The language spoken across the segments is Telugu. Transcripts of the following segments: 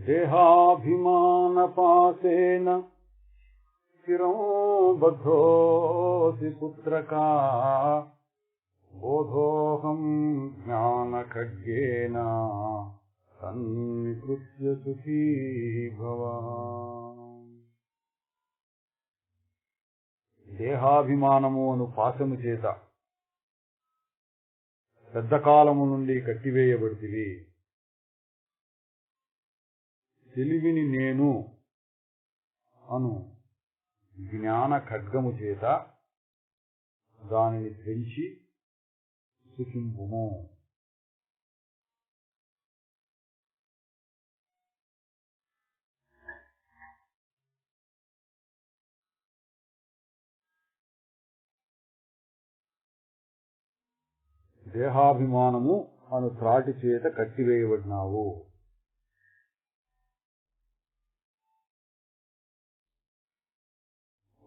దేహాభిమానపాసేన చిరం బద్ధోసి పుత్రకా బోధోహం జ్ఞానఖడ్గేన తన్నికృత్య సుఖీ భవ. దేహాభిమానము అను పాశము చేత పెద్ద కాలము నుండి కట్టివేయబడితివి. తెలివిని నేను అను జ్ఞాన ఖడ్గము చేత దానిని పెంచి సుఖింపుము. దేహాభిమానము అను త్రాటి చేత కట్టివేయబడినావు.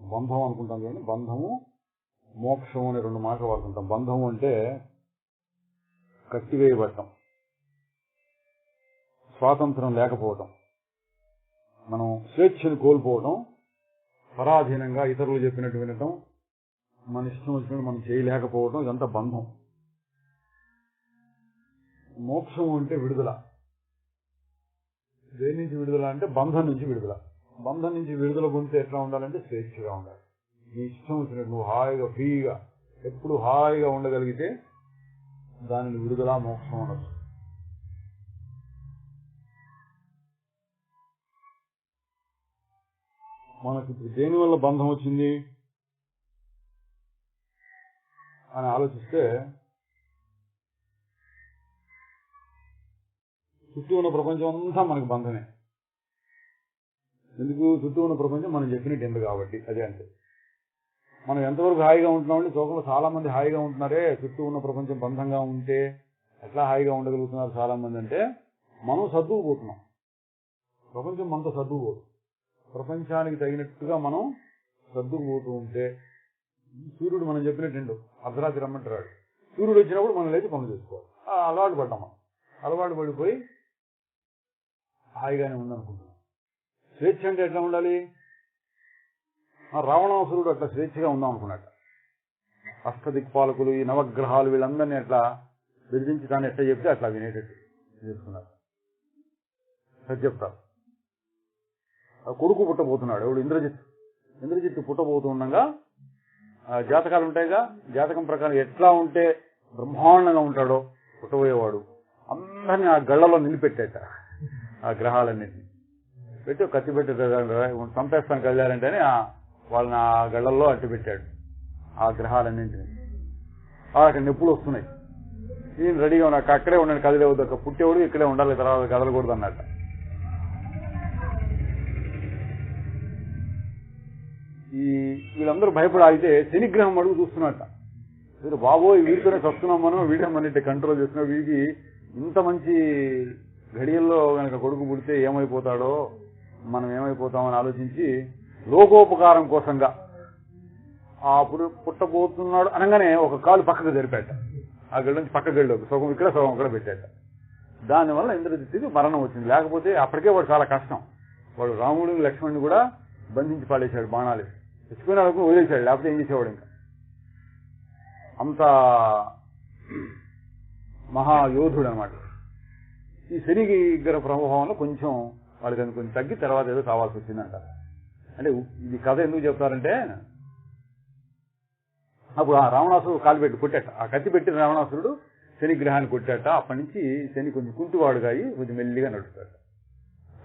బంధం అనుకుంటాం కానీ బంధము మోక్షం అనే రెండు మాటలు వాడుకుంటాం. బంధము అంటే కట్టివేయబడటం, స్వాతంత్రం లేకపోవటం, మనం స్వేచ్ఛను కోల్పోవటం, పరాధీనంగా ఇతరులు చెప్పినట్టు వినటం, మన ఇష్టం వచ్చినట్టు మనం చేయలేకపోవటం, ఇదంతా బంధం. మోక్షం అంటే విడుదల. దేని నుంచి విడుదల అంటే బంధం నుంచి విడుదల. బంధం నుంచి విడుదల పొందితే ఎట్లా ఉండాలంటే స్వేచ్ఛగా ఉండాలి. నీ ఇష్టం వచ్చినట్టు నువ్వు హాయిగా ఫ్రీగా ఎప్పుడు హాయిగా ఉండగలిగితే దానిని విడుదల మోక్షం ఉండదు. మనకు దేనివల్ల బంధం వచ్చింది అని ఆలోచిస్తే చుట్టూ ఉన్న ప్రపంచం అంతా మనకు బంధమే. ఎందుకు? చుట్టూ ఉన్న ప్రపంచం మనం చెప్పినట్టు ఎందుకు కాబట్టి. అదే అంటే మనం ఎంతవరకు హాయిగా ఉంటున్నామంటే లోకంలో చాలా మంది హాయిగా ఉంటున్నారే. చుట్టూ ఉన్న ప్రపంచం బంధంగా ఉంటే ఎట్లా హాయిగా ఉండగలుగుతున్నారు చాలా మంది అంటే మనం సర్దుకుపోతున్నాం. ప్రపంచం మనతో సర్దుకుపోదు. ప్రపంచానికి తగినట్టుగా మనం సర్దుకుపోతూ ఉంటే సూర్యుడు మనం చెప్పినట్టు అర్ధరాత్రి రమ్మంటాడు. సూర్యుడు వచ్చినప్పుడు మనం లేచి పనులు చేసుకోవాలి. అలవాటు పడ్డాం. మనం అలవాటు పడిపోయి హాయిగానే ఉందనుకుంటున్నాం. స్వేచ్ఛ అంటే ఎట్లా ఉండాలి? రావణాసురుడు అట్లా స్వేచ్ఛగా ఉందాం అనుకున్నట్ట. అష్టదిక్పాలకులు ఈ నవగ్రహాలు వీళ్ళందరినీ అట్లా బెదిరించి తాను ఎట్లా చెప్తే అట్లా వినేటట్టు చేసుకున్నారు. చెప్తారు. కొడుకు పుట్టబోతున్నాడు. ఎవడు? ఇంద్రజిత్తు పుట్టబోతుండగా జాతకాలు ఉంటాయిగా. జాతకం ప్రకారం ఎట్లా ఉంటే బ్రహ్మాండంగా ఉంటాడో పుట్టబోయేవాడు అందరినీ ఆ గళ్లలో నిలిపెట్టేట. ఆ గ్రహాలన్నింటినీ పెట్టి కత్తి పెట్టి చంపేస్తానికి వెళ్ళారంటే వాళ్ళని ఆ గళ్లల్లో అట్టిపెట్టాడు ఆ గ్రహాలన్నింటినీ. అక్కడ నొప్పులు వస్తున్నాయి. ఈయన రెడీగా ఉన్నాడు. అక్కడే ఉండండి, కదిలేవద్దు, అక్కడ పుట్టేవాడు ఇక్కడే ఉండాలి, తర్వాత కదలకూడదు అన్నట్ట. వీళ్ళందరూ భయపడి ఆగితే శనిగ్రహం అడుగు చూస్తున్నట్ట. మీరు బాబోయ్ వీడితోనే చస్తున్నాం, మనం వీడియో మన కంట్రోల్ చేస్తున్నాం, వీడికి ఇంత మంచి ఘడియల్లో కనుక కొడుకు పుడితే ఏమైపోతాడో, మనం ఏమైపోతామని ఆలోచించి లోకోపకారం కోసంగా అప్పుడు పుట్టబోతున్నాడు అనగానే ఒక కాలు పక్కకు జరిపాట. ఆ గడి నుంచి పక్క గడిలోకి సగం ఇక్కడ సగం అక్కడ పెట్టాట. దానివల్ల ఇంద్రజిత్తుకి మరణం వచ్చింది. లేకపోతే అప్పటికే వాడు చాలా కష్టం. వాడు రాముడిని లక్ష్మణుని కూడా బంధించి పాడేశాడు బాణాలు. చచ్చిపోయిన వాళ్ళకు వదిలేశాడు. లేకపోతే ఏం చేసేవాడు? ఇంకా అంత మహాయోధుడు అనమాట. ఈ శని గ్రహ ప్రభావంలో కొంచెం వాళ్ళకి కొంచెం తగ్గి తర్వాత ఏదో కావాల్సి వచ్చిందంట. అంటే ఇది కథ ఎందుకు చెప్తారంటే అప్పుడు ఆ రావణాసురుడు కాలు పెట్టి కొట్టాట. ఆ కత్తి పెట్టిన రావణాసురుడు శని గ్రహాన్ని కొట్టాట. అప్పటి నుంచి శని కొంచెం కుంటివాడుగా అయ్యి కొంచెం మెల్లిగా నడుస్తాడు.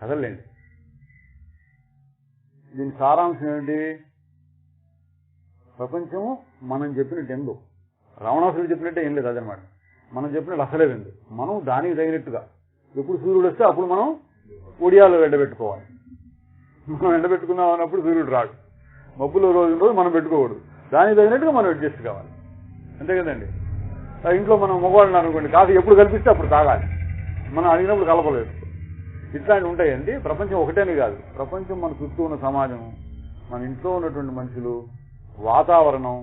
కదలేండి. దీని సారాంశం ఏంటి? ప్రపంచము మనం చెప్పినట్టు ఎందు, రావణాసురుడు చెప్పినట్టే ఏం లేదు. అదనమాట. మనం చెప్పినట్టు అసలే ఎందు. మనం దానికి తగినట్టుగా ఎప్పుడు సూర్యుడు వస్తే అప్పుడు మనం ఒడియాలు ఎండబెట్టుకోవాలి. మనం ఎండబెట్టుకున్నాం అన్నప్పుడు సూర్యుడు రాడు. మబ్బులో రోజు మనం పెట్టుకోకూడదు. దానికి తగినట్టుగా మనం అడ్జస్ట్ కావాలి. అంతే కదండి. ఇంట్లో మనం మగవాళ్ళు అనుకోండి, కాఫీ ఎప్పుడు కల్పిస్తే అప్పుడు తాగాలి. మనం అడిగినప్పుడు కలపలేదు. ఇట్లాంటివి ఉంటాయండి. ప్రపంచం ఒకటేనే కాదు. ప్రపంచం మన చుట్టూ ఉన్న సమాజం, మన ఇంట్లో ఉన్నటువంటి మనుషులు, వాతావరణం,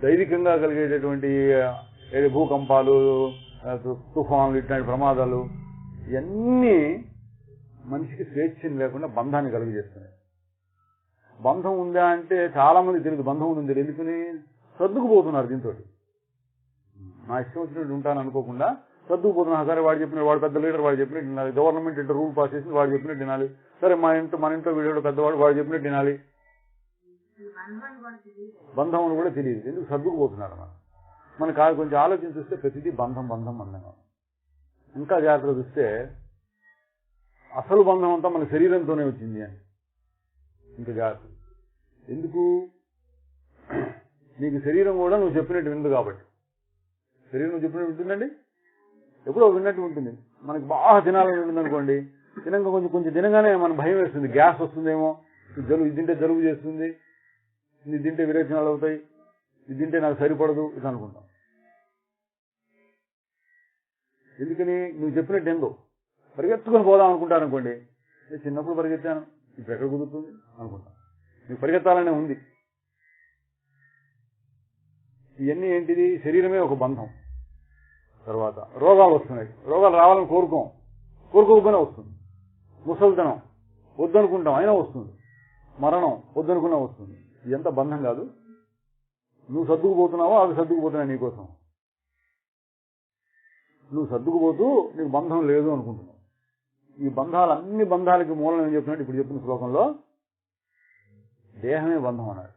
దైవికంగా కలిగేటటువంటి భూకంపాలు, తుఫాన్లు, ఇట్లాంటి ప్రమాదాలు ఇవన్నీ మనిషికి స్వేచ్ఛని లేకుండా బంధాన్ని కలుగజేస్తున్నాయి. బంధం ఉందా అంటే చాలా మంది తెలియదు, బంధం ఉందని తెలియదు. ఎందుకని సర్దుకుపోతున్నారు దీంతో. నా ఇష్టం వచ్చినట్టు ఉంటాను అనుకోకుండా సర్దుకుపోతున్నారు. సరే వాడు చెప్పినట్టు, వాడు పెద్ద లీడర్, వాడు చెప్పినట్టు వినాలి. గవర్నమెంట్ ఇంట్లో రూల్ పాస్ చేసి వాడు చెప్పినట్టు వినాలి. సరే మన ఇంట్లో వీడియోలో పెద్దవాడు, వాడు చెప్పినట్టు వినాలి. బంధం అని కూడా తెలియదు. ఎందుకు సర్దుకుపోతున్నారు అన్నమాట. మనకు కొంచెం ఆలోచన చూస్తే ప్రతిదీ బంధం బంధం అందంగా. ఇంకా జాగ్రత్తగా చూస్తే అసలు బంధం అంతా మన శరీరంతోనే వచ్చింది అని. ఇంకా జాగ్రత్త. ఎందుకు? నీకు శరీరం కూడా నువ్వు చెప్పినట్టు విందు కాబట్టి. శరీరం నువ్వు చెప్పినట్టు వింటుందండి, ఎప్పుడో విన్నట్టు ఉంటుంది. మనకి బాగా తినాలని ఉంటుంది అనుకోండి, తినక కొంచెం తినగానే మన భయం వేస్తుంది, గ్యాస్ వస్తుందేమో, ఇది తింటే జలుబు చేస్తుంది, ఇది తింటే విరేచనాలు అవుతాయి, ఇది తింటే నాకు సరిపడదు, ఇది అనుకుంటాం. ఎందుకని? నువ్వు చెప్పినట్టు ఏందో పరిగెత్తుకొని పోదాం అనుకుంటాను అనుకోండి. చిన్నప్పుడు పరిగెత్తాను, ఇప్పుడు ఎక్కడ కుదురుతుంది అనుకుంటాను. నీకు పరిగెత్తాలనే ఉంది. ఇవన్నీ ఏంటిది? శరీరమే ఒక బంధం. తర్వాత రోగాలు వస్తున్నాయి. రోగాలు రావాలని కోరుకోకపోయినా వస్తుంది. ముసలితనం వద్దనుకుంటాం అయినా వస్తుంది. మరణం వద్దనుకున్నా వస్తుంది. ఇదంతా బంధం కాదు. నువ్వు సర్దుకుపోతున్నావో అవి సర్దుకుపోతున్నాయి నీకోసం. నువ్వు సర్దుకుపోతూ నీకు బంధం లేదు అనుకుంటున్నావు. ఈ బంధాలు, అన్ని బంధాలకి మూలం ఏం చెప్పినట్టు ఇప్పుడు చెప్పిన శ్లోకంలో దేహమే బంధం అన్నాడు.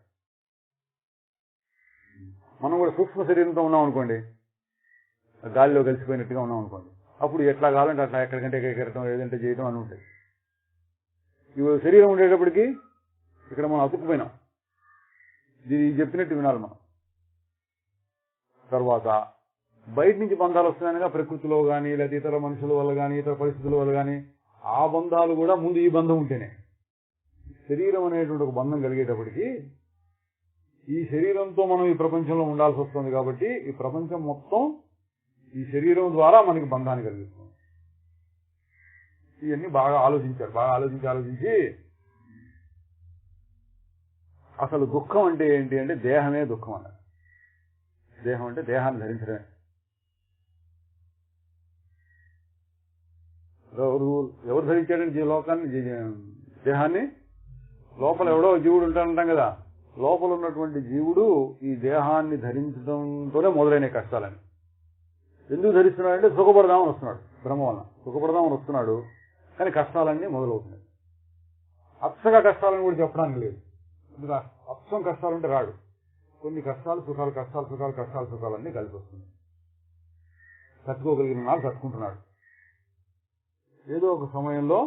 మనం కూడా సూక్ష్మ శరీరంతో ఉన్నాం అనుకోండి, గాలిలో కలిసిపోయినట్టుగా ఉన్నాం అనుకోండి, అప్పుడు ఎట్లా కావాలంటే అట్లా ఎక్కడికంటే ఎగరటం, ఏదంటే చేయటం అని ఉంటాయి. ఇప్పుడు శరీరం ఉండేటప్పటికీ ఇక్కడ మనం అతుక్కుపోయినాం. ఇది చెప్పినట్టు వినాలి మనం. తర్వాత బయట నుంచి బంధాలు వస్తున్నాయనగా ప్రకృతిలో కానీ, లేదా ఇతర మనుషుల వల్ల కానీ, ఇతర పరిస్థితుల వల్ల కానీ, ఆ బంధాలు కూడా ముందు ఈ బంధం ఉంటేనే. శరీరం అనేటువంటి ఒక బంధం కలిగేటప్పటికీ ఈ శరీరంతో మనం ఈ ప్రపంచంలో ఉండాల్సి వస్తుంది. కాబట్టి ఈ ప్రపంచం మొత్తం ఈ శరీరం ద్వారా మనకి బంధాన్ని కలిగిస్తుంది. ఇవన్నీ బాగా ఆలోచించారు. బాగా ఆలోచించి అసలు దుఃఖం అంటే ఏంటి అంటే దేహమే దుఃఖం అన్నారు. దేహం అంటే దేహాన్ని ధరించడమే. ఎవరు ధరించాడంటే లోకాన్ని, దేహాన్ని? లోపల ఎవడో జీవుడు ఉంటానంటాం కదా. లోపల ఉన్నటువంటి జీవుడు ఈ దేహాన్ని ధరించడంతోనే మొదలైన కష్టాలని. ఎందుకు ధరిస్తున్నాడంటే సుఖపడదామని వస్తున్నాడు. భ్రమ వలన సుఖపడదామని వస్తున్నాడు, కానీ కష్టాలన్నీ మొదలవుతున్నాయి. అచ్చగా కష్టాలని కూడా చెప్పడానికి లేదు. అచ్చం కష్టాలుంటే రాడు. కొన్ని కష్టాలు సుఖాలు, కష్టాలు సుఖాలు, కష్టాలు సుఖాలన్నీ కలిసి వస్తుంది. తట్టుకోగలిగిన నాడు తట్టుకుంటున్నాడు. ఏదో ఒక సమయంలో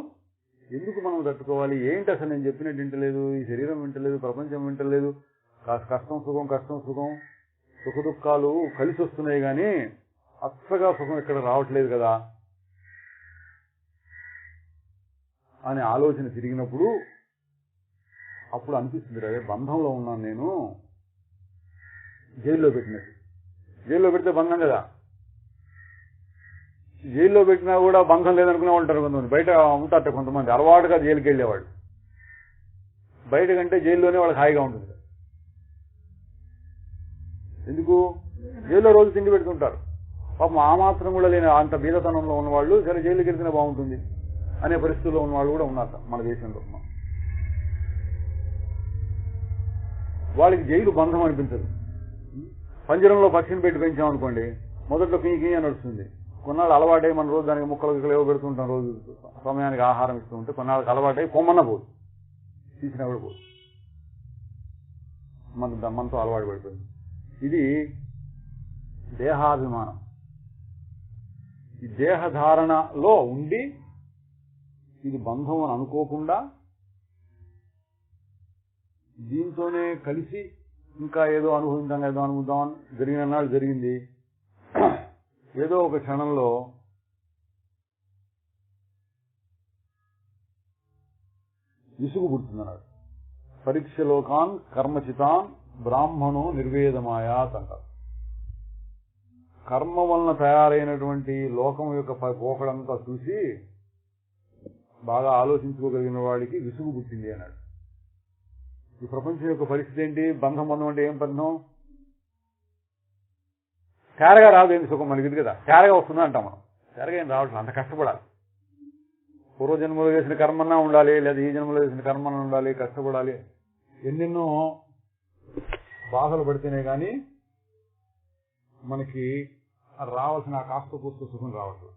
ఎందుకు మనం తట్టుకోవాలి? ఏంటి అసలు నేను చెప్పినట్టు వింటలేదు, ఈ శరీరం వింటలేదు, ప్రపంచం వింటలేదు, కష్టం సుఖం, కష్టం సుఖం, సుఖ దుఃఖాలు కలిసి వస్తున్నాయి కానీ అచ్చగా సుఖం ఇక్కడ రావట్లేదు కదా అనే ఆలోచన తిరిగినప్పుడు అప్పుడు అనిపిస్తుంది, అదే బంధంలో ఉన్నాను నేను. జైల్లో పెట్టినట్టు. జైల్లో పెడితే బంధం కదా. జైల్లో పెట్టినా కూడా బంధం లేదనుకునే ఉంటారు కొంతమంది. బయట ఉంటారట కొంతమంది, అలవాటుగా జైలుకి వెళ్ళేవాడు. బయట కంటే జైల్లోనే వాళ్ళకి హాయిగా ఉంటుంది. ఎందుకు? జైల్లో రోజు తిండి పెడుతుంటారు. పాపం ఆ మాత్రం కూడా లేని అంత బీదతనంలో ఉన్నవాళ్ళు సరే జైలుకి వెళ్తేనే బాగుంటుంది అనే పరిస్థితుల్లో ఉన్నవాళ్ళు కూడా ఉన్నారు మన దేశంలో. వాళ్ళకి జైలు బంధం అనిపించదు. పంజరంలో పక్షిని పెట్టి పెంచామనుకోండి, మొదట్లో కింగి అని నడుస్తుంది. కొన్నాళ్ళు అలవాటై మన రోజు దానికి ముక్కలు ఏవో పెడుతుంటాం, రోజు సమయానికి ఆహారం ఇస్తూ ఉంటే కొన్నాళ్ళకి అలవాటై కొమ్మన్న పోదు, తీసినా కూడా పోదు. మనతో అలవాటు పడిపోయింది. ఇది దేహాభిమానం. ఈ దేహధారణలో ఉండి ఇది బంధం అని అనుకోకుండా దీంతోనే కలిసి ఇంకా ఏదో అనుభవిద్దాం జరిగిన నాడు జరిగింది. ఏదో ఒక క్షణంలో విసుగు పుడుతుందన్నాడు. పరీక్షలోకాన్ కర్మచితాన్ బ్రాహ్మణో నిర్వేదమాయాత్ అంటారు. కర్మ వలన తయారైనటువంటి లోకం యొక్క పోకడంతా చూసి బాగా ఆలోచించుకోగలిగిన వాడికి విసుగు పుట్టింది అన్నాడు. ఈ ప్రపంచం యొక్క పరిస్థితి ఏంటి? బంధం అంటే ఏం బంధం? తేరగా రాదు. ఏంటి సుఖం మనకి ఇది కదా, తేరగా వస్తుందా అంటాం మనం. తేరగా ఏం రావట్లేదు, అంత కష్టపడాలి. పూర్వజన్మలో చేసిన కర్మన్నా ఉండాలి, లేదా ఈ జన్మలో చేసిన కర్మన్నా ఉండాలి, కష్టపడాలి, ఎన్నెన్నో బాధలు పడితేనే కానీ మనకి రావాల్సిన కాస్త కూస్త సుఖం రావట్లేదు.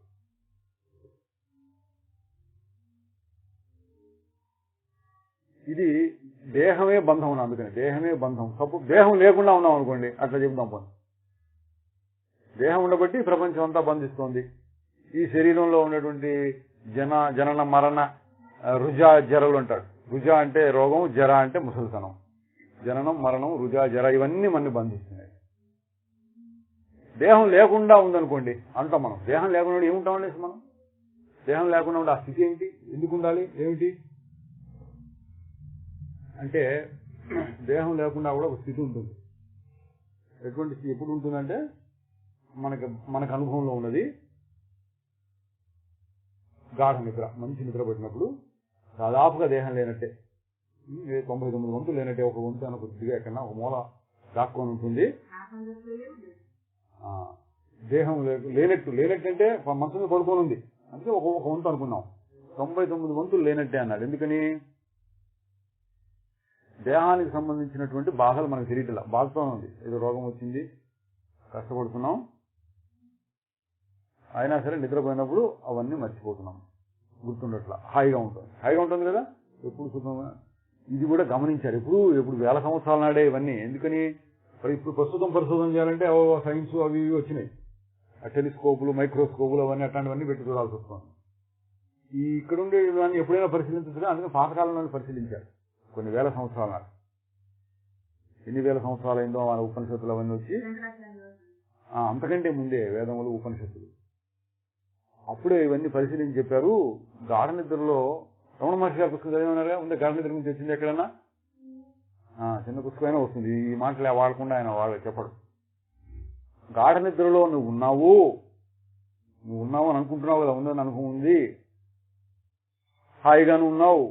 ఇది దేహమే బంధం ఉన్నా, అందుకని దేహమే బంధం. దేహం లేకుండా ఉన్నాం అనుకోండి, అట్లా చెప్తాం పని. దేహం ఉండబట్టి ప్రపంచం అంతా బంధిస్తోంది. ఈ శరీరంలో ఉన్నటువంటి జనన మరణ రుజా జరలు అంటాడు. రుజా అంటే రోగం, జర అంటే ముసలితనం. జననం మరణం రుజా జర ఇవన్నీ మనని బంధిస్తున్నాయి. దేహం లేకుండా ఉందనుకోండి అంటాం మనం. దేహం లేకుండా ఏముంటామనేసి మనం. దేహం లేకుండా ఉండే ఆ స్థితి ఏంటి, ఎందుకు ఉండాలి, ఏమిటి అంటే దేహం లేకుండా కూడా ఒక స్థితి ఉంటుంది. ఎటువంటి స్థితి ఎప్పుడు ఉంటుందంటే మనకు అనుభవంలో ఉన్నది గాఢ నిద్ర. మంచి నిద్ర పట్టినప్పుడు దాదాపుగా దేహం లేనట్టే, 99 వంతులు లేనట్టే. ఒక వంతు అని కొద్దిగా ఎక్కడన్నా ఒక మూల దాక్కొని ఉంటుంది. దేహం లేనట్టు అంటే మనసు మీద పడుకొని ఉంది, అందుకే ఒక వంతు అనుకున్నాం. 99 వంతులు లేనట్టే అన్నాడు. ఎందుకని? దేహానికి సంబంధించినటువంటి బాధలు మనకు తెలియట్లా, బాధతోనే ఉంది. ఏదో రోగం వచ్చింది, కష్టపడుతున్నాం, అయినా సరే నిద్రపోయినప్పుడు అవన్నీ మర్చిపోతున్నాం, గుర్తుండట్లా. హాయిగా ఉంటుంది కదా ఎప్పుడు సుఖంగా. ఇది కూడా గమనించారు ఎప్పుడు వేల సంవత్సరాల నాడే ఇవన్నీ. ఎందుకని? ఇప్పుడు ప్రస్తుతం పరిశోధన చేయాలంటే సైన్స్ అవి ఇవి వచ్చినాయి. ఆ టెలిస్కోపులు, మైక్రోస్కోపులు అవన్నీ అట్లాంటివన్నీ పెట్టి చూడాల్సి వస్తుంది. ఈ ఇక్కడ ఉండే దాన్ని ఎప్పుడైనా పరిశీలించగా, అందుకని పాతకాలంలో పరిశీలించారు కొన్ని వేల సంవత్సరాల నాడు. ఎన్ని వేల సంవత్సరాలు అయిందో మన ఉపనిషత్తులు అవన్నీ వచ్చి, అంతకంటే ముందే వేదములు ఉపనిషత్తులు అప్పుడే ఇవన్నీ పరిశీలించి చెప్పారు. గాఢ నిద్రలో రమణ మహర్షి గారి పుస్తకం చదివినారుగా, ఉండే గాఢ నిద్ర గురించి వచ్చింది ఎక్కడన్నా? చిన్న పుస్తకమైనా వస్తుంది. ఈ మాటలు వాడకుండా ఆయన చెప్పడు. గాఢ నిద్రలో నువ్వు ఉన్నావు అని అనుకుంటున్నావు కదా, ఉందని అనుభవం ఉంది, హాయిగాను ఉన్నావు.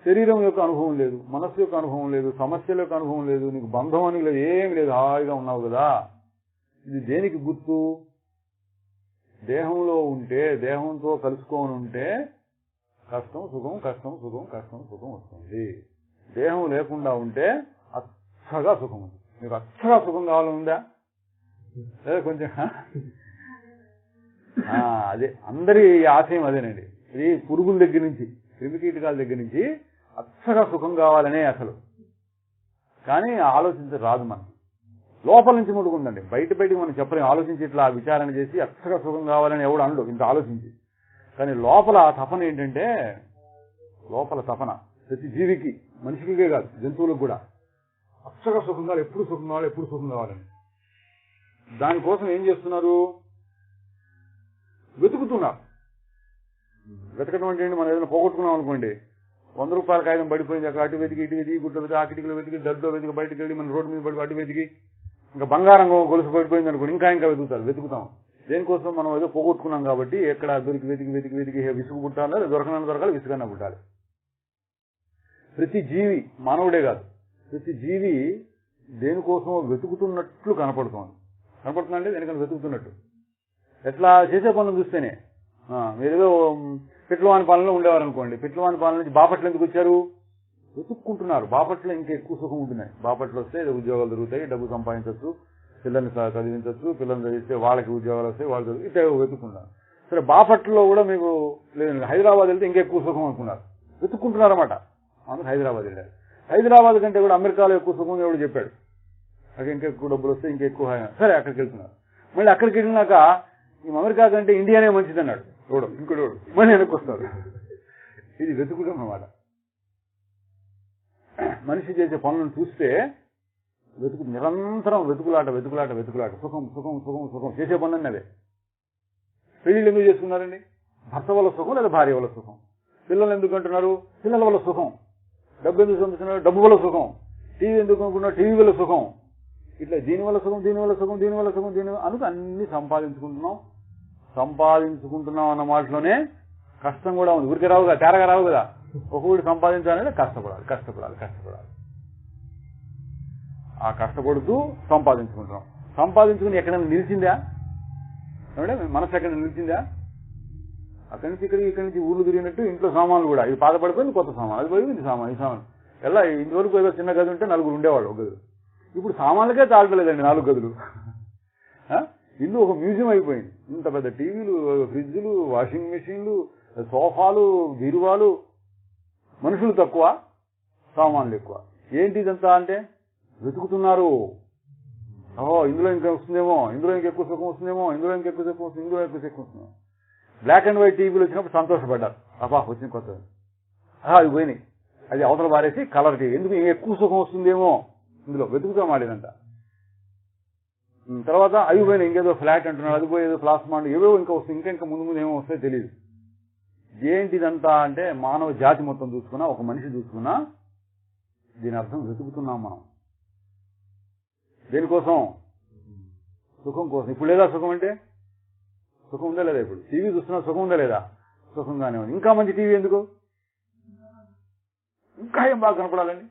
శరీరం యొక్క అనుభవం లేదు, మనస్సు యొక్క అనుభవం లేదు, సమస్యల యొక్క అనుభవం లేదు, నీకు బంధం అని లేదు, ఏమి లేదు, హాయిగా ఉన్నావు కదా. ఇది దేనికి గుర్తు? దేహంలో ఉంటే, దేహంతో కలుసుకొని ఉంటే కష్టం సుఖం, కష్టం సుఖం, కష్టం సుఖం వస్తుంది. దేహం లేకుండా ఉంటే అచ్చగా సుఖం ఉంది. మీకు అచ్చగా సుఖం కావాలనుందా? లేదా కొంచెం అదే అందరి ఆశయం అదేనండి. ఇది పురుగుల దగ్గర నుంచి, క్రిమికీటకాల దగ్గర నుంచి అచ్చగా సుఖం కావాలనే అసలు. కానీ రాదు మనకి. లోపల నుంచి ముడుకుందండి, బయటికి మనం చెప్పలేం. ఆలోచించి ఇట్లా విచారణ చేసి అచ్చగా సుఖం కావాలని ఎవడు అనడు ఇంత ఆలోచించి. కానీ లోపల ఆ తపన ఏంటంటే, లోపల తపన ప్రతి జీవికి, మనిషికే కాదు జంతువులకు కూడా అచ్చగా సుఖం కావాలి, ఎప్పుడు సుఖం కావాలి, ఎప్పుడు సుఖం కావాలని. దానికోసం ఏం చేస్తున్నారు? వెతుకుతున్నారు. వెతకడం అంటే మనం ఏదైనా పోగొట్టుకున్నాం అనుకోండి, 100 రూపాయల కాగితం పడిపోయింది, అక్కడ అటు వెతికి ఇటు వెతికి, గుడ్డ వెతికి, ఆ కిటికీలో వెతికి, దడ్లో వెతికి, బయటకు వెళ్ళి మన రోడ్డు మీద పడి అటు వెతికి, ఇంకా బంగారం గొలుసు పడిపోయింది అనుకోండి, ఇంకా వెతుకుతాం. దేనికోసం? మనం ఏదో పోగొట్టుకున్నాం కాబట్టి ఎక్కడ దొరికి వెతికి విసుగు పుట్టాలి, దొరకాలి, విసుగన్నా పుట్టాలి. ప్రతి జీవి, మానవుడే కాదు, ప్రతి జీవి దేనికోసం వెతుకుతున్నట్లు కనపడుతుందంటే దేనికన్నా వెతుకుతున్నట్టు. ఎట్లా చేసే పనులు చూస్తేనే. మీరేదో పిట్లవాని పాలనలో ఉండేవారనుకోండి, పిట్లవాని పాలన నుంచి బాపట్ల ఎందుకు వచ్చారు? వెతుక్కుంటున్నారు. బాపట్ల ఇంకా ఎక్కువ సుఖం ఉంటున్నాయి. బాపట్ల వస్తే ఉద్యోగాలు దొరుకుతాయి, డబ్బు సంపాదించవచ్చు, పిల్లల్ని చదివించవచ్చు, పిల్లల్ని చదివిస్తే వాళ్ళకి ఉద్యోగాలు వస్తాయి, వాళ్ళు ఇట్లా వెతుక్కున్నారు. సరే, బాపట్లలో కూడా మీకు లేదండి, హైదరాబాద్ వెళ్తే ఇంకా ఎక్కువ సుఖం అనుకున్నారు, వెతుక్కుంటున్నారన్నమాట. అందుకు హైదరాబాద్ వెళ్ళారు. హైదరాబాద్ కంటే కూడా అమెరికాలో ఎక్కువ సుఖం ఎవడు చెప్పాడు, అక్కడ ఇంకా ఎక్కువ డబ్బులు వస్తాయి, ఇంకా ఎక్కువ. సరే, అక్కడికి వెళ్తున్నారు. మళ్ళీ అక్కడికి వెళ్ళినాక ఈ అమెరికా కంటే ఇండియానే మంచిది అన్నాడు ఇంకోటి మళ్ళీ వెనక్కి వస్తారు. ఇది వెతుకుతాం అన్నమాట. మనిషి చేసే పనులను చూస్తే నిరంతరం వెతుకులాట, సుఖం చేసే పనులన్నీ అవే. పెళ్లిళ్ళు ఎందుకు చేసుకున్నారండి? భర్త వల్ల సుఖం లేదా భార్య వల్ల సుఖం. పిల్లలు ఎందుకు అంటున్నారు? పిల్లల వల్ల సుఖం. డబ్బు ఎందుకు సంపాదిస్తున్నారు? డబ్బు వల్ల సుఖం. టీవీ ఎందుకు అనుకున్నారు? టీవీ వల్ల సుఖం. ఇట్లా దీనివల్ల సుఖం అందుకు అన్ని సంపాదించుకుంటున్నాం అన్న మాటలోనే కష్టం కూడా ఉంది. ఊరికే రావు కదా, తేరగా రావు కదా. ఒకటి సంపాదించాలంటే కష్టపడాలి. ఆ కష్టపడుతూ సంపాదించుకుని ఎక్కడైనా నిలిచిందా? మనసు ఎక్కడైనా నిలిచిందా? అక్కడి నుంచి ఇక్కడి నుంచి ఊర్లు తిరిగినట్టు ఇంట్లో సామాన్లు కూడా ఇది పాతపడిపోయింది, కొత్త సామాన్, అది పోయింది సామాన్, ఈ సామాన్ ఎలా ఇంతవరకు ఏదో చిన్న గది ఉంటే 4 ఉండేవాళ్ళు ఒక గదులు. ఇప్పుడు సామాన్లకే తాగలేదండి 4 గదులు. ఇల్లు ఒక మ్యూజియం అయిపోయింది. ఇంత పెద్ద టీవీలు, ఫ్రిడ్జ్లు, వాషింగ్ మెషిన్లు, సోఫాలు, బీరువాలు, మనుషులు తక్కువ, సామాన్లు ఎక్కువ. ఏంటి ఇదంతా అంటే వెతుకుతున్నారు. ఇందులో ఇంకా వస్తుందేమో, ఇందులో ఇంకెక్కువ సుఖం వస్తుందేమో, ఇందులో ఇంకెక్కువ సుఖం వస్తుంది, ఇందులో ఎక్కువ సుఖం వస్తుందేమో. బ్లాక్ అండ్ వైట్ టీవీలు వచ్చినప్పుడు సంతోషపడ్డారు, అబ్బా వచ్చింది కొత్త, అది పోయినాయి, అది అవతల పారేసి కలర్ టీవీ, ఎందుకు ఎక్కువ సుఖం వస్తుందేమో ఇందులో వెతుకుతాం ఆడేదంతా. తర్వాత అవి పోయినాయి, ఇంకేదో ఫ్లాట్ అంటున్నారు, అది పోయేదో ప్లాస్మా, ఏవో ఇంకా వస్తుంది, ఇంకా ముందు ముందు ఏమో వస్తాయో తెలియదు. ఏంటిదంతా అంటే మానవ జాతి మొత్తం చూసుకున్నా, ఒక మనిషి చూసుకున్నా దీని అర్థం వెతుకుతున్నాం మనం. దేనికోసం? సుఖం కోసం. ఇప్పుడు లేదా సుఖం? అంటే సుఖం ఉందా లేదా? ఇప్పుడు టీవీ చూస్తున్నా సుఖం ఉందా లేదా? సుఖంగానే ఉంది. ఇంకా మంచి టీవీ ఎందుకు? ఇంకా ఏం బాగా కనపడాలండి,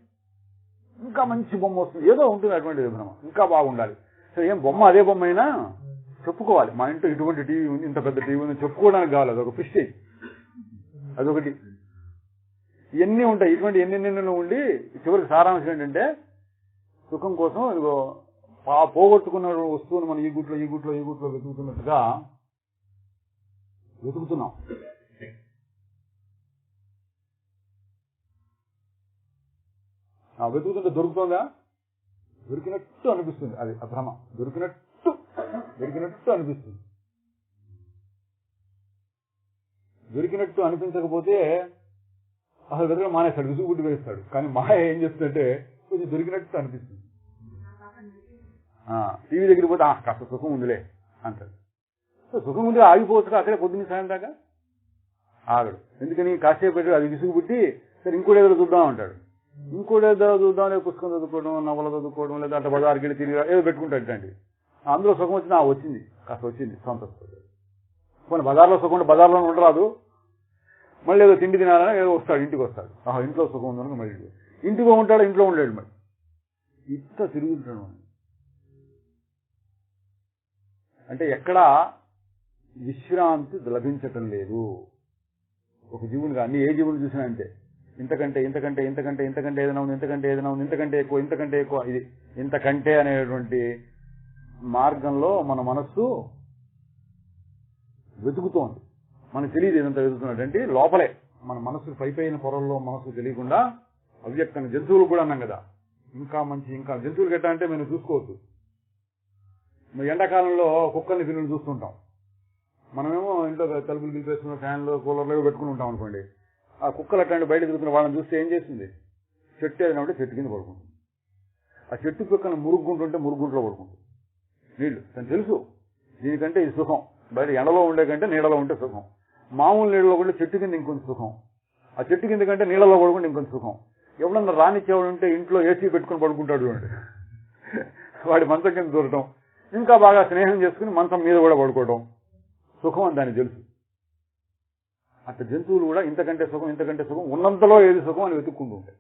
ఇంకా మంచి బొమ్మ వస్తుంది, ఏదో ఉంటుంది అటువంటి భ్రమ, ఇంకా బాగుండాలి. సరే ఏం బొమ్మ అదే బొమ్మ అయినా చెప్పుకోవాలి, మా ఇంట్లో ఇటువంటి టీవీ ఉంది, ఇంత పెద్ద టీవీ ఉంది చెప్పుకోవడానికి కావాలి, అదొక ప్రెస్టీజ్, అదొకటి. ఇవన్నీ ఉంటాయి, ఇటువంటి ఎన్నెన్నెన్నో ఉండి చివరికి సారాంశం ఏంటంటే సుఖం కోసం ఇదిగో పోగొట్టుకున్న వస్తువును మనం ఈ గుట్లో వెతుకుతున్నట్టుగా వెతుకుతున్నాం. వెతుకుతుంటే దొరుకుతుందా? దొరికినట్టు అనిపిస్తుంది, అది అభ్రమ, దొరికినట్టు అనిపిస్తుంది. దొరికినట్టు అనిపించకపోతే అసలు వెతకడం మానేస్తాడు, విసుగుబుట్టి వేస్తాడు. కానీ మాయ ఏం చేస్తుందంటే కొంచెం దొరికినట్టు అనిపిస్తుంది. టీవీ దగ్గరికి పోతే కాస్త సుఖం ఉందిలే అంటాడు. సుఖం ఉంది ఆగిపోవచ్చు, అక్కడే పొద్దున్న సాయం దాకా ఆగడు. ఎందుకని? కాసేపు పెట్టి అది విసుగుబుట్టి సరే ఇంకోటి ఏదో చూద్దాం అంటాడు. ఇంకోటి ఏదో చూద్దాం, లేదా పుస్తకం చదువుకోవడం, నవల చదువుకోవడం, లేదా అంటే బజార్కి వెళ్ళి తిరిగి ఏదో పెట్టుకుంటాడు. అంటే అందులో సుఖం వచ్చింది, వచ్చింది కాస్త వచ్చింది సంతోషపడ్డాడు. కొన్ని బజార్లో సుఖం ఉంటే బజార్లో ఉండరాదు, మళ్ళీ ఏదో తిండి తినాలని ఏదో వస్తాడు, ఇంటికి వస్తాడు, ఇంట్లో సుఖం ఉందని మళ్ళీ ఇంటికి ఉంటాడు, ఇంట్లో ఉండలేడు, మళ్ళీ ఇంత తిరుగుతుంటాడు. అంటే ఎక్కడా విశ్రాంతి లభించటం లేదు ఒక జీవునిగా. అన్ని ఏ జీవుని చూసినా అంటే ఇంతకంటే ఏదైనా ఉంది, ఇంతకంటే ఎక్కువ, ఇది ఇంతకంటే అనేటువంటి మార్గంలో మన మనస్సు వెతుకుతోంది. మనకు తెలియదు ఏదంతా వెతుకుతున్నట్టు. లోపలే మన మనస్సు పైపైన పొరల్లో మనస్సు తెలియకుండా అవ్యక్తంగా జంతువులు కూడా అన్నాం కదా, ఇంకా మంచి, ఇంకా జంతువులు గట్టా అంటే మేము చూసుకోవద్దు. ఎండాకాలంలో కుక్కల్ని పిల్లలు చూస్తుంటాం, మనమేమో ఇంట్లో తలుపులు పిలిపేసుకున్న ఫ్యాన్లు కూలర్లు పెట్టుకుని ఉంటాం అనుకోండి. ఆ కుక్కలు అట్లాంటి బయట తిరుగుతున్న వాళ్ళని చూస్తే ఏం చేస్తుంది? చెట్టు ఏదైనా ఉంటే చెట్టు కింద పడుకుంటుంది. ఆ చెట్టు కుక్కను మురుగుంటుంటే మురుగుంట్లో పడుకుంటుంది. నీళ్లు తను తెలుసు దీనికంటే ఇది సుఖం, బయట ఎండలో ఉండే కంటే నీడలో ఉంటే సుఖం, మామూలు నీళ్ళలో కూడా చెట్టు కింద ఇంకొంచెం సుఖం, ఆ చెట్టు కింద కంటే నీళ్ళలో పడుకుంటే ఇంకొంచెం సుఖం. ఎవడన్నా రానిచ్చేవాడు ఉంటే ఇంట్లో ఏసీ పెట్టుకుని పడుకుంటాడు చూడండి, వాడి మంచం కింద దూరటం, ఇంకా బాగా స్నేహం చేసుకుని మంచం మీద కూడా పడుకోవడం సుఖం అని దానికి తెలుసు. అట్లా జంతువులు కూడా ఇంతకంటే సుఖం ఉన్నంతలో ఏది సుఖం అని వెతుక్కుంటూ ఉంటాయి.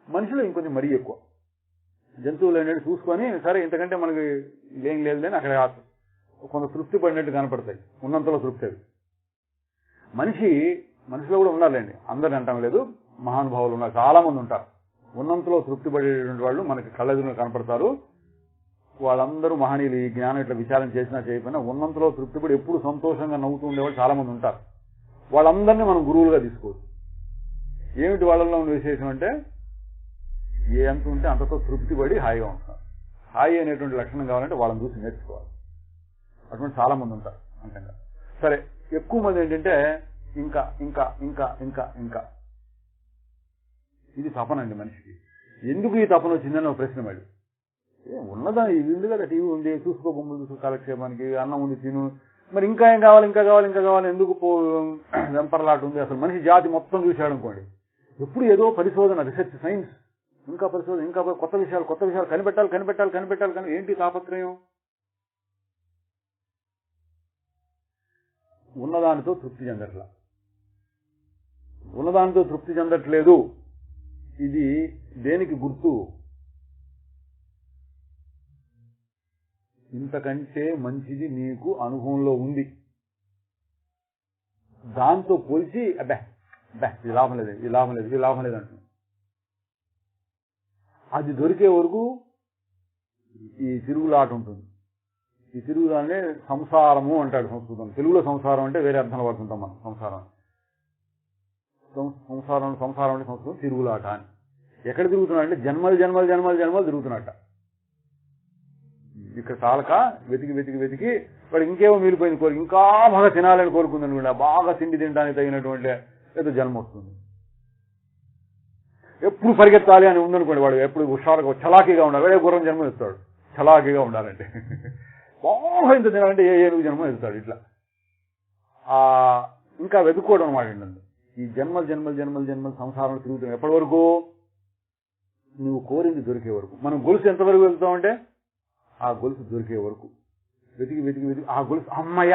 మనుషులు ఇంకొంచెం మరీ ఎక్కువ. జంతువులు అనేది చూసుకొని సరే ఇంతకంటే మనకి ఏం లేదు అని అక్కడ కొంత తృప్తి పడినట్టు కనపడతాయి, ఉన్నంతలో తృప్తి. అవి మనిషిలో కూడా ఉన్నారులేండి, అందరిని అంటాం లేదు, మహానుభావులు ఉన్నారు, చాలా మంది ఉంటారు. ఉన్నంతలో తృప్తి పడేటువంటి వాళ్ళు మనకి కళ్ళెదురుగా కనపడతారు. వాళ్ళందరూ మహనీయులు. ఈ జ్ఞానం ఇట్లా విచారం చేసినా చేయకపోయినా ఉన్నంతలో తృప్తిపడి ఎప్పుడు సంతోషంగా నవ్వుతూ ఉండేవాళ్ళు చాలా మంది ఉంటారు. వాళ్ళందరినీ మనం గురువులుగా తీసుకోవచ్చు. ఏమిటి వాళ్ళలో ఉన్న విశేషం అంటే ఎంత ఉంటే అంతతో తృప్తిపడి హాయిగా ఉంటారు. హాయి అనేటువంటి లక్షణం కావాలంటే వాళ్ళని చూసి నేర్చుకోవాలి. అటువంటి చాలా మంది ఉంటారు అంతంగా. సరే, ఎక్కువ మంది ఏంటంటే ఇంకా ఇంకా ఇంకా ఇంకా ఇంకా ఇది తపనండి మనిషికి. ఎందుకు ఈ తపన వచ్చిందని ఒక ప్రశ్న మళ్ళీ. ఉన్నదా ఇది ఉంది కదా, టీవీ ఉంది, చూసుకో, బొమ్మలు చూసుకో, కాలక్షేపానికి, అన్నం ఉంది తిను, మరి ఇంకా ఏం కావాలి, ఇంకా కావాలి, ఎందుకు వెంపర్లాట ఉంది. అసలు మనిషి జాతి మొత్తం చూశాడు అనుకోండి, ఎప్పుడు ఏదో పరిశోధన, రీసెర్చ్, సైన్స్, ఇంకా పరిశోధన, ఇంకా కొత్త విషయాలు కనిపెట్టాలి కానీ ఏంటి తాపత్రయం? ఉన్నదానితో తృప్తి చెందట్లేదు. ఇది దేనికి గుర్తు? ఇంతకంటే మంచిది నీకు అనుభవంలో ఉంది, దాంతో పోల్చి అబ్బా అబ్బా ఇది లాభం లేదు, ఇది లాభం లేదు, ఇది లాభం లేదు అంటున్నాం. అది దొరికే వరకు ఈ తిరుగులాట ఉంటుంది. ఈ తిరుగులానే సంసారము అంటాడు సంస్కృతం. తెలుగులో సంసారం అంటే వేరే అర్థాలు పడుతుంటాం మనం. సంసారం సంసారం అంటే సంస్కృతం తిరుగులాట అని. ఎక్కడ తిరుగుతున్నాడు అంటే జన్మలు జన్మలు జన్మలు జన్మలు తిరుగుతున్నట్ట. ఇక్కడ చాలక వెతికి వెతికి వెతికి వాడు ఇంకేమో మిగిలిపోయింది కోరిక, ఇంకా బాగా తినాలని కోరుకుంది అనుకోండి, బాగా తిండి తినడానికి తగినటువంటి ఏదో జన్మ వస్తుంది. ఎప్పుడు పరిగెత్తాలి అని ఉందనుకోండి, వాడు ఎప్పుడు హుషారుగా చలాకీగా ఉండాలి, వేరే గుర్రం జన్మ ఇస్తాడు. చలాకీగా ఉండాలంటే బాగా ఇంత తినాలంటే ఏనుగు జన్మ ఇస్తాడు. ఇట్లా ఇంకా వెతుక్కోవడం అనమాట ఏంటంటే ఈ జన్మలు జన్మలు జన్మలు జన్మలు సంసారంలో తిరుగుతున్నాం. ఎప్పటి వరకు? నువ్వు కోరింది దొరికే వరకు. మనం గొలుసు ఎంతవరకు వెళ్తామంటే ఆ గొలుసు దొరికే వరకు వెతికి వెతికి వెతికి ఆ గొలుసు అమ్మయ్య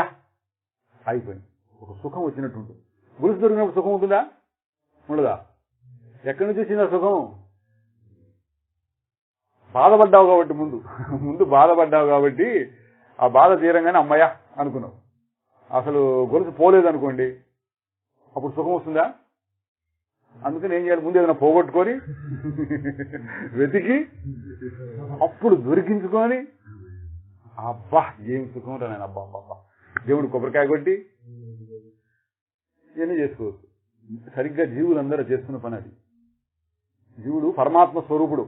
అయిపోయింది, ఒక సుఖం వచ్చినట్టు ఉంటుంది. గొలుసు దొరికినప్పుడు సుఖం ఉంటుందా? ఉండదా? ఎక్కడి నుంచి వచ్చింది ఆ సుఖం? బాధపడ్డావు కాబట్టి, ముందు బాధపడ్డావు కాబట్టి ఆ బాధ తీరంగానే అమ్మయ్య అనుకున్నావు. అసలు గొలుసు పోలేదనుకోండి, అప్పుడు సుఖం వస్తుందా? అందుకని ఏం చేయాలి? ముందు ఏదైనా పోగొట్టుకొని వెతికి అప్పుడు దొరికించుకొని అబ్బా ఏం సుఖం రా నేను, అబ్బా అబ్బా దేవుడు కొబ్బరికాయ కొట్టి ఇవన్నీ చేసుకోవచ్చు. సరిగ్గా జీవులందరూ చేస్తున్న పని అది. జీవుడు పరమాత్మ స్వరూపుడు.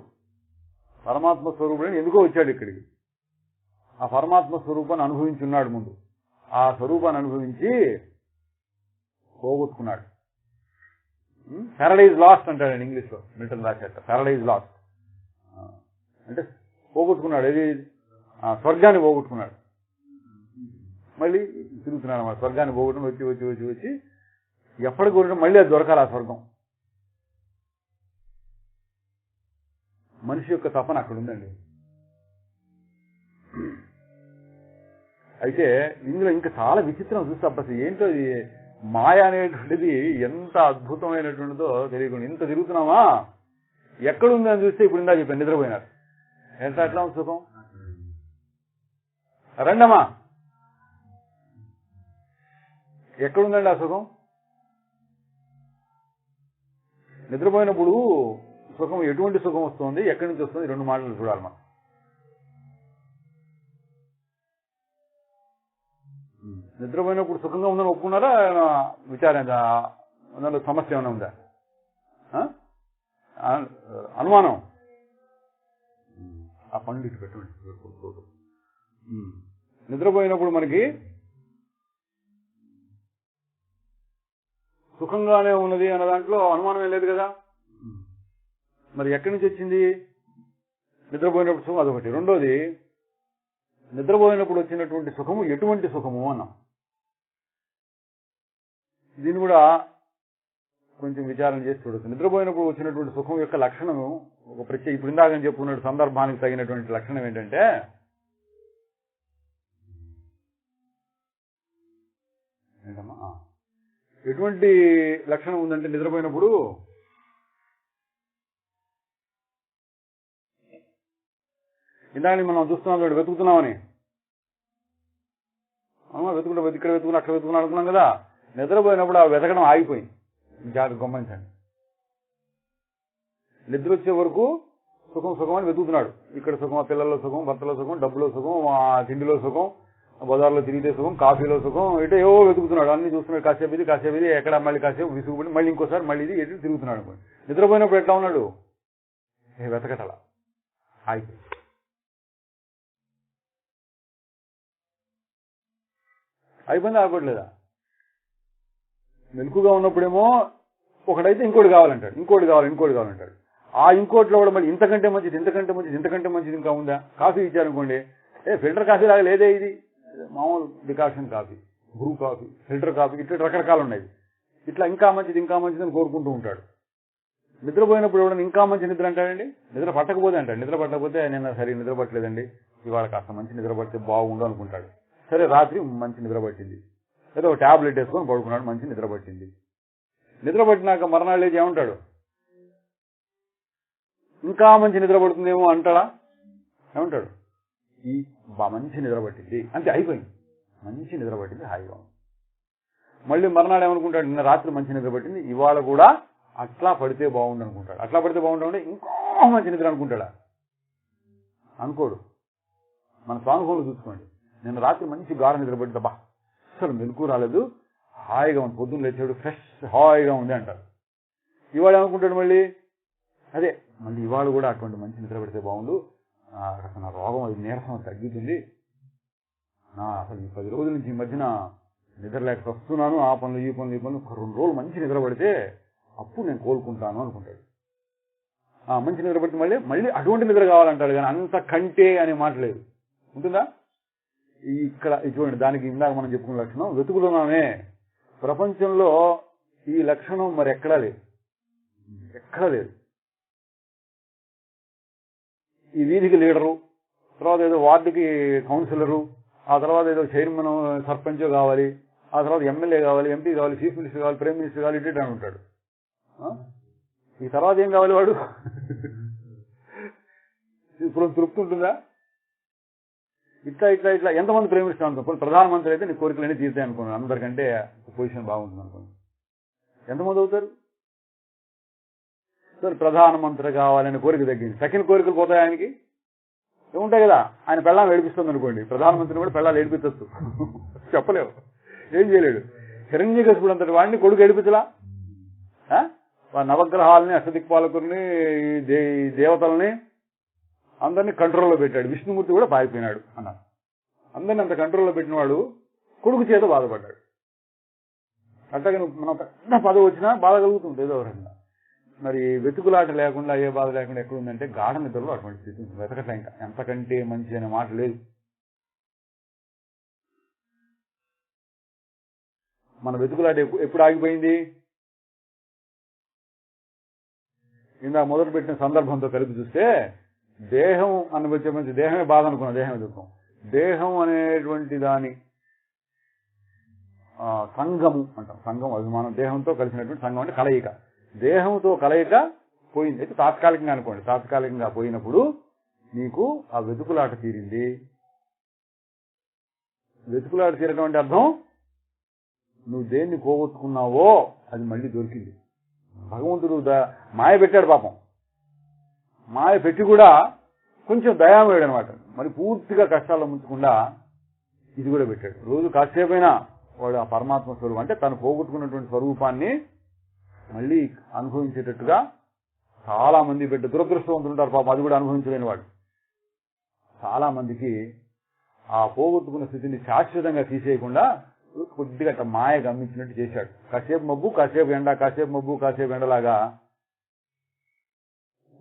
పరమాత్మ స్వరూపుడు ఎందుకో వచ్చాడు ఇక్కడికి. ఆ పరమాత్మ స్వరూపాన్ని అనుభవించున్నాడు. ముందు ఆ స్వరూపాన్ని అనుభవించి పోగొట్టుకున్నాడు. పారడైజ్ లాస్ట్ అంటాడు ఇంగ్లీష్ లో, మిల్టన్ రాశాట. పారడైజ్ లాస్ట్ అంటే పోగొట్టుకున్నాడు. ఏది? స్వర్గాన్ని పోగొట్టుకున్నాడు. మళ్ళీ తిరుగుతున్నాడు అన్నమాట. స్వర్గాన్ని పోగొట్టుకుని వచ్చి వచ్చి వచ్చి వచ్చి ఎప్పటికి కోరినా మళ్ళీ అది దొరకాలి ఆ స్వర్గం. మనిషి యొక్క తపన అక్కడ ఉందండి. అయితే ఇందులో ఇంకా చాలా విచిత్రం చూస్తే అసలు ఏంటో మాయ అనేటువంటిది ఎంత అద్భుతమైనటువంటిదో తెలియకుండా ఇంత తిరుగుతున్నామా, ఎక్కడుంది అని చూస్తే ఇప్పుడు ఇందా చెప్పాను నిద్రపోయినారు. ఎంత అట్లా ఉంది సుఖం? రండమ్మా, ఎక్కడుందండి ఆ సుఖం? నిద్రపోయినప్పుడు సుఖం ఎటువంటి సుఖం వస్తుంది, ఎక్కడి నుంచి వస్తుంది? రెండు మాటలు చూడాలి మనం. నిద్రపోయినప్పుడు సుఖంగా ఉందని ఒప్పుకున్నారా? విచారం అందులో సమస్య ఏమైనా ఉందా? అనుమానం? ఆ పండు ఇటు పెట్టండి. నిద్రపోయినప్పుడు మనకి సుఖంగానే ఉన్నది అన్న దాంట్లో అనుమానం ఏం లేదు కదా. మరి ఎక్కడి నుంచి వచ్చింది? నిద్రపోయినప్పుడు సుఖం అదొకటి. రెండోది, నిద్రపోయినప్పుడు వచ్చినటువంటి సుఖము ఎటువంటి సుఖము అన్నాం. దీన్ని కూడా కొంచెం విచారం చేసి చూడొచ్చు. నిద్రపోయినప్పుడు వచ్చినటువంటి సుఖం యొక్క లక్షణము ఒక ప్రత్యేక, ఇప్పుడు ఇందాక చెప్పుకున్న సందర్భానికి తగినటువంటి లక్షణం ఏంటంటే ఎటువంటి లక్షణం ఉందంటే నిద్రపోయినప్పుడు ఇందాక మనం చూస్తున్నాం, వెతుకుతున్నామని వెతుకుంటా ఇక్కడ వెతుకున్నా అక్కడ వెతుకున్నా అనుకున్నాం కదా. నిద్రపోయినప్పుడు ఆ వెతకడం ఆగిపోయింది. జాగ్రత్త గమనించండి. నిద్ర వచ్చే వరకు సుఖం సుఖం అని వెతుకుతున్నాడు. ఇక్కడ సుఖం, పిల్లల్లో సుఖం, భర్తలో సుఖం, డబ్బులో సుఖం, తిండిలో సుఖం, బజార్లో తిరిగితే సుఖం, కాఫీలో సుఖం, ఇటు ఏవో వెతుకుతున్నాడు. అన్ని చూస్తున్నాడు. కాసేపు ఇది ఎక్కడ, మళ్ళీ కాసేపు విసుగుపడి మళ్ళీ ఇంకోసారి మళ్ళీ ఇది ఎటు తిరుగుతున్నాడు. నిద్రపోయినప్పుడు ఎట్లా ఉన్నాడు? వెతకటలా ఆగిపోయింది. అయిపోయింది, ఆగట్లేదా? మెలకుగా ఉన్నప్పుడేమో ఒకడైతే ఇంకోటి కావాలంటాడు, ఇంకోటి కావాలంటాడు. ఆ ఇంకోటిలో కూడా మళ్ళీ ఇంతకంటే మంచిది, ఇంతకంటే మంచిది ఇంకా ఉందా? కాఫీ ఇచ్చారనుకోండి, ఫిల్టర్ కాఫీ లాగా లేదే, ఇది మామూలు decoction coffee, Bru coffee, filter coffee, ఇట్లా రకరకాలు ఉన్నాయి. ఇట్లా ఇంకా మంచిది అని కోరుకుంటూ ఉంటాడు. నిద్రపోయినప్పుడు ఎవడన్నా ఇంకా మంచి నిద్ర అంటాడండి. నిద్ర పట్టకపోతే అంటాడు. నిద్ర పట్టకపోతే నిన్న సరే నిద్ర పట్టలేదండి, ఇవాళ కాస్త మంచి నిద్ర పడితే బాగుండు అనుకుంటాడు. సరే రాత్రి మంచి నిద్ర పట్టింది, ఏదో ఒక ట్యాబ్లెట్ వేసుకొని పడుకున్నాడు, మంచి నిద్ర పట్టింది. నిద్ర పట్టినాక మరణాలు లేచి ఏమంటాడు? ఇంకా మంచి నిద్ర పడుతుందేమో అంటాడా? ఏమంటాడు? మంచి నిద్ర పట్టింది అంతే, అయిపోయింది. మంచి నిద్ర పట్టింది, హాయిగా ఉంది. మళ్ళీ మర్నాడు ఏమనుకుంటాడు, నిన్న రాత్రి మంచి నిద్ర పట్టింది, ఇవాళ కూడా అట్లా పడితే బాగుండు అనుకుంటాడు. అట్లా పడితే బాగుంటుంటే ఇంకో మంచి నిద్ర అనుకుంటాడా? అనుకోడు. మన స్వానుభవంలో చూసుకోండి, నిన్న రాత్రి మంచి గాఢ నిద్ర పట్టింది, బా అసలు మెలకు రాలేదు, హాయిగా ఉంది, పొద్దున్న లేచాడు ఫ్రెష్ హాయిగా ఉంది అంటారు. ఇవాళ ఏమనుకుంటాడు మళ్ళీ, అదే మళ్ళీ ఇవాళ కూడా అటువంటి మంచి నిద్ర పెడితే బాగుండు, అసలు నా రోగం అది నీరసం తగ్గుతుంది, అసలు ఈ 10 రోజుల నుంచి ఈ మధ్యన నిద్ర లేక వస్తున్నాను, ఆ పనులు ఈ పనులు ఈ పనులు, ఒక 2 రోజులు మంచి నిద్ర పడితే అప్పుడు నేను కోలుకుంటాను అనుకుంటాడు. మంచి నిద్ర పడితే మళ్ళీ అటువంటి నిద్ర కావాలంటాడు, కానీ అంతకంటే అనే మాట లేదు. ఉంటుందా? ఇక్కడ చూడండి, దానికి ఇందాక మనం చెప్పుకున్న లక్షణం వెతుకుతున్నామే. ప్రపంచంలో ఈ లక్షణం మరి ఎక్కడా లేదు, ఎక్కడా లేదు. ఈ వీధికి లీడరు, తర్వాత ఏదో వార్డుకి కౌన్సిలరు, ఆ తర్వాత ఏదో చైర్మన్ సర్పంచ్ కావాలి, ఆ తర్వాత ఎమ్మెల్యే కావాలి, ఎంపీ కావాలి, చీఫ్ మినిస్టర్ కావాలి, ప్రైమ్ మినిస్టర్ కావాలి, ఇటు అని ఉంటాడు. ఈ తర్వాత ఏం కావాలి వాడు? ఇప్పుడు తృప్తి ఉంటుందా? ఇట్లా ఇట్లా ఇట్లా ఎంతమంది ప్రైమ్ మినిస్టర్ అనుకోండి, ప్రధానమంత్రి అయితే నీ కోరికలన్నీ తీరుతాయి అనుకోండి, అందరికంటే పొజిషన్ బాగుంటుంది అనుకోండి, ఎంతమంది అవుతారు? సరే, ప్రధానమంత్రి కావాలని కోరిక తగ్గింది, సెకండ్ కోరికలు పోతాయి ఆయనకి, ఏముంటాయి కదా. ఆయన పెళ్ళాం ఏడిపిస్తుంది అనుకోండి, ప్రధానమంత్రిని కూడా పెళ్ళాలు ఏడిపించచ్చు, చెప్పలేవు, ఏం చేయలేడు. హిరణ్యకశిపుడు అంతటి వాడిని కొడుకు ఏడిపించలా? నవగ్రహాలని, అష్టదిక్పాలకుల్ని, దేవతల్ని అందరినీ కంట్రోల్లో పెట్టాడు. విష్ణుమూర్తి కూడా పారిపోయినాడు అన్నారు. అందరినీ అంత కంట్రోల్లో పెట్టినవాడు కొడుకు చేత బాధపడ్డాడు. అట్లాగే మనం పెద్ద పదవి వచ్చినా బాధ కలుగుతుంది ఏదో రకంగా. మరి వెతుకులాట లేకుండా, ఏ బాధ లేకుండా ఎక్కడుందంటే గాఢ నిద్రలో అటువంటి స్థితి ఉంది. వెతకట్లే, ఇంకా ఎంతకంటే మంచి అనే మాట లేదు. మన వెతుకులాట ఎప్పుడు ఆగిపోయింది? ఇందాక మొదలు పెట్టిన సందర్భంతో కలిపి చూస్తే, దేహం అనుభవించే మంచి దేహమే బాధ అనుకున్నాం, దేహమే దుఃఖం. దేహం అనేటువంటి దాని సంఘము అంటాం, సంఘం అభిమానం, దేహంతో కలిసినటువంటి సంఘం అంటే కలయిక. దేహంతో కలయిక పోయింది, అయితే తాత్కాలికంగా అనుకోండి. తాత్కాలికంగా పోయినప్పుడు నీకు ఆ వెతుకులాట తీరింది. వెతుకులాట తీరడం అంటే అర్థం, నువ్వు దేన్ని పోగొట్టుకున్నావో అది మళ్ళీ దొరికింది. భగవంతుడు మాయ పెట్టాడు పాపం, మాయ పెట్టి కూడా కొంచెం దయామయుడు అనమాట. మరి పూర్తిగా కష్టాల్లో ముంచకుండా ఇది కూడా పెట్టాడు. రోజు కాసేపైనా వాడు ఆ పరమాత్మ స్వరూపం అంటే తను పోగొట్టుకున్నటువంటి స్వరూపాన్ని మళ్ళీ అనుభవించేటట్టుగా చాలా మంది పెద్ద దురదృష్టవంతులు ఉంటారు పాపం, అది కూడా అనుభవించలేని వాడు. చాలా మందికి ఆ పోగొట్టుకున్న స్థితిని శాశ్వతంగా తీసేయకుండా కొద్దిగా అట్లా మాయ గమనించినట్టు చేశాడు. కాసేపు మబ్బు, కాసేపు ఎండ, కాసేపు మబ్బు, కాసేపు ఎండలాగా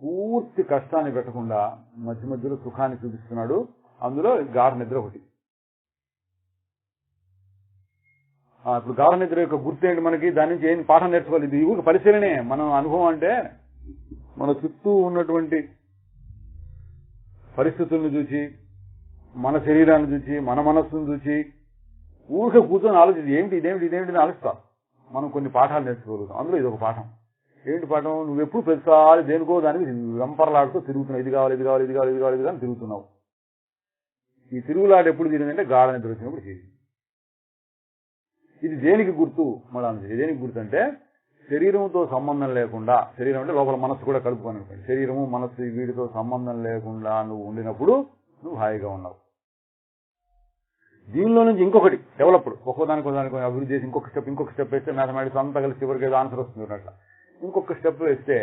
పూర్తి కష్టాన్ని పెట్టకుండా మధ్య మధ్యలో సుఖాన్ని చూపిస్తున్నాడు. అందులో గాఢ నిద్ర ఒకటి. ఇప్పుడు గాఢ నిద్ర యొక్క గుర్తేంటి మనకి? దాని నుంచి ఏం పాఠం నేర్చుకోవాలి? ఇది ఊరికి పరిశీలనే. మనం అనుభవం అంటే మన చుట్టూ ఉన్నటువంటి పరిస్థితులను చూసి, మన శరీరాన్ని చూసి, మన మనస్సును చూసి ఊరికే కూర్చొని ఆలోచించి ఏమిటి ఇదేమిటి ఇదేమిటి ఆలోచిస్తాం. మనం కొన్ని పాఠాలు నేర్చుకోగలుగుతాం. అందులో ఇది ఒక పాఠం. ఏంటి పాఠం? నువ్వు ఎప్పుడు ప్రతిసారి దేనికో దానికి వెంపర్లాడుతూ తిరుగుతున్నావు. ఇది కావాలి, ఇది కావాలి, ఇది కావాలి, ఇది కావాలి, ఇది కావాలి తిరుగుతున్నావు. ఈ తిరుగులాట ఎప్పుడు తిరిగిందంటే గాఢ నిద్ర వచ్చినప్పుడు చేసింది. ఇది దేనికి గుర్తు? మళ్ళీ దేనికి గుర్తు అంటే శరీరంతో సంబంధం లేకుండా, శరీరం అంటే లోపల మనస్సు కూడా కలుపుకొని అనుకోండి, శరీరము మనస్సు వీటితో సంబంధం లేకుండా నువ్వు ఉండినప్పుడు నువ్వు హాయిగా ఉన్నావు. దీనిలో నుంచి ఇంకొకటి డెవలప్డ్, ఒక్కోదానికి అభివృద్ధి చేసి ఇంకొక స్టెప్ వేస్తే మ్యాథమెటిక్స్ అంతా కలిసి చివరికి ఏదో ఆన్సర్ వస్తుంది అట్లా. ఇంకొక స్టెప్ వేస్తే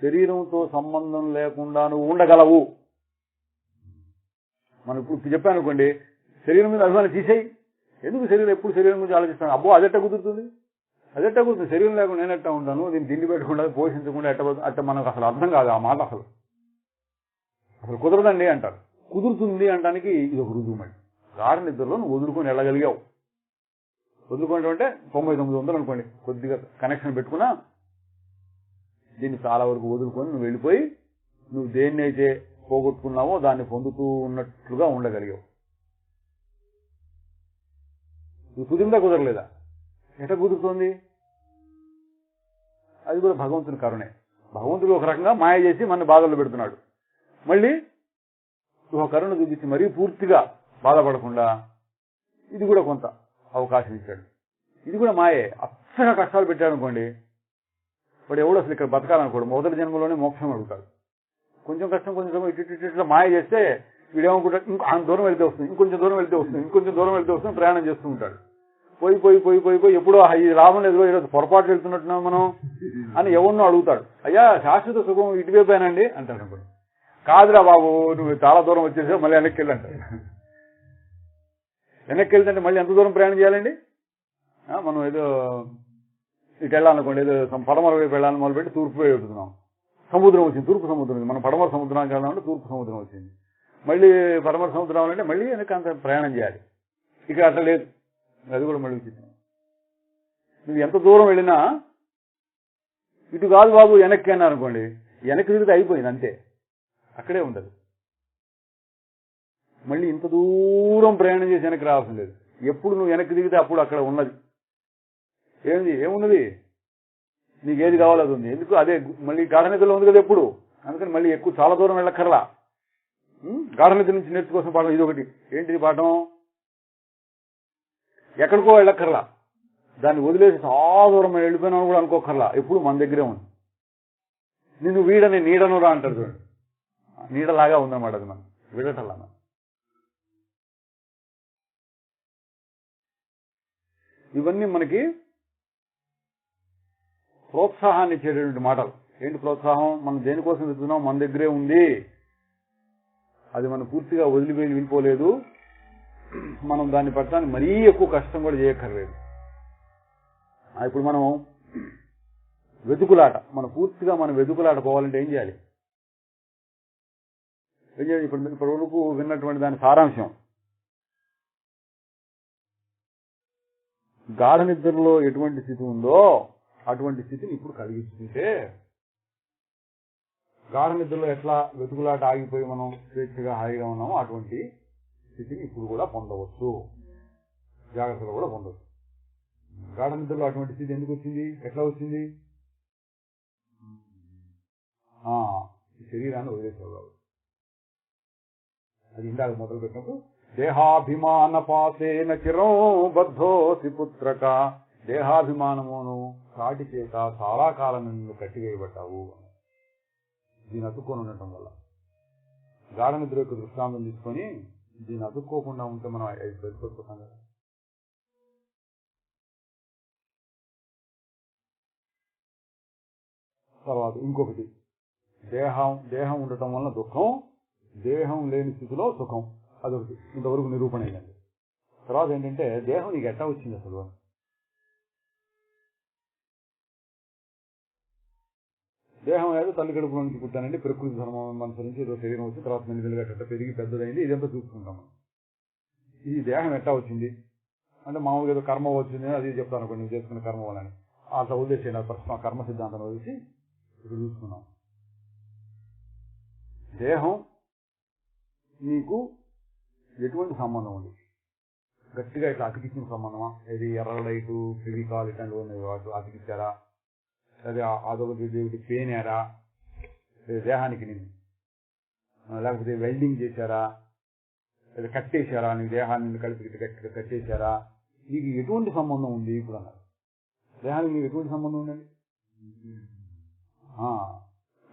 శరీరంతో సంబంధం లేకుండా నువ్వు ఉండగలవు. మనం ఇప్పుడు చెప్పాను అనుకోండి, శరీరం మీద అభిమానం తీసేయి. ఎందుకు శరీరం ఎప్పుడు శరీరం గురించి ఆలోచిస్తాను? అబ్బో అదెట్టా కుదురుతుంది, అదెట్టా కుదురుతుంది, శరీరం లేకుండా నేనెట్టా ఉంటాను, దీన్ని తిండి పెట్టకుండా పోషించకుండా అట్ట మనకు అసలు అర్థం కాదు ఆ మాట. అసలు కుదరదండి అంటారు. కుదురుతుంది అంటానికి ఇది ఒక రుజువు. మళ్ళీ గాఢ నిద్రలో నువ్వు వదులుకొని వెళ్ళగలిగావు. వదులుకోవడం అంటే 9900 అనుకోండి, కొద్దిగా కనెక్షన్ పెట్టుకున్నా దీన్ని చాలా వరకు వదులుకొని నువ్వు వెళ్ళిపోయి నువ్వు దేన్నైతే పోగొట్టుకున్నావో దాన్ని పొందుతూ ఉన్నట్లుగా ఉండగలిగావు. నువ్వు కుదిరిందా కుదరలేదా? ఎట్లా కుదురుతోంది? అది కూడా భగవంతుని కరుణే. భగవంతుడు ఒక రకంగా మాయ చేసి మన బాధల్లో పెడుతున్నాడు. మళ్ళీ ఒక కరుణ చూపించి మరీ పూర్తిగా బాధపడకుండా ఇది కూడా కొంత అవకాశం ఇచ్చాడు. ఇది కూడా మాయే. అస్సగా కష్టాలు పెట్టాడు అనుకోండి, వాడు ఎవడు అసలు ఇక్కడ బతకాలనుకోడు, మొదటి జన్మలోనే మోక్షం అడుగుతాడు. కొంచెం కష్టం కొంచెం ఇట్లా మాయ చేస్తే వీడేమనుకుంటాడు, ఇంకో దూరం వెళ్తే వస్తుంది, ఇంకొంచెం దూరం వెళ్తే వస్తుంది, ఇంకొంచెం దూరం వెళ్తే వస్తుంది, ప్రయాణం చేస్తూ ఉంటాడు. పోయి పోయి పోయి పోయి పోయి ఎప్పుడో ఇది లాభం లేదు, ఈరోజు పొరపాటు వెళ్తున్నట్టున్నాం మనం అని ఎవరినో అడుగుతాడు. అయ్యా శాశ్వత సుఖం ఇటువైపోయానండి అంటాడు అనుకోండి. కాదురా బాబు నువ్వు చాలా దూరం వచ్చేసావు, మళ్ళీ వెనక్కి వెళ్ళంటాడు. వెనక్కి వెళ్తుంటే మళ్ళీ ఎంత దూరం ప్రయాణం చేయాలండి? మనం ఏదో ఇటు వెళ్ళాలనుకోండి, ఏదో పడమర వైపు వెళ్ళాలని మొదలుపెట్టి తూర్పు వైపు వెళ్తున్నాం, సముద్రం వచ్చింది, తూర్పు సముద్రం వచ్చింది. మనం పడమర సముద్రానికి వెళ్దామంటే తూర్పు సముద్రం వచ్చింది, మళ్ళీ పడమర సముద్రం అంటే మళ్ళీ వెనక అంత ప్రయాణం చేయాలి. ఇక్కడ అట్లా లేదు, అది కూడా మళ్ళీ విచిత్రం. నువ్వు ఎంత దూరం వెళ్ళినా ఇటు కాదు బాబు వెనక్కి అన్నారు అనుకోండి, వెనక్కి తిరిగితే అయిపోయింది అంతే, అక్కడే ఉండదు. మళ్ళీ ఇంత దూరం ప్రయాణం చేసి వెనక్కి రావాల్సిన లేదు. ఎప్పుడు నువ్వు వెనక్కి దిగితే అప్పుడు అక్కడ ఉన్నది. ఏమున్నది? నీకేది కావాలో అది ఉంది. ఎందుకు? అదే మళ్ళీ గాఢనిద్రలో ఉంది కదా ఎప్పుడు. అందుకని మళ్ళీ ఎక్కువ చాలా దూరం వెళ్ళక్కర్లా. గాఢనిద్ర నుంచి నేర్చుకోవాల్సిన పాఠం ఇది ఒకటి. ఏంటిది పాఠం? ఎక్కడికో వెళ్ళక్కర్లా, దాన్ని వదిలేసి చాలా దూరం వెళ్ళిపోయినా కూడా అనుకోకర్లా, ఎప్పుడు మన దగ్గరే ఉంది. నిన్ను వీడని నీడనురా అంటారు చూడండి, నీడలాగా ఉందన్నమాట అది. మనం వీడటల్లా. ఇవన్నీ మనకి ప్రోత్సాహాన్ని ఇచ్చేటటువంటి మాటలు. ఏంటి ప్రోత్సాహం? మనం దేనికోసం వెళ్తున్నాం, మన దగ్గరే ఉంది, అది మనం పూర్తిగా వదిలిపోయి వెళ్ళిపోలేదు, మనం దాన్ని పట్టడానికి మరీ ఎక్కువ కష్టం కూడా చేయక్కర్లేదు. ఇప్పుడు మనం వెతుకులాట, పూర్తిగా మనం వెతుకులాట పోవాలంటే ఏం చేయాలి? ఇప్పటి వరకు విన్నటువంటి దాని సారాంశం, గాఢ నిద్రలో ఎటువంటి స్థితి ఉందో అటువంటి స్థితిని ఇప్పుడు కలిగిస్తుంటే, గాఢ నిద్రలో ఎట్లా వెతుకులాట ఆగిపోయి మనం స్వేచ్ఛగా హాయిగా ఉన్నామో అటువంటి స్థితిని ఇప్పుడు కూడా పొందవచ్చు, జాగ్రత్తలో కూడా పొందవచ్చు. గాఢ నిద్రలో అటువంటి స్థితి ఎందుకు వచ్చింది? ఎట్లా వచ్చింది? శరీరాన్ని వదిలేసావు కాబట్టి. అది ఇందాక మొదలు పెట్టినప్పుడు దేహాభిమాన పాసేన చిరం బద్ధోసి పుత్రక, దేహాభిమానమును కాటి చేత చాలా కాలం నిన్ను కట్టివేయబడ్డావు. దీన్ని అతుక్కొని ఉండటం వల్ల గాఢ నిద్ర యొక్క దృష్టాంతం తీసుకొని దీన్ని అతుక్కోకుండా ఉంటే మనం బతికొచ్చుకుంటాం కదా. తర్వాత ఇంకొకటి, దేహం ఉండటం వలన దుఃఖం, దేహం లేని స్థితిలో సుఖం, అదొకటి ఇంతవరకు నిరూపణ అయిందండి. తర్వాత ఏంటంటే దేహం నీకు ఎట్లా వచ్చింది అసలు? దేహం ఏదో తల్లి కడుపులో నుంచి పుట్టానండి, ప్రకృతి ధర్మం అనుసరించి ఏదో శరీరం వచ్చి తర్వాత మెల్లిగా గట్ట పెరిగి పెద్దదైంది, ఇదంతా చూసుకుంటాం మనం. ఈ దేహం ఎట్లా వచ్చింది అంటే మామూలుగా ఏదో కర్మ వచ్చింది అది చెప్తాను అనుకోండి, నువ్వు చేసుకున్న కర్మ వలని అట్లా వదిలేసేయండి. ప్రస్తుతం కర్మ సిద్ధాంతం వదిలేసి ఇప్పుడు చూసుకున్నాం. దేహం నీకు ఎటువంటి సంబంధం ఉంది? గట్టిగా ఇట్లా అతికిచ్చిన సంబంధమా? ఇది ఎర్ర లైటు ఫెవికాల్ ఇట్లాంటివి ఉన్నాయి, వాటి అతికిచ్చారా? అదే అదొకటి దేవుడి పేనారా దేహానికి నేను, లేకపోతే వెల్డింగ్ చేశారా, లేదా కట్టేశారా? నీ దేహాన్ని కలిపి గట్టిగా కట్టేశారా? నీకు ఎటువంటి సంబంధం ఉంది ఇప్పుడు అన్నారు. దేహానికి నీకు ఎటువంటి సంబంధం ఉందండి?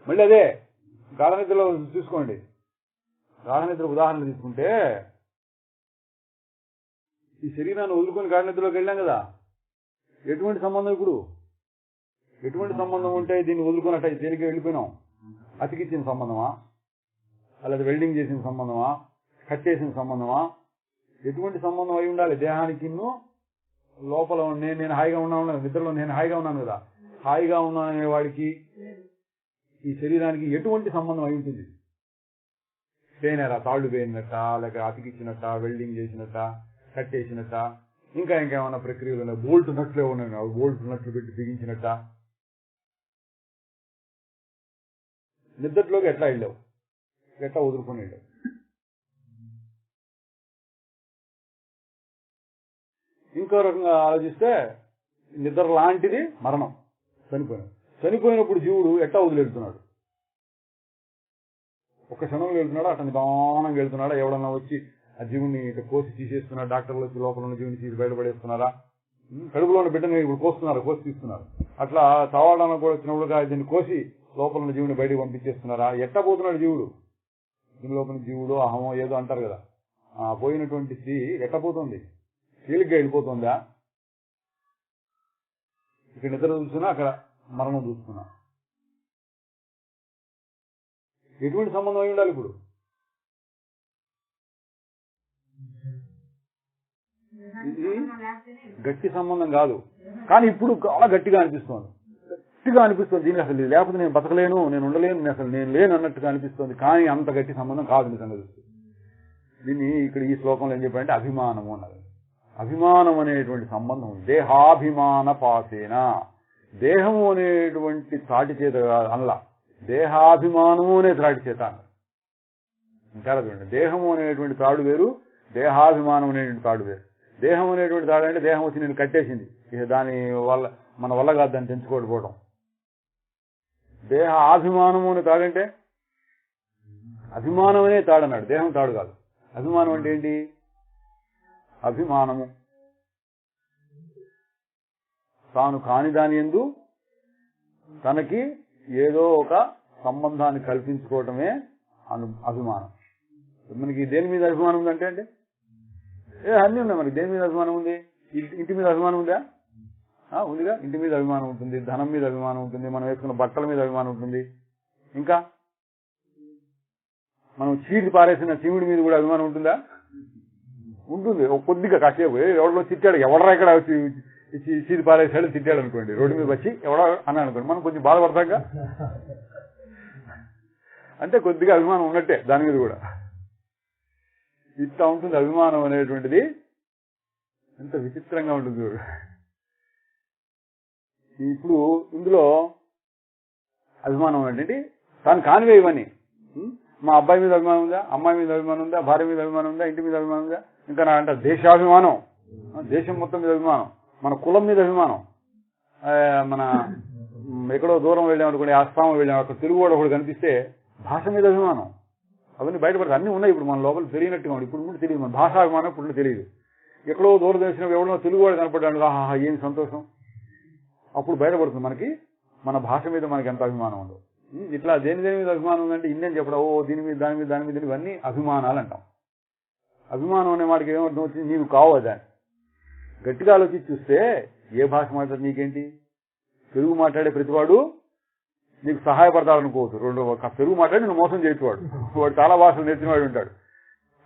మళ్ళీ అదే గాఢ నిద్రలో చూసుకోండి. గాఢ నిద్ర ఉదాహరణ తీసుకుంటే, ఈ శరీరాన్ని వదులుకొని గాఢ నిద్రలోకి వెళ్ళాం కదా, ఎటువంటి సంబంధం ఇప్పుడు? ఎటువంటి సంబంధం ఉంటే దీన్ని వదులుకున్నట్టు దేనికి వెళ్ళిపోయినాం? అతికిచ్చిన సంబంధమా, అలాగే వెల్డింగ్ చేసిన సంబంధమా, కట్ చేసిన సంబంధమా? ఎటువంటి సంబంధం అయి ఉండాలి దేహానికి? లోపల నేను హాయిగా ఉన్నాను, నిద్రలో నేను హాయిగా ఉన్నాను కదా, హాయిగా ఉన్నాను అనేవాడికి ఈ శరీరానికి ఎటువంటి సంబంధం అయి ఉంటుంది? పేనారా, తాళ్ళు పేరినట్ట, లేక అతికిచ్చినట్ట, వెల్డింగ్ చేసినట్ట, కట్ చేసినట్ట, ఇంకా ఇంకేమన్నా ప్రక్రియలు ఉన్నాయి, బోల్ట్ నట్లే ఉన్నాయి, బోల్ట్ నట్లు పెట్టి బిగించినట్ట. నిద్రలోకి ఎట్లా వెళ్ళావు? ఎట్లా వదులుకొని వెళ్ళావు? ఇంకో రకంగా ఆలోచిస్తే నిద్ర లాంటిది మరణం, చనిపోయినప్పుడు జీవుడు ఎట్లా వదిలేడుతున్నాడు? ఒక్క క్షణంలో వెళ్తున్నాడా, అట్లా నిదానంగా వెళ్తున్నాడా? ఎవడన్నా వచ్చి ఆ జీవుని కోసి తీసేస్తున్నారు, డాక్టర్లు వచ్చి లోపల ఉన్న జీవుని తీసి బయటపడేస్తున్నారా? కడుపులో ఉన్న బిడ్డని ఇప్పుడు కోసి తీస్తున్నారు. అట్లా చావడానికి కూడా వచ్చినప్పుడుగా దీన్ని కోసి లోపల ఉన్న జీవుని బయటకు పంపించేస్తున్నారా? ఎట్టా పోతున్నాడు జీవుడు? దీని లోపల జీవుడు అహమో ఏదో అంటారు కదా, ఆ పోయినటువంటి స్త్రీ ఎట్టపోతుంది? తేలిగ్గా వెళ్ళిపోతుందా? ఇక్కడ నిద్ర చూస్తున్నా, అక్కడ మరణం చూస్తున్నా. ఎటువంటి సంబంధం అయి ఉండాలి ఇప్పుడు? ఇది గట్టి సంబంధం కాదు, కానీ ఇప్పుడు చాలా గట్టిగా అనిపిస్తోంది. దీనికి అసలు లేకపోతే నేను బతకలేను, నేను ఉండలేను, నేను లేను అన్నట్టుగా అనిపిస్తుంది. కానీ అంత గట్టి సంబంధం కాదు నిజంగా చూస్తే. దీన్ని ఇక్కడ ఈ శ్లోకంలో ఏం చెప్పారంటే అభిమానము అన్నది. అభిమానం అనేటువంటి సంబంధం దేహాభిమాన పాసేన, దేహము అనేటువంటి త్రాటి చేత అనలా, దేహాభిమానము అనే త్రాటి చేత చాలా చూడండి. దేహము అనేటువంటి తాడు వేరు, దేహాభిమానం అనేటువంటి తాడు వేరు. దేహం అనేటువంటి తాడు అంటే దేహం వచ్చి నేను కట్టేసింది, ఇక దాని వల్ల మన వల్ల కాదు దాన్ని తెంచుకోకపోవడం. దేహ అభిమానము అనే తాడంటే అభిమానం అనే తాడు అన్నాడు, దేహం తాడు కాదు. అభిమానం అంటే ఏంటి? అభిమానము తాను కాని దాని యందు తనకి ఏదో ఒక సంబంధాన్ని కల్పించుకోవటమే అభిమానం. మనకి దేని మీద అభిమానం ఉందంటే అంటే అన్నీ ఉన్నాయి. మనకి దేని మీద అభిమానం ఉంది? ఇంటి మీద అభిమానం ఉందా? ఉందిగా. ఇంటి మీద అభిమానం ఉంటుంది, ధనం మీద అభిమానం ఉంటుంది, మనం వేసుకున్న బట్టల మీద అభిమానం ఉంటుంది. ఇంకా మనం చీటి పారేసిన చీముడి మీద కూడా అభిమానం ఉంటుందా? ఉంటుంది. ఒక కొద్దిగా కాసేపు ఎవరిలో తిట్టాడు, ఎవడరా ఇక్కడ వచ్చి చీటి పారేసాడు తిట్టాడు అనుకోండి, రోడ్డు మీద వచ్చి ఎవడో అని అనుకోండి, మనం కొంచెం బాధపడతాగా. అంటే కొద్దిగా అభిమానం ఉన్నట్టే దాని మీద కూడా. ఇట్లా ఉంటుంది అభిమానం అనేటువంటిది. ఎంత విచిత్రంగా ఉంటుంది. ఇప్పుడు ఇందులో అభిమానం ఏంటంటే తాను కానివే ఇవన్నీ. మా అబ్బాయి మీద అభిమానం ఉందా, అమ్మాయి మీద అభిమానం ఉందా, భార్య మీద అభిమానం ఉందా, ఇంటి మీద అభిమానం ఉందా, ఇంకా నా అంటే దేశాభిమానం, దేశం మొత్తం మీద అభిమానం, మన కులం మీద అభిమానం, మన ఎక్కడో దూరం వెళ్ళామనుకోండి, ఆస్థానం వెళ్ళాము, అక్కడ తెలుగు వాడు ఒకటి కనిపిస్తే భాష మీద అభిమానం. అవన్నీ బయటపడతాయి. అన్నీ ఉన్నాయి ఇప్పుడు మన లోపల తెలియనట్టుగా ఉంది. ఇప్పుడు తెలియదు, మన భాషాభిమానం ఇప్పుడు తెలియదు. ఎక్కడో దూరదర్శనం ఎవడో తెలుగు వాడు కనపడ్డాడు, ఆహా ఏం సంతోషం, అప్పుడు బయటపడుతుంది మనకి మన భాష మీద మనకి ఎంత అభిమానం ఉందో. ఇట్లా దేని మీద అభిమానం ఉందంటే ఇన్నేం చెప్పడం, ఓ దీని మీద దాని మీద దాని మీద ఇవన్నీ అభిమానాలు అంటాం. అభిమానం అనే వాడికి ఏమర్థం వచ్చింది? నీవు కావదా. గట్టిగా ఆలోచించి చూస్తే ఏ భాష మాట్లాడు నీకేంటి? తెలుగు మాట్లాడే ప్రతివాడు నీకు సహాయపడతాడనుకోవచ్చు. తెలుగు మాట్లాడి నేను మోసం చేసేవాడు, వాడు చాలా భాషలు నేర్చినవాడు ఉంటాడు,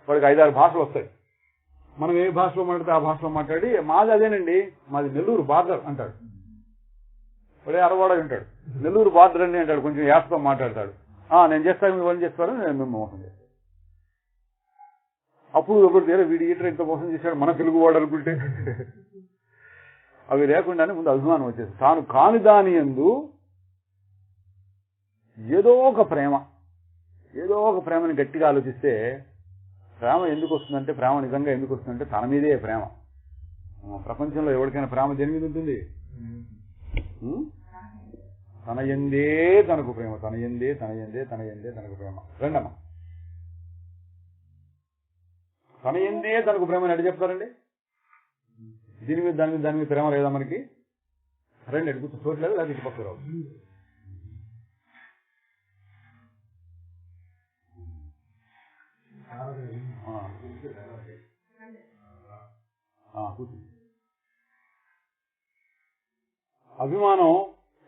వాడికి 5-6 భాషలు వస్తాయి. మనం ఏ భాషలో మాట్లాడితే ఆ భాషలో మాట్లాడి మాది అదేనండి, మాది నెల్లూరు బార్డర్ అంటాడు, వాడే అరవాడ ఉంటాడు, నెల్లూరు బార్డర్ అండి అంటాడు, కొంచెం యాసతో మాట్లాడతాడు. నేను చేస్తాను మీరు వాళ్ళు చేస్తారు, నేను మేము మోసం చేస్తాను. అప్పుడు ఒకటి తీరా వీడి ఈటర్ ఇంత మోసం చేశాడు మన తెలుగు వాడు అనుకుంటే. అవి లేకుండానే ముందు అభిమానం వచ్చేసి తాను కాని దాని యందు ఏదో ఒక ప్రేమని గట్టిగా ఆలోచిస్తే ప్రేమ ఎందుకు వస్తుందంటే, ప్రేమ నిజంగా ఎందుకు వస్తుందంటే తన మీదే ప్రేమ. ప్రపంచంలో ఎవరికైనా ప్రేమ దేని మీద ఉంటుంది? తన యందే తనకు ప్రేమ, తన యందే తనకు ప్రేమ. రెండమ్మ తన యందే తనకు ప్రేమ అని ఎటు చెప్తారండి? దీని మీద దాని మీద ప్రేమ లేదా మనకి? రండి అటు కూర్చో, చూడలేదు లేదా ఇటు పక్క రావు. అభిమానం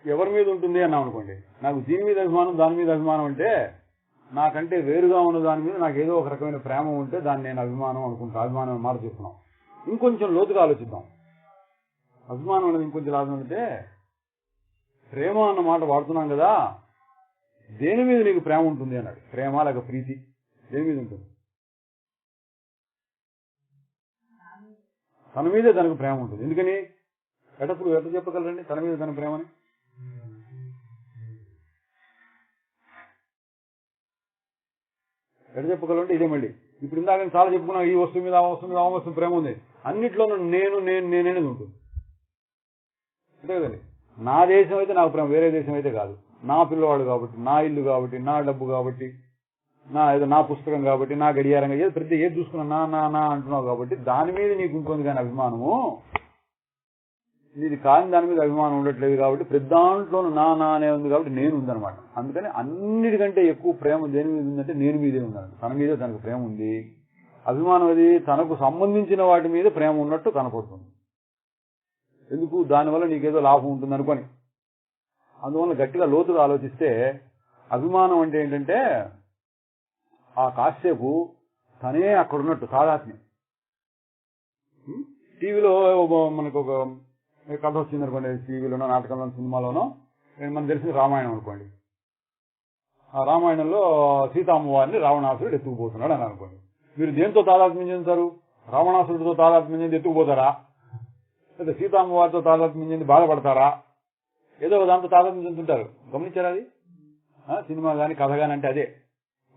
ఎవరి మీద ఉంటుంది అన్నాం అనుకోండి, నాకు దీని మీద అభిమానం దాని మీద అభిమానం అంటే నాకంటే వేరుగా ఉన్న దాని మీద నాకు ఏదో ఒక రకమైన ప్రేమ ఉంటే దాన్ని నేను అభిమానం అనుకుంటా. అభిమానం మాట చెప్తున్నాం. ఇంకొంచెం లోతుగా ఆలోచిద్దాం. అభిమానం అనేది ఇంకొంచెం లాభం అంటే ప్రేమ అన్న మాట వాడుతున్నాం కదా, దేని మీద నీకు ప్రేమ ఉంటుంది అన్నాడు. ప్రేమ లేక ప్రీతి దేని మీద ఉంటుంది? తన మీదే తనకు ప్రేమ ఉంటుంది. ఎందుకని? ఎట్లా చెప్పగలరండి తన మీద తన ప్రేమని? ఎట్లా చెప్పగలంటే ఇదే మళ్ళీ ఇప్పుడు ఇందాక చాలా చెప్పుకున్నా, ఈ వస్తువు మీద ఆ వస్తువు మీద ఆ వస్తువు ప్రేమ ఉంది. అన్నిట్లోనూ నేనేది ఉంటుంది అంతే కదండి. నా దేశం అయితే నాకు ప్రేమ, వేరే దేశం అయితే కాదు. నా పిల్లవాడు కాబట్టి, నా ఇల్లు కాబట్టి, నా డబ్బు కాబట్టి, ఏదో నా పుస్తకం కాబట్టి, నా గడియారంగా ఏదో ప్రతి ఏది చూసుకున్నా నా నా నా అంటున్నావు కాబట్టి దాని మీద నీకు ఉంటుంది కానీ అభిమానము, నీది కాని దాని మీద అభిమానం ఉండట్లేదు కాబట్టి ప్రతి దాంట్లోనూ నా నా అనే ఉంది కాబట్టి నేను ఉందనమాట. అందుకని అన్నిటికంటే ఎక్కువ ప్రేమ దేని మీద ఉందంటే నేను మీదే ఉందన్నమాట. తన మీదే తనకు ప్రేమ ఉంది. అభిమానం అది తనకు సంబంధించిన వాటి మీద ప్రేమ ఉన్నట్టు కనపడుతుంది. ఎందుకు? దానివల్ల నీకేదో లాభం ఉంటుంది అనుకొని. అందువల్ల గట్టిగా లోతుగా ఆలోచిస్తే అభిమానం అంటే ఏంటంటే ఆ కాసేపు తనే అక్కడున్నట్టు తాదాత్మ్యం. టీవీలో మనకు ఒక కథ వచ్చింది అనుకోండి, టీవీలోనో నాటకంలోనో సినిమాలోనో, మనకు తెలిసిన రామాయణం అనుకోండి. ఆ రామాయణంలో సీతామ్మవారిని రావణాసురుడు ఎత్తుకుపోతున్నాడు అని అనుకోండి. మీరు దేంతో తాదాత్మ్యం చెందుతారు? రావణాసురుడితో తాదాత్మ్యం చెంది ఎత్తుకుపోతారా? లేదా సీతామ్మవారితో తాదాత్మ్యం చెంది బాధపడతారా? ఏదో ఒక దాంతో తాదాత్మ్యం చెందుతుంటారు. గమనించారా? అది సినిమా కానీ కథ కానీ అంటే అదే.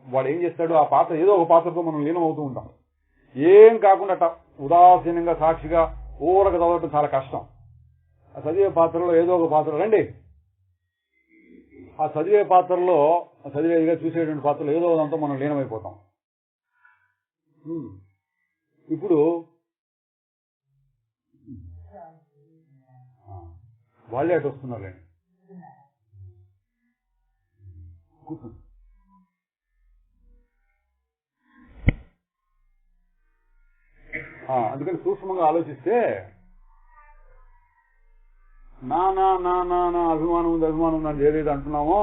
వాడు ఏం చేస్తాడు? ఆ పాత్ర ఏదో ఒక పాత్రతో మనం లీనమవుతూ ఉంటాం. ఏం కాకుండా ఉదాసీనంగా సాక్షిగా ఊరక చదవటం చాలా కష్టం. ఆ చదివే పాత్రలో ఏదో ఒక పాత్ర రండి, ఆ చదివే పాత్రలో చదివేదిగా చూసేటువంటి పాత్రలో ఏదో దాంతో మనం లీనమైపోతాం. ఇప్పుడు వాళ్ళే అటు వస్తున్నారులేండి, కూర్చోండి. అందుకని సూక్ష్మంగా ఆలోచిస్తే నా నా నా నా నా అభిమానం ఉంది అభిమానం ఉందని ఏదైతే అంటున్నామో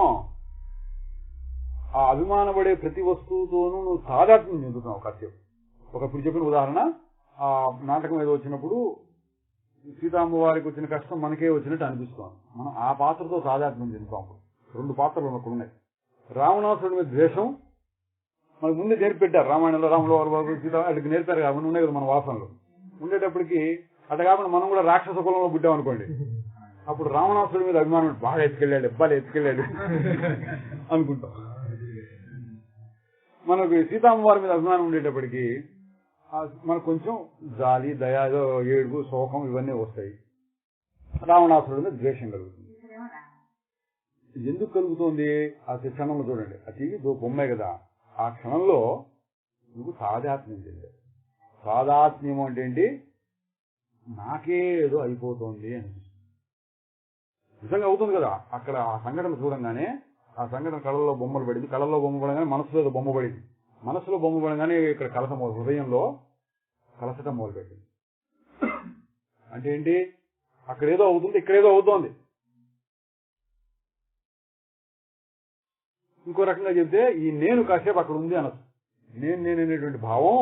ఆ అభిమానపడే ప్రతి వస్తువుతోనూ నువ్వు తాదాత్మ్యం చెందుతున్నావు కాసేపు. ఒకప్పుడు చెప్పిన ఉదాహరణ, ఆ నాటకం ఏదో వచ్చినప్పుడు సీతామ్మవారికి వచ్చిన కష్టం మనకే వచ్చినట్టు అనిపిస్తోంది. మనం ఆ పాత్రతో తాదాత్మ్యం చెందుతాం. రెండు పాత్రలు మనకు ఉన్నాయి. రావణాసురుడి మీద ద్వేషం మనకు ముందే నేర్పెట్టారు రామాయణంలో. రాముల వారు సీత అక్కడికి నేర్పారు కాబట్టి ఉన్నాయి కదా మన వాసనలు. ఉండేటప్పటికి అట్లా కాకుండా మనం కూడా రాక్షస కులంలో పుట్టాం అనుకోండి, అప్పుడు రావణాసురుడి మీద అభిమానం బాగా ఎత్తుకెళ్ళాడు, ఎబ్బాలు ఎత్తుకెళ్ళాడు అనుకుంటాం. మనకు సీతామ్మవారి మీద అభిమానం ఉండేటప్పటికి మనకు కొంచెం జాలి, దయ, ఏడుపు, శోకం ఇవన్నీ వస్తాయి. రావణాసురుడి మీద ద్వేషం కలుగుతుంది. ఎందుకు కలుగుతోంది? ఆ క్షణంలో చూడండి, ఆ టీవీ బొమ్మే కదా, ఆ క్షణంలో నువ్వు తాదాత్మ్యం చెందావు. తాదాత్మ్యం అంటే ఏంటి? నాకే ఏదో అయిపోతుంది అనిపిస్తుంది. నిజంగా అవుతుంది కదా. అక్కడ ఆ సంఘటన చూడంగానే ఆ సంఘటన కళ్ళల్లో బొమ్మలు పడింది, కళ్ళల్లో బొమ్మ పడగానే మనసులో ఏదో బొమ్మ పడింది, మనసులో బొమ్మ పడగానే ఇక్కడ హృదయంలో కలసటం మొదలుపెట్టింది. అంటే ఏంటి? అక్కడేదో అవుతుంది, ఇక్కడేదో అవుతోంది. ఇంకో రకంగా చెప్తే ఈ నేను కాసేపు అక్కడ ఉంది అనొచ్చు. నేననేటువంటి భావం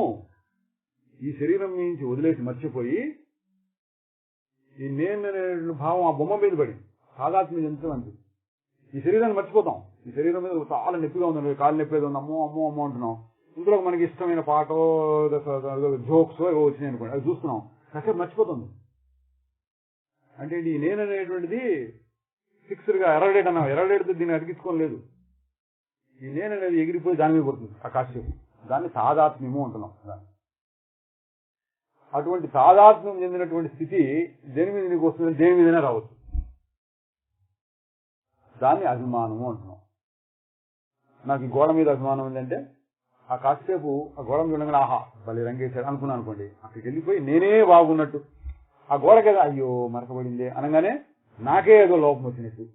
ఈ శరీరం నుంచి వదిలేసి మర్చిపోయి ఈ నేననేటువంటి భావం ఆ బొమ్మ మీద పడింది. తాదాత్మ్యం చెందుతాం అనిపిస్తుంది. ఈ శరీరాన్ని మర్చిపోతాం. ఈ శరీరం మీద చాలా నొప్పిగా ఉంది, కాలు నొప్పి ఏదో ఉంది, అమ్మో అమ్మో అమ్మో అంటున్నాం. ఇందులో మనకి ఇష్టమైన పాటో జోక్స్ ఏవో వచ్చినాయి అనుకోండి, అది చూస్తున్నాం, కాసేపు మర్చిపోతుంది. అంటే ఈ నేననేటువంటిది ఫిక్స్డ్ గా ఎర్రడేట్ అన్నాం, ఎర్రడేట్తో దీన్ని అతికించుకోలేదు. ఈ నేననేది ఎగిరిపోయి దాని మీద పడుతుంది ఆ కాసేపు. దాన్ని తాదాత్మ్యము అంటున్నాం. అటువంటి తాదాత్మ్యం చెందినటువంటి స్థితి దేని మీద నీకు వస్తుంది? దేని మీదైనా రావచ్చు. దాన్ని అభిమానము అంటున్నాం. నాకు ఈ గోడ మీద అభిమానం ఉందంటే ఆ కాసేపు ఆ గోడ చూడగానే ఆహా భలే రంగేశారు అనుకున్నాను అనుకోండి, అక్కడికి వెళ్ళిపోయి నేనే బాగున్నట్టు. ఆ గోడకే అయ్యో మరకబడిందే అనగానే నాకే ఏదో లోపం వచ్చినట్టు.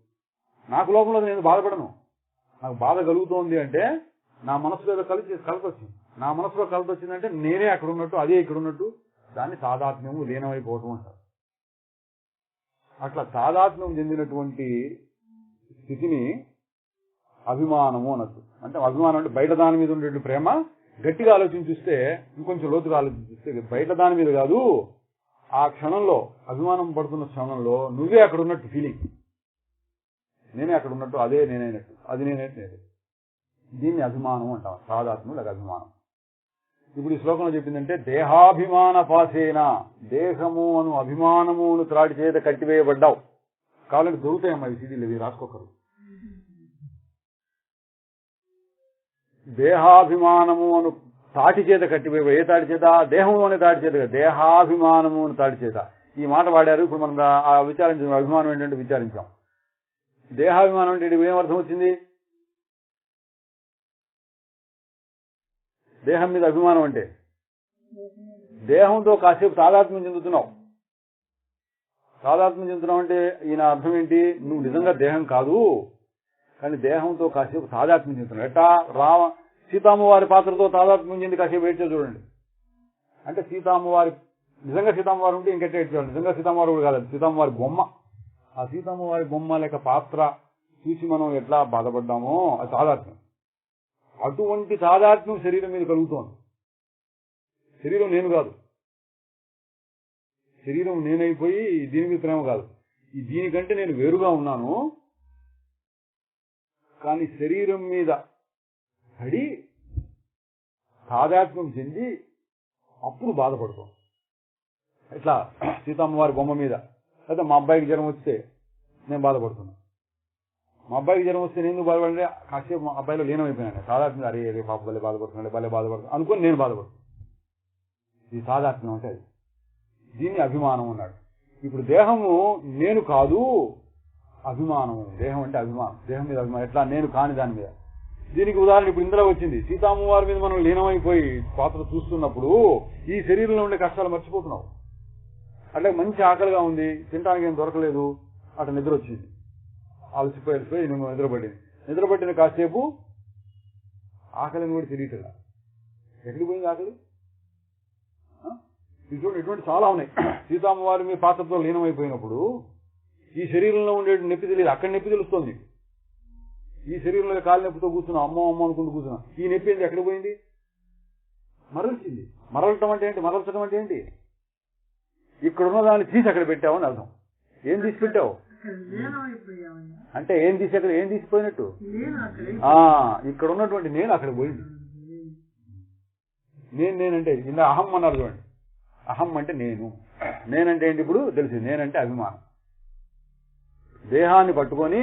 నాకు లోపంలో నేను బాధపడను. నాకు బాధ కలుగుతోంది అంటే నా మనసులో ఏదో కలత వచ్చింది. నా మనసులో కలత వచ్చిందంటే నేనే అక్కడ ఉన్నట్టు, అదే ఇక్కడ ఉన్నట్టు. దాన్ని తాదాత్మ్యము, లీనమైపోవటం అంటారు. అట్లా తాదాత్మ్యం చెందినటువంటి స్థితిని అభిమానము అనొచ్చు. అంటే అభిమానం అంటే బయట దాని మీద ఉండే ప్రేమ. గట్టిగా ఆలోచించిస్తే, ఇంకొంచెం లోతుగా ఆలోచిస్తే, బయట దాని మీద కాదు, ఆ క్షణంలో అభిమానం పడుతున్న క్షణంలో నువ్వే అక్కడ ఉన్నట్టు ఫీలింగ్. నేనే అక్కడ ఉన్నట్టు, అదే నేనైనట్టు, అది నేనైతే. దీన్ని అభిమానం అంటాం. తాదాత్మ్యం లేక అభిమానం. ఇప్పుడు ఈ శ్లోకంలో చెప్పిందంటే దేహాభిమాన పాసేన, దేహము అను అభిమానమును త్రాటి చేత కట్టివేయబడ్డావు. కావాలంటే దొరుకుతాయమ్మా ఈ సీడీలు, ఇవి రాసుకోకరు. దేహాభిమానము అను తాటి చేత కట్టివేయ. ఏ తాటి చేత? దేహము అనే తాటి చేత, దేహాభిమానము అని తాటి చేత. ఈ మాట వాడారు. ఇప్పుడు మనం ఆ విచారించాం, అభిమానం ఏంటంటే విచారించాం. దేహాభిమానం అంటే ఏమర్థం వచ్చింది? దేహం మీద అభిమానం అంటే దేహంతో కాసేపు తాదాత్మ్యం చెందుతున్నావు. తాదాత్మ్యం చెందుతున్నావు అంటే ఈయన అర్థం ఏంటి? నువ్వు నిజంగా దేహం కాదు, కానీ దేహంతో కాసేపు తాదాత్మ్యం చెందుతున్నావు. ఎట్టా సీతామ్మవారి పాత్రతో తాదాత్మ్యం చెంది కాసేపు ఏడ్చే చూడండి. అంటే సీతామ్మవారి నిజంగా సీతామ్మవారు ఉంటే ఇంకెట్ట ఏడ్చాడు? నిజంగా సీతామ్మవారు కూడా కాదు, సీతామ్మవారి బొమ్మ. ఆ సీతామ్మవారి బొమ్మ లేక పాత్ర చూసి మనం ఎట్లా బాధపడ్డామో అది తాదాత్మ్యం. అటువంటి తాదాత్మ్యం శరీరం మీద కలుగుతోంది. శరీరం నేను కాదు, శరీరం నేనైపోయి దీని మీద ప్రేమ కాదు. దీనికంటే నేను వేరుగా ఉన్నాను, కానీ శరీరం మీద పడి తాదాత్మ్యం చెంది అప్పుడు బాధపడతాం. ఇట్లా సీతమ్మవారి బొమ్మ మీద లేదా మా అబ్బాయికి జ్వరం వస్తే నేను బాధపడుతున్నా. మా అబ్బాయికి జ్వరం వస్తే నేను బాధపడే కాసేపు మా అబ్బాయిలో లీనమైపోయినాను. తాదాత్మ్యం, అరే అరే పాప భలే బాధపడుతున్నాడు, భలే బాధపడుతున్నాను అనుకొని నేను బాధపడుతున్నాను. ఇది తాదాత్మ్యం అంటే అది. దీన్ని అభిమానం అన్నాడు. ఇప్పుడు దేహము నేను కాదు, అభిమానం. దేహం అంటే అభిమానం, దేహం మీద అభిమానం. ఎట్లా? నేను కాని దాని మీద. దీనికి ఉదాహరణ ఇప్పుడు ఇందులో వచ్చింది. సీతామ్మవారి మీద మనం లీనమైపోయి పాత్ర చూస్తున్నప్పుడు ఈ శరీరంలో ఉండే కష్టాలు మర్చిపోతున్నావు. అట్లా మంచి ఆకలిగా ఉంది, తినడానికి ఏం దొరకలేదు, అట్లా నిద్ర వచ్చింది, అలసిపోయి నేను నిద్రపట్టిన కాసేపు ఆకలిని కూడా తెలియట్లా. ఎక్కడికి పోయింది ఆకలి? ఇటువంటి చాలా ఉన్నాయి. సీతామ్మవారి మీ పాత్రతో లీనమైపోయినప్పుడు ఈ శరీరంలో ఉండే నొప్పి తెలియదు, అక్కడ నొప్పి తెలుస్తుంది. ఈ శరీరంలో కాలు నొప్పితో కూర్చున్నాం, అమ్మ అమ్మ అనుకుంటూ కూర్చున్నాం. ఈ నొప్పి ఏంటి? ఎక్కడ పోయింది? మరల్చింది. మరలటం అంటే ఏంటి? మరల్చడం అంటే ఏంటి? ఇక్కడ ఉన్న దాన్ని తీసి అక్కడ పెట్టావని అర్థం. ఏం తీసి పెట్టావు అంటే ఏం తీసిపోయినట్టు? ఇక్కడ ఉన్నటువంటి నేను అక్కడ పోయింది. నేనంటే ఇందా అహం అన్నారు చూడండి. అహం అంటే నేనంటే ఏంటి? ఇప్పుడు తెలిసింది. నేనంటే అభిమానం. దేహాన్ని పట్టుకొని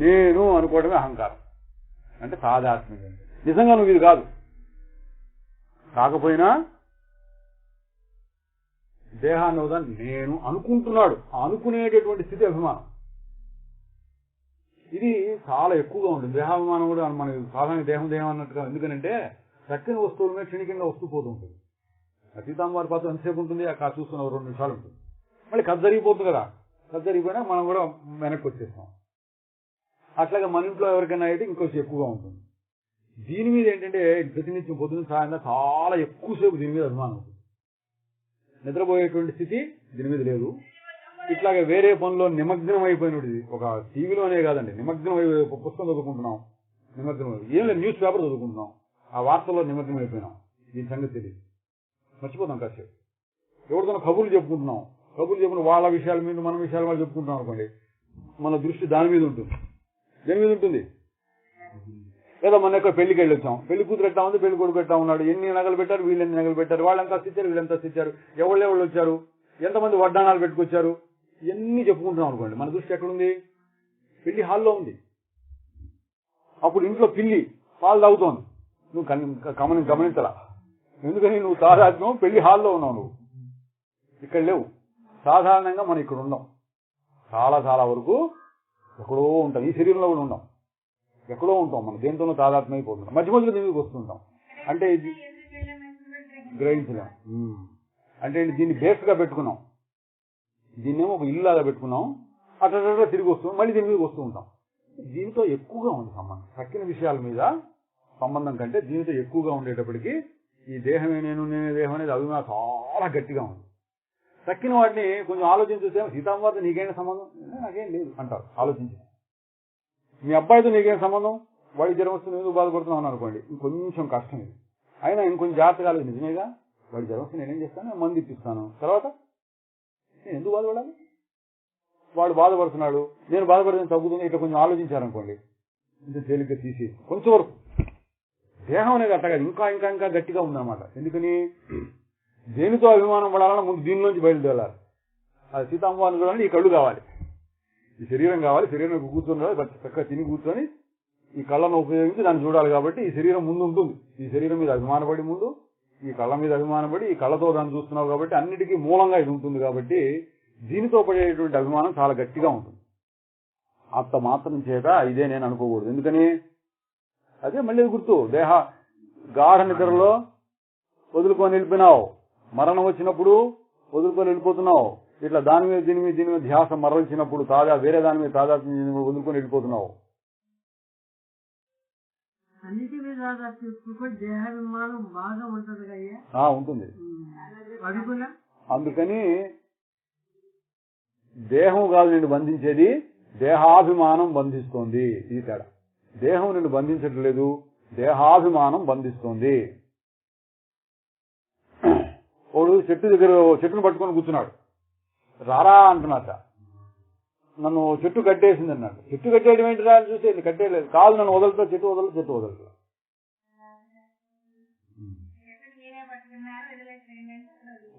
నేను అనుకోవడమే అహంకారం. అంటే తాదాత్మ్యం. నిజంగా నువ్వు ఇది కాదు, కాకపోయినా దేహాన్ని అవుదాన్ని నేను అనుకుంటున్నాడు. అనుకునేటటువంటి స్థితి అభిమానం. ఇది చాలా ఎక్కువగా ఉంటుంది. దేహాభిమానం కూడా మన సాధారణ దేహం అన్నట్టుగా. ఎందుకంటే చక్కని వస్తువుల మీద క్షణికంగా వస్తూ పోతూ ఉంటుంది. సీతామ్మవారి పాత్ర ఎంతసేపు ఉంటుంది? ఆ కాదు చూస్తున్న 2 నిమిషాలు ఉంటుంది. మళ్ళీ కథ జరిగిపోతుంది కదా. కథ జరిగిపోయినా మనం కూడా వెనక్కి వచ్చేస్తాం. అట్లాగే మన ఇంట్లో ఎవరికైనా అయితే ఇంకొంచెం ఎక్కువగా ఉంటుంది. దీని మీద ఏంటంటే ప్రతినిత్యం పొద్దున్న సాయంత్రం చాలా ఎక్కువసేపు దీని మీద అభిమానం ఉంటుంది. నిద్రపోయేటువంటి స్థితి దీని మీద లేదు. ఇట్లాగే వేరే పనిలో నిమగ్నం అయిపోయినది. ఒక టీవీలోనే కాదండి, నిమగ్నం అయిపోయి పుస్తకం చదువుకుంటున్నాం, నిమగ్నం ఏం లేదు, న్యూస్ పేపర్ చదువుకుంటున్నాం, ఆ వార్తల్లో నిమగ్నం అయిపోయినాం. దీని సంగతి తెలియదు, మర్చిపోతాం కాసేపు. ఎవరితో కబుర్లు చెప్పుకుంటున్నాం, కబుర్లు చెప్పిన వాళ్ళ విషయాల మీద మన విషయాలు వాళ్ళు చెప్పుకుంటున్నాం అనుకోండి, మన దృష్టి దాని మీద ఉంటుంది. దేని మీద ఉంటుంది? లేదా మన యొక్క పెళ్లికి వెళ్ళి వచ్చాం, పెళ్లి కూతురు ఎట్టా ఉంది, పెళ్లి కొడుకు ఎట్టా ఉన్నాడు, ఎన్ని నగలు పెట్టారు, వీళ్ళు ఎన్ని నగలు పెట్టారు, వాళ్ళు ఎంత ఇచ్చారు, వీళ్ళు ఎంత ఇచ్చారు, ఎవళ్ళు వచ్చారు, ఎంతమంది వడ్డాణాలు పెట్టుకొచ్చారు, ఇవన్నీ చెప్పుకుంటున్నాం అనుకోండి. మన దృష్టి ఎక్కడుంది? పెళ్లి హాల్లో ఉంది. అప్పుడు ఇంట్లో పిల్లి పాలు తాగుతోంది, నువ్వు గమనించలా. ఎందుకని? నువ్వు తాదాత్మ్యం పెళ్లి హాల్లో ఉన్నావు, నువ్వు ఇక్కడ లేవు. సాధారణంగా మనం ఇక్కడ ఉన్నాం, చాలా వరకు ఎక్కడో ఉంటాం. ఈ శరీరంలో కూడా ఉన్నాం, ఎక్కడో ఉంటాం. మనం దేంతోనో తాదాత్మ్యం అయిపోతున్నాం, మధ్య మధ్యలో దీనికి వస్తుంటాం. అంటే ఇది గ్రహించలేం. అంటే దీన్ని బేస్ గా పెట్టుకున్నాం, దీన్నేమో ఒక ఇల్లులాగా పెట్టుకున్నాం, అట్లా తిరిగి వస్తున్నాం, మళ్ళీ దీని మీద వస్తూ ఉంటాం. దీనితో ఎక్కువగా ఉంది సంబంధం. తక్కిన విషయాల మీద సంబంధం కంటే దీనితో ఎక్కువగా ఉండేటప్పటికీ ఈ దేహమే నేనే దేహం అనేది అభిమానం చాలా గట్టిగా ఉంది. తక్కిన వాటిని కొంచెం ఆలోచించేసేమో, సీతామ్మవారితో నీకేం సంబంధం? నాకేం లేదు అంటారు. ఆలోచించి మీ అబ్బాయితో నీకేం సంబంధం? వాడికి జ్వరం వస్తుంది, ఎందుకు బాధపడుతున్నావు అనుకోండి, ఇంకొంచెం కష్టం ఇది. అయినా ఇంకొంచెం జాగ్రత్తగా నిజమేగా, వాడి జ్వరం వస్తే నేనేం చేస్తాను? మందు ఇప్పిస్తాను. తర్వాత నేను ఎందుకు బాధపడాలి? వాడు బాధపడుతున్నాడు, నేను బాధపడితే తగ్గుతుంది. ఇట్లా కొంచెం ఆలోచించారనుకోండి, ఇంత తేలిగ్గా తీసి కొంచెం వరకు దేహం అనేది అట్టగా ఇంకా గట్టిగా ఉందన్నమాట. ఎందుకని? దేనితో అభిమానం పడాలన్నా ముందు దీనిలోంచి బయలుదేరాలి. అది సీతామ్మవారిని చూడాలంటే ఈ కళ్ళు కావాలి, ఈ శరీరం కావాలి. శరీరం కూర్చొని చక్కగా తిని కూర్చొని ఈ కళ్ళను ఉపయోగించి దాన్ని చూడాలి. కాబట్టి ఈ శరీరం ముందు ఉంటుంది. ఈ శరీరం మీద అభిమానపడి ముందు ఈ కళ్ళ మీద అభిమానపడి ఈ కళ్ళతో దాన్ని చూస్తున్నావు. కాబట్టి అన్నిటికీ మూలంగా ఇది ఉంటుంది. కాబట్టి దీనితో పడేటువంటి అభిమానం చాలా గట్టిగా ఉంటుంది. అంత మాత్రం చేత ఇదే నేను అనుకోకూడదు. ఎందుకని? అదే మళ్ళీ గుర్తు. గాఢ నిద్రలో వదులుకొని వెళ్ళిపోయినావు, మరణం వచ్చినప్పుడు వదులుకొని వెళ్ళిపోతున్నావు, ఇట్లా దాని మీద దీని మీద ధ్యాస మరల్చినప్పుడు వేరే దాని మీద తాదాత్మ్యం వదులుకొని వెళ్ళిపోతున్నావు. అన్నిటి మీద దేహాభిమానం బాగా ఉంటుంది అయ్యా. ఉంటుంది. అందుకని దేహం కాదు నిన్ను బంధించేది, దేహాభిమానం బంధిస్తోంది. ఇది తేడా. దేహం నిన్ను బంధించట్లేదు, దేహాభిమానం బంధిస్తోంది. వాడు చెట్టును పట్టుకొని కూర్చున్నాడు, రారా అంటున్నట్ట. నన్ను చెట్టు కట్టేసింది అన్నాడు. చెట్టు కట్టేయడం ఏంటి రా అని చూస్తే కట్టేయలేదు. కాదు నన్ను వదలతో, చెట్టు వదలతో.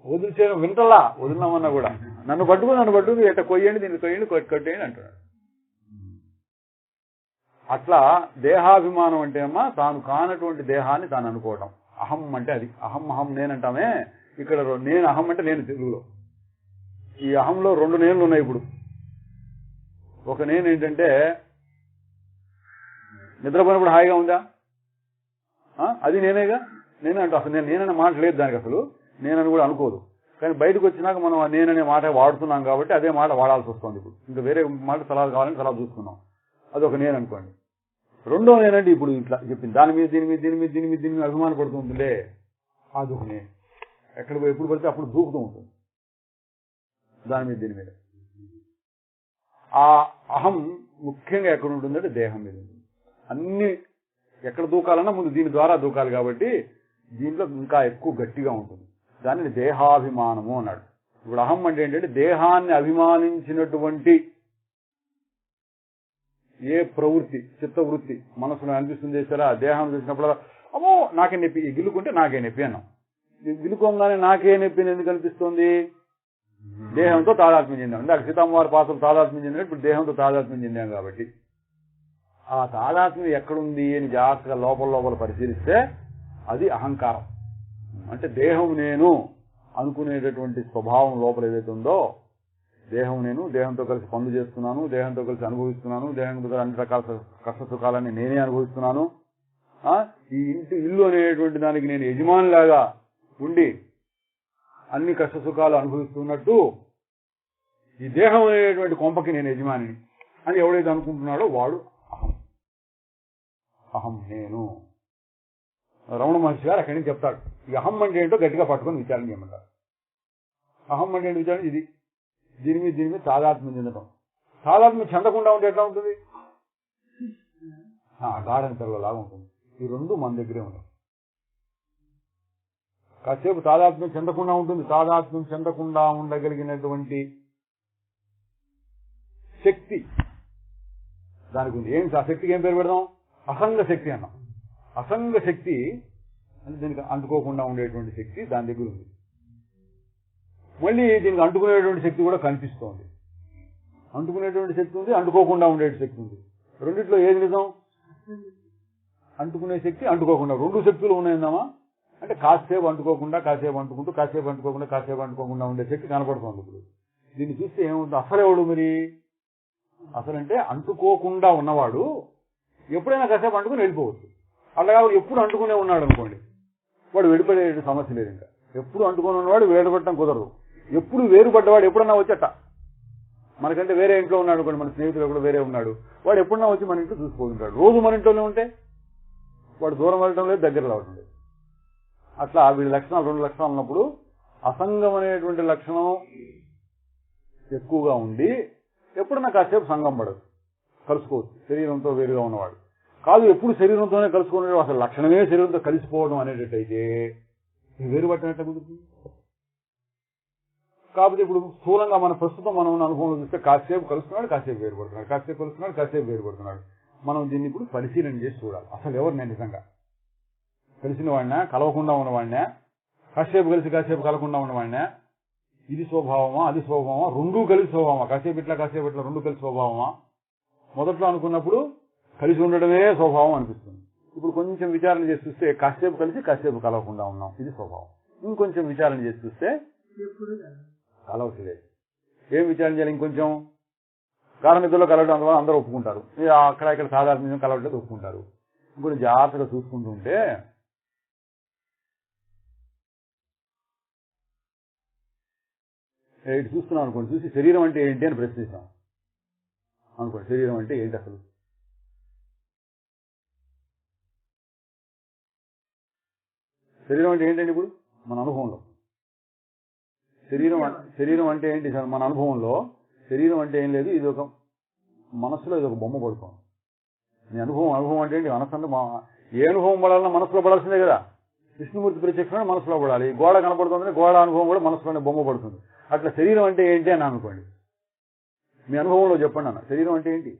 వదిలిచేయడం వింటలా, వదిలినామన్నా కూడా నన్ను పట్టుకుని ఎట్ట కొయ్యండి, దీన్ని కొయ్యండి, కట్టేయండి అంటున్నాడు. అట్లా దేహాభిమానం అంటే అమ్మా తాను కానటువంటి దేహాన్ని తాను అనుకోవటం. అహం అంటే అది. అహం నేనంటామే. ఇక్కడ నేను అహం అంటే నేను తెలుగులో. ఈ అహంలో 2 నేనులు ఉన్నాయి. ఇప్పుడు ఒక నేను ఏంటంటే నిద్రపోయినప్పుడు హాయిగా ఉందా, అది నేనేగా. నేనే అంటూ అసలు నేననే మాట లేదు దానికి, అసలు నేనని కూడా అనుకోదు. కానీ బయటకు వచ్చినాక మనం నేననే మాట వాడుతున్నాం కాబట్టి అదే మాట వాడాల్సి వస్తుంది. ఇప్పుడు ఇంకా వేరే మాట సలహా కావాలని సలహా చూస్తున్నాం, అదొక నేను అనుకోండి. రెండో నేనంటే ఇప్పుడు ఇట్లా చెప్పింది దాని మీద దీని మీద అభిమాన పడుతూ ఉంటుందే, అదొక నేను. ఎక్కడ ఎప్పుడు పడితే అప్పుడు దూకుతూ ఉంటుంది దాని మీద దీని మీద. ఆ అహం ముఖ్యంగా ఎక్కడ ఉంటుందంటే దేహం మీద ఉంటుంది. అన్ని ఎక్కడ దూకాలన్నా ముందు దీని ద్వారా దూకాలి కాబట్టి దీంట్లో ఇంకా ఎక్కువ గట్టిగా ఉంటుంది. దానిని దేహాభిమానము అన్నాడు. ఇప్పుడు అహం అంటే ఏంటంటే దేహాన్ని అభిమానించినటువంటి ఏ ప్రవృత్తి, చిత్తవృత్తి మనసులో అనిపిస్తుంది చేస్తారా, దేహం చూసినప్పుడు అమ్మో నాకే నొప్పి, గిల్లుకుంటే నాకే నొప్పి అన్నాం. గిలుకోగానే నాకే నొప్పి ఎందుకు అనిపిస్తుంది? దేహంతో తాదాత్మ్యం చెందాం. అంటే సీతమ్మవారి పాత్రలు తాదాత్మ్యం చెందినట్టు ఇప్పుడు దేహంతో తాదాత్మ్యం చెందాం కాబట్టి ఆ తాదాత్మ్యం ఎక్కడుంది అని జాగ్రత్తగా లోపల పరిశీలిస్తే అది అహంకారం. అంటే దేహం నేను అనుకునేటటువంటి స్వభావం లోపల ఏదైతే ఉందో, దేహం నేను, దేహంతో కలిసి పనులు చేస్తున్నాను, దేహంతో కలిసి అనుభవిస్తున్నాను, దేహంతో కలిసి అన్ని రకాల కష్ట సుఖాలని నేనే అనుభవిస్తున్నాను. ఈ ఇల్లు అనేటువంటి దానికి నేను యజమానిలాగా ఉండి అన్ని కష్ట సుఖాలు అనుభవిస్తున్నట్టు ఈ దేహం అనేటువంటి కొంపకి నేను యజమానిని అని ఎవడైతే అనుకుంటున్నాడో వాడు అహం నేను. రమణ మహర్షి గారు అక్కడి నుంచి చెప్తాడు, ఈ అహం అంటే ఏంటో గట్టిగా పట్టుకొని విచారణ చేయమంటారు. అహం అంటే ఏంటి విచారణ? ఇది దీని మీద తాదాత్మ్యం చెందడం. తాదాత్మ్యం చెందకుండా ఉంటే ఎట్లా ఉంటుంది? గాఢని తెరలాగా ఉంటుంది. ఈ రెండు మన దగ్గరే ఉన్నాయి. కాసేపు తాదాత్మ్యం చెందకుండా ఉంటుంది. తాదాత్మ్యం చెందకుండా ఉండగలిగినటువంటి శక్తి దానికి ఉంది. ఏంటి ఆ శక్తికి ఏం పేరు పెడదాం? అసంగ శక్తి అన్నాం. అసంగ శక్తి అంటే దీనికి అంటుకోకుండా ఉండేటువంటి శక్తి దాని దగ్గర ఉంది. మళ్ళీ దీనికి అంటుకునేటువంటి శక్తి కూడా కనిపిస్తోంది. అంటుకునేటువంటి శక్తి ఉంది, అంటుకోకుండా ఉండే శక్తి ఉంది. రెండిట్లో ఏది నిజం? అంటుకునే శక్తి, అంటుకోకుండా 2 శక్తులు ఉన్నాయందామా అంటే కాసేపు అంటుకోకుండా, కాసేపు అంటుకుంటూ, కాసేపు అంటుకోకుండా, కాసేపు అంటుకోకుండా ఉండే శక్తి కనపడుతోంది. ఇప్పుడు దీన్ని చూస్తే ఏముంటుంది? అసలేవాడు మరి? అసలంటే అంటుకోకుండా ఉన్నవాడు ఎప్పుడైనా కాసేపు అంటుకుని వెళ్ళిపోవచ్చు. అలాగా ఎప్పుడు అంటుకునే ఉన్నాడు అనుకోండి, వాడు విడిపడే సమస్య లేదు. ఇంకా ఎప్పుడు అంటుకుని ఉన్నవాడు వేరుపడటం కుదరదు. ఎప్పుడు వేరుపడ్డవాడు ఎప్పుడన్నా వచ్చట మనకంటే వేరే ఇంట్లో ఉన్నాడు అనుకోండి, మన స్నేహితులు కూడా వేరే ఉన్నాడు, వాడు ఎప్పుడన్నా వచ్చి మన ఇంట్లో చూసుకుంటాడు. రోజు మన ఇంట్లోనే ఉంటే వాడు దూరం వెళ్ళటం లేదు, దగ్గర రావటం లేదు. అట్లా వీడి లక్షణాలు 2 లక్షణాలు ఉన్నప్పుడు అసంగం అనేటువంటి లక్షణం ఎక్కువగా ఉండి ఎప్పుడన్నా కాసేపు సంగం పడదు, కలుసుకోవచ్చు శరీరంతో వేరుగా ఉన్నవాడు. కాదు ఎప్పుడు శరీరంతోనే కలుసుకునే అసలు లక్షణమే శరీరంతో కలిసిపోవడం అనేటట్టయితే వేరు పట్టినట్టు కుదురుతుంది. కాకపోతే ఇప్పుడు స్థూలంగా మన ప్రస్తుతం మనం అనుభవం చూస్తే కాసేపు కలుస్తున్నాడు, కాసేపు వేరుపడుతున్నాడు, కాసేపు కలుస్తున్నాడు, కాసేపు వేరుపడుతున్నాడు. మనం దీన్ని ఇప్పుడు పరిశీలన చేసి చూడాలి. అసలు ఎవరు నేను నిజంగా కలిసిన వాడినా, కలవకుండా ఉన్నవాడినా, కాసేపు కలిసి కాసేపు కలవకుండా ఉన్నవాడినా, ఇది స్వభావమా అది స్వభావమా, 2 కలిసి స్వభావమా, కాసేపు ఇట్లా 2 కలిసి స్వభావమా? మొదట్లో అనుకున్నప్పుడు కలిసి ఉండడమే స్వభావం అనిపిస్తుంది. ఇప్పుడు కొంచెం విచారణ చేసి చూస్తే కాసేపు కలిసి కాసేపు కలవకుండా ఉన్నాం, ఇది స్వభావం. ఇంకొంచెం విచారణ చేసి చూస్తే కలవట్లేదు. ఏం విచారణ చేయాలి? ఇంకొంచెం గాఢ నిద్రలో కలవడం వల్ల అందరూ ఒప్పుకుంటారు, అక్కడ ఇక్కడ సాధారణ కలవట్లేదు ఒప్పుకుంటారు. ఇంకొంచెం జాగ్రత్తగా చూసుకుంటుంటే ఇటు చూస్తున్నాం అనుకోండి, చూసి శరీరం అంటే ఏంటి అని ప్రశ్నిస్తాం అనుకోండి. శరీరం అంటే ఏంటి అసలు? శరీరం అంటే ఏంటండి? ఇప్పుడు మన అనుభవంలో శరీరం అంటే ఏంటి సార్? మన అనుభవంలో శరీరం అంటే ఏం లేదు, ఇది ఒక మనసులో ఇది ఒక బొమ్మ పడుతుంది. నీ అనుభవం అంటే ఏంటి? మనసు అంటే ఏ అనుభవం పడాలన్నా మనసులో పడాల్సిందే కదా. విష్ణుమూర్తి ప్రత్యక్షమైన మనసులో పడాలి. గోడ కనపడుతుందని గోడ అనుభవం కూడా మనసులోనే బొమ్మ పడుతుంది. అట్లా శరీరం అంటే ఏంటి అని అనుకోండి. మీ అనుభవంలో చెప్పండి అన్న, శరీరం అంటే ఏంటి?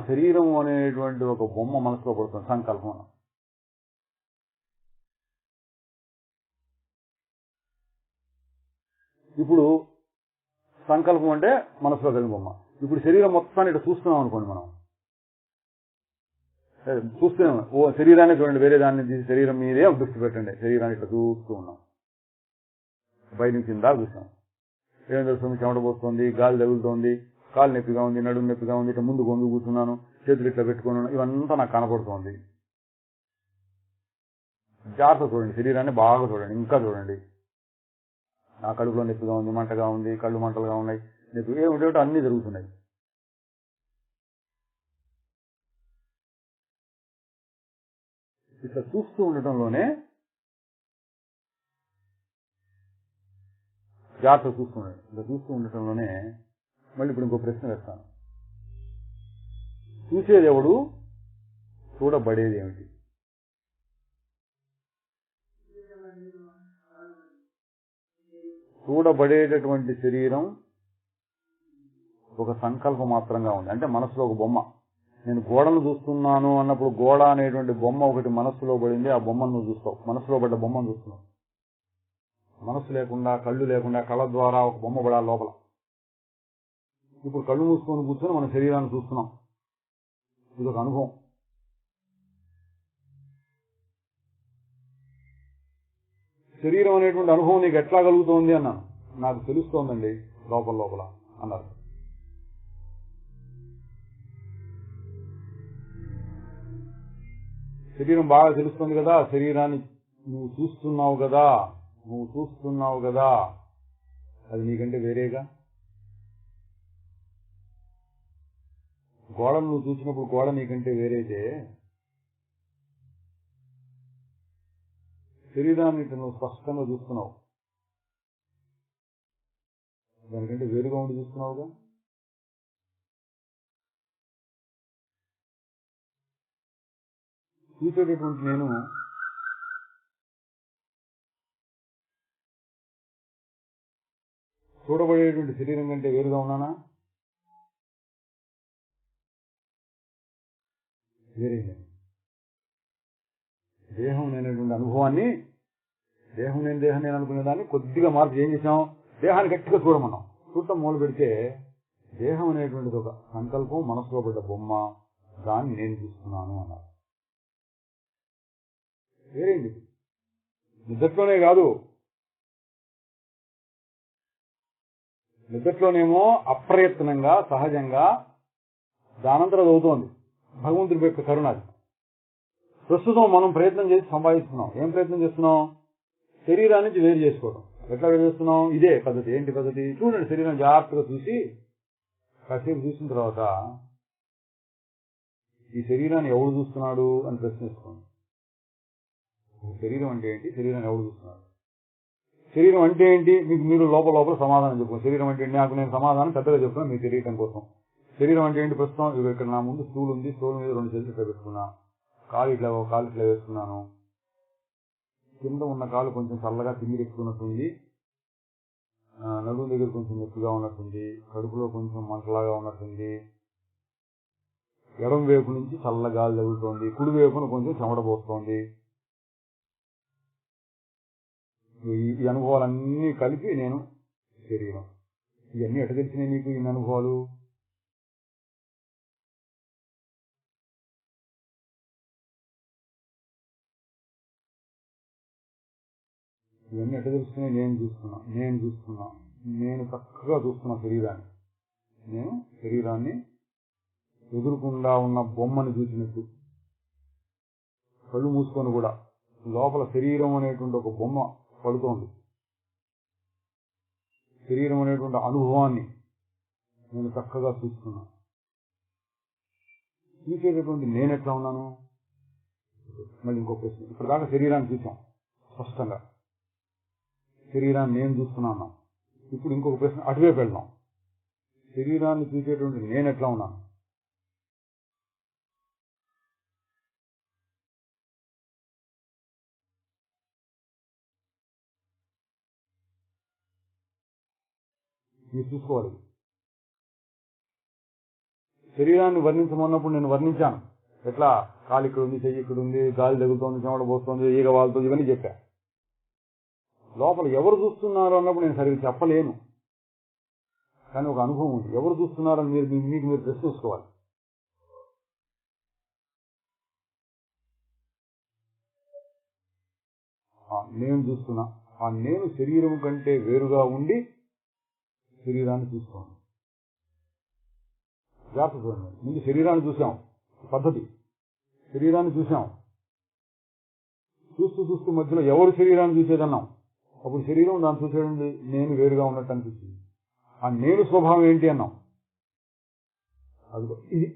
శరీరం అనేటువంటి ఒక బొమ్మ మనసులో పడుతుంది, సంకల్పం. ఇప్పుడు సంకల్పం అంటే మనసులో కలిగిన బొమ్మ. ఇప్పుడు శరీరం మొత్తాన్ని ఇట్లా చూస్తున్నాం అనుకోండి. మనం చూస్తున్నాం, ఓ శరీరాన్ని చూడండి, వేరే దాన్ని తీసి శరీరం మీదే దృష్టి పెట్టండి. శరీరాన్ని ఇట్లా చూస్తూ ఉన్నాం, పై నుంచి కింద చూస్తాం. ఏం తెలుస్తుంది? చెమట పోస్తుంది, గాలి తగులుతోంది, కాలు నొప్పిగా ఉంది, నడుము నొప్పిగా ఉంది, ఇట్లా ముందు గొంగు కూర్చున్నాను, చేతులు ఇట్లా పెట్టుకున్నాను, ఇవంతా నాకు కనపడుతోంది. జాగ్రత్త చూడండి, శరీరాన్ని బాగా చూడండి, ఇంకా చూడండి. నా కడుపులో నొప్పిగా ఉంది, మంటగా ఉంది, కళ్ళు మంటలుగా ఉన్నాయి, నొప్పి ఏమిటో అన్నీ జరుగుతున్నాయి. ఇట్లా చూస్తూ ఉండటంలోనే, జాగ్రత్త చూస్తున్నాడు, ఇట్లా చూస్తూ ఉండటంలోనే మళ్ళీ ఇప్పుడు ఇంకో ప్రశ్న వేస్తాను. చూసేది ఎవడు? చూడబడేది ఏమిటి? చూడబడేటటువంటి శరీరం ఒక సంకల్పం మాత్రంగా ఉంది. అంటే మనసులో ఒక బొమ్మ. నేను గోడను చూస్తున్నాను అన్నప్పుడు గోడ అనేటువంటి బొమ్మ ఒకటి మనస్సులో పడింది, ఆ బొమ్మను నువ్వు చూస్తావు, మనసులో పడ్డ బొమ్మను చూస్తున్నావు. మనస్సు లేకుండా, కళ్ళు లేకుండా, కళ్ళ ద్వారా ఒక బొమ్మ పడాలి లోపల. ఇప్పుడు కళ్ళు మూసుకొని కూర్చొని మన శరీరాన్ని చూస్తున్నాం, ఇది ఒక అనుభవం. శరీరం అనేటువంటి అనుభవం నీకు ఎట్లా కలుగుతోంది అన్నాను. నాకు తెలుస్తోందండి లోపల లోపల అన్నారు. శరీరం బాగా తెలుస్తుంది కదా, శరీరాన్ని నువ్వు చూస్తున్నావు కదా, అది నీకంటే వేరేగా. గోడను నువ్వు చూసినప్పుడు గోడ నీకంటే వేరైతే, శరీరాన్ని నువ్వు స్పష్టంగా చూస్తున్నావు, దానికంటే వేరుగా ఉండి చూస్తున్నావుగా. చూసేటటువంటి నేను చూడబడేటువంటి శరీరం కంటే వేరుగా ఉన్నానా? వేరేగా. దేహం నేనటువంటి అనుభవాన్ని, దేహం నేను అనుకునే దాన్ని కొద్దిగా మార్పు ఏం చేసాం? దేహాన్ని గట్టిగా చూడమన్నాం. చూడటం మొదలు పెడితే దేహం అనేటువంటిది ఒక సంకల్పం, మనసులో పడ్డ బొమ్మ, దాన్ని నేను చూస్తున్నాను అన్నారు. వేరేంటి? నిద్రలోనే కాదు, నిద్రలోనేమో అప్రయత్నంగా సహజంగా దానంతరం అవుతోంది, భగవంతుడి యొక్క కరుణాది. ప్రస్తుతం మనం ప్రయత్నం చేసి సంపాదిస్తున్నాం. ఏం ప్రయత్నం చేస్తున్నాం? శరీరాన్ని నుంచి వేరు చేసుకోవడం. ఎట్లా వేరు చేస్తున్నాం? ఇదే పద్ధతి. ఏంటి పద్ధతి? చూడండి, శరీరం జాగ్రత్తగా చూసి కాసేపు చూసిన తర్వాత ఈ శరీరాన్ని ఎవడు చూస్తున్నాడు అని ప్రశ్నిస్తున్నాడు. శరీరం అంటే ఏంటి? శరీరాన్ని ఎవడు చూస్తున్నాడు? శరీరం అంటే ఏంటి? మీకు మీరు లోపల సమాధానం చెప్పుకోండి. శరీరం అంటే ఏంటి? నాకు నేను సమాధానం పెద్దగా చెప్తున్నాను మీకు తెలియటం కోసం. శరీరం అంటే ఏంటి? ప్రస్తుతం ఇక్కడ నా ముందు స్టూల్ ఉంది, స్టూల్ మీద 2 చేతులు ఇట్లా పెట్టుకున్నా, కాలు ఇట్లా వేసుకున్నాను, కింద ఉన్న కాలు కొంచెం చల్లగా తిమ్మిరెక్కుతున్నట్టుంది, నడుము దగ్గర కొంచెం నొప్పిగా ఉన్నట్టుంది, కడుపులో కొంచెం మంటలాగా ఉన్నట్టుంది, ఎడం వైపు నుంచి చల్ల గాలి తగులుతోంది, కుడి వైపున కొంచెం చెమట పోస్తోంది. ఈ అనుభవాలన్నీ కలిపి నేను శరీరం. ఇవన్నీ ఎట తెలిసినాయి నీకు ఇన్ని అనుభవాలు? ఇవన్నీ ఎట్లా తెలుస్తున్నాయి? నేను చూస్తున్నా, నేను చక్కగా చూస్తున్నా శరీరాన్ని. నేను శరీరాన్ని ఎదురుకుండా ఉన్న బొమ్మని చూసినట్టు కళ్ళు మూసుకొని కూడా లోపల శరీరం అనేటువంటి ఒక బొమ్మ పడుతోంది. శరీరం అనేటువంటి అనుభవాన్ని నేను చక్కగా చూస్తున్నాను. చూసేటటువంటి నేను ఎట్లా ఉన్నాను? మళ్ళీ ఇంకో ప్రశ్న. ఇప్పటిదాకా శరీరాన్ని చూసాం స్పష్టంగా, శరీరాన్ని నేను చూస్తున్నాను. ఇప్పుడు ఇంకొక ప్రశ్న, అటువైపు వెళ్దాం. శరీరాన్ని చూసేటువంటి నేను ఎట్లా ఉన్నాను? మీరు చూసుకోవాలి. శరీరాన్ని వర్ణించమన్నప్పుడు నేను వర్ణించాను. ఎట్లా? కాలు ఇక్కడ ఉంది, చెయ్యి ఇక్కడ ఉంది, గాలి తగులుతోంది, చెమట పోస్తుంది, ఈగ వాళ్తుంది, ఇవన్నీ చెప్పా. లోపల ఎవరు చూస్తున్నారు అన్నప్పుడు నేను సరిగ్గా చెప్పలేను. కానీ ఒక అనుభవం ఉంది. ఎవరు చూస్తున్నారని మీకు మీరు ప్రశ్నించుకోవాలి. నేను చూస్తున్నా. ఆ నేను శరీరం కంటే వేరుగా ఉండి శరీరాన్ని చూస్తాను. జాగ్రత్త చూడండి. ముందు శరీరాన్ని చూసాం, పద్ధతి. శరీరాన్ని చూసాం, చూస్తూ చూస్తూ మధ్యలో ఎవరు శరీరాన్ని చూసేదన్నాం. అప్పుడు శరీరం దాన్ని చూసేయండి నేను వేరుగా ఉన్నట్టు అనిపిస్తుంది. ఆ నేను స్వభావం ఏంటి అన్నాం. అది ఇది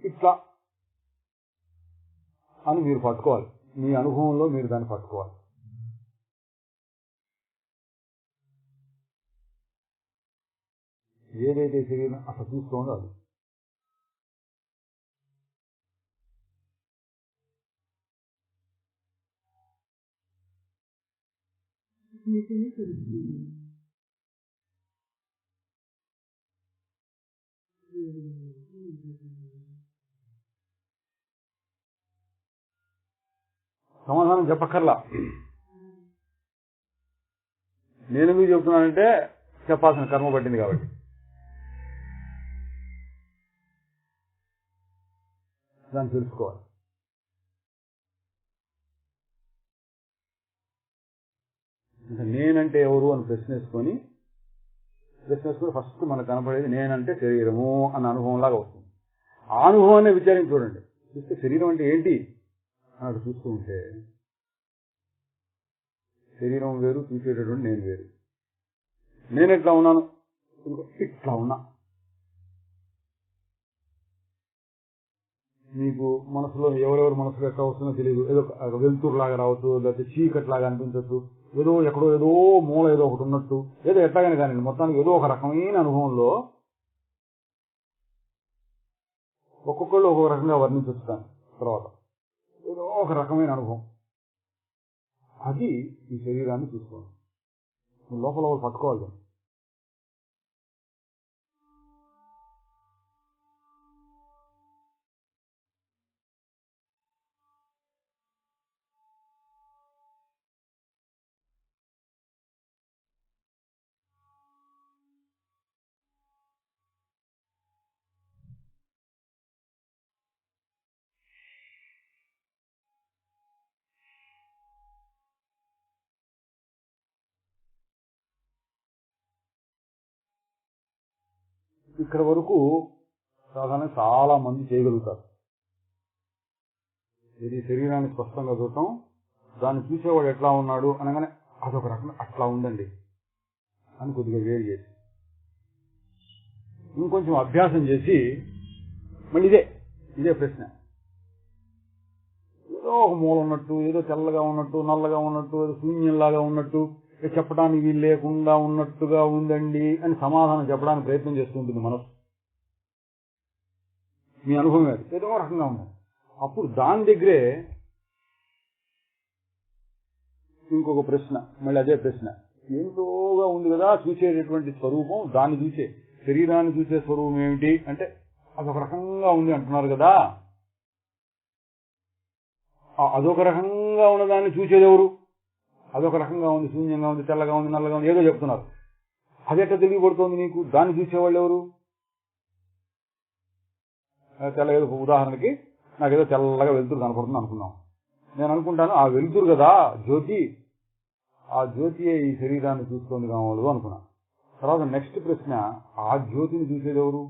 ఇట్లా అని మీరు పట్టుకోవాలి. మీ అనుభవంలో మీరు దాన్ని పట్టుకోవాలి. ఏదైతే శరీరం అట్లా చూస్తోందో అది. సమాధానం చెప్పక్కర్లా. నేను ఎందుకు చెప్తున్నానంటే చెప్పాల్సిన కర్మ పట్టింది కాబట్టి. దాన్ని తెలుసుకోవాలి. నేనంటే ఎవరు అని ప్రశ్నేసుకొని ఫస్ట్ మనకు కనపడేది నేనంటే శరీరము అన్న అనుభవంలాగా వస్తుంది. ఆ అనుభవాన్ని విచారించి చూడండి. చూస్తే శరీరం అంటే ఏంటి అన్నట్టు చూస్తూ ఉంటే శరీరం వేరు, చూసేటటువంటి నేను వేరు. నేను ఎట్లా ఉన్నాను? ఇట్లా ఉన్నా. మీకు మనసులో ఎవరెవరు మనసులో ఎట్లా వస్తుందో తెలియదు. ఏదో వెలుతురులాగా రావచ్చు, లేకపోతే చీకట్లాగా అనిపించవచ్చు, ఏదో ఎక్కడో ఏదో మూల ఏదో ఒకటి ఉన్నట్టు, ఏదో ఎట్లాగైనా కానీ మొత్తానికి ఏదో ఒక రకమైన అనుభవంలో ఒక్కొక్కళ్ళు ఒక్కొక్క రకంగా వర్ణించొచ్చు. తర్వాత ఏదో ఒక రకమైన అనుభవం. అది ఈ శరీరాన్ని చూసుకోవాలి. లోపల పట్టుకోవాలి. ఇక్కడ వరకు సాధారణంగా చాలా మంది చేయగలుగుతారు. ఇది శరీరాన్ని స్పష్టంగా చూడటం, దాన్ని చూసేవాడు ఎట్లా ఉన్నాడు అనగానే అదొక రకం అట్లా ఉందండి అని కొద్దిగా వేరు చేసి ఇంకొంచెం అభ్యాసం చేసి మళ్ళీ ఇదే ప్రశ్న. ఏదో ఒక మూల ఉన్నట్టు, ఏదో తెల్లగా ఉన్నట్టు, నల్లగా ఉన్నట్టు, ఏదో శూన్యంలాగా ఉన్నట్టు, చెప్పడానికి వీలు లేకుండా ఉన్నట్టుగా ఉందండి అని సమాధానం చెప్పడానికి ప్రయత్నం చేస్తుంటుంది మనసు. మీ అనుభవం అది ఏదో రకంగా ఉంది. అప్పుడు దాని దగ్గరే ఇంకొక ప్రశ్న, మళ్ళీ అదే ప్రశ్న. ఏంటోగా ఉంది కదా చూసేటటువంటి స్వరూపం, దాన్ని చూసే శరీరాన్ని చూసే స్వరూపం ఏమిటి అంటే అదొక రకంగా ఉంది అంటున్నారు కదా. అదొక రకంగా ఉన్నదాన్ని చూసేది ఎవరు? అదొక రకంగా ఉంది, శూన్యంగా ఉంది, తెల్లగా ఉంది, నల్లగా ఉంది, ఏదో చెప్తున్నారు. అది ఎట్లా తెలియబడుతోంది నీకు? దాన్ని చూసేవాళ్ళు ఎవరు? తెల్ల ఏదో ఉదాహరణకి నాకేదో తెల్లగా వెలుతురు కనపడుతుంది అనుకున్నాం. నేను అనుకుంటాను ఆ వెలుతురు కదా జ్యోతి, ఆ జ్యోతియే ఈ శరీరాన్ని చూస్తోంది కావాలి అనుకున్నా. తర్వాత నెక్స్ట్ ప్రశ్న, ఆ జ్యోతిని చూసేది ఎవరు?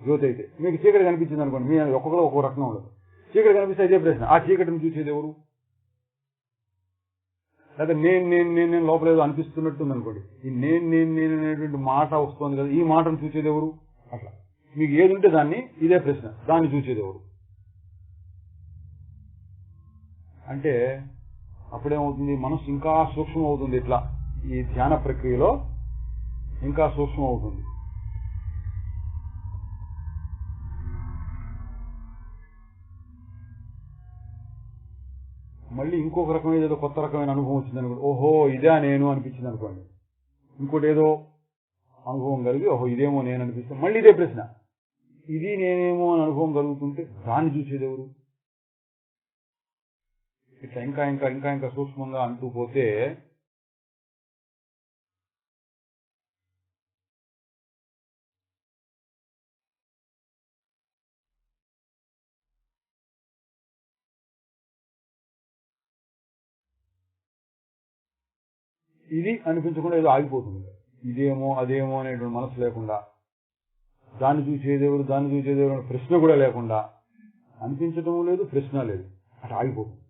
జ్యోతి అయితే మీకు చీకటి కనిపించింది అనుకోండి, మీ ఒక్కొక్కరు ఒక్కొక్క రకంగా ఉండదు. చీకటి కనిపిస్తే ఇదే ప్రశ్న, ఆ చీకటిని చూసేది ఎవరు? లేదా నేను నేను నేను నేను లోపల ఏదో అనిపిస్తున్నట్టుంది అనుకోండి, ఈ నేను నేను నేను అనేటువంటి మాట వస్తుంది కదా, ఈ మాటను చూసేది ఎవరు? అట్లా మీకు ఏది ఉంటే దాన్ని, ఇదే ప్రశ్న, దాన్ని చూసేది ఎవరు అంటే అప్పుడేమవుతుంది, మనసు ఇంకా సూక్ష్మం అవుతుంది. ఇట్లా ఈ ధ్యాన ప్రక్రియలో ఇంకా సూక్ష్మం అవుతుంది. మళ్ళీ ఇంకొక రకమైన ఏదో కొత్త రకమైన అనుభవం వచ్చింది అనుకోండి, ఓహో ఇదే నేను అనిపించింది అనుకోండి. ఇంకోటి ఏదో అనుభవం కలిగి ఓహో ఇదేమో నేను అనిపిస్తే మళ్ళీ ఇదే ప్రశ్న, ఇది నేనేమో అని అనుభవం కలుగుతుంటే దాన్ని చూసేది ఎవరు? ఇట్లా ఇంకా ఇంకా ఇంకా ఇంకా సూక్ష్మంగా అంటూ పోతే ఇది అనిపించకుండా ఏదో ఆగిపోతుంది. ఇదేమో అదేమో అనేటువంటి మనసు లేకుండా, దాన్ని చూసేదేవరు దాన్ని చూసేదేవరు అనే ప్రశ్న కూడా లేకుండా, అనిపించడం లేదు, ప్రశ్న లేదు, అట్లా ఆగిపోతుంది.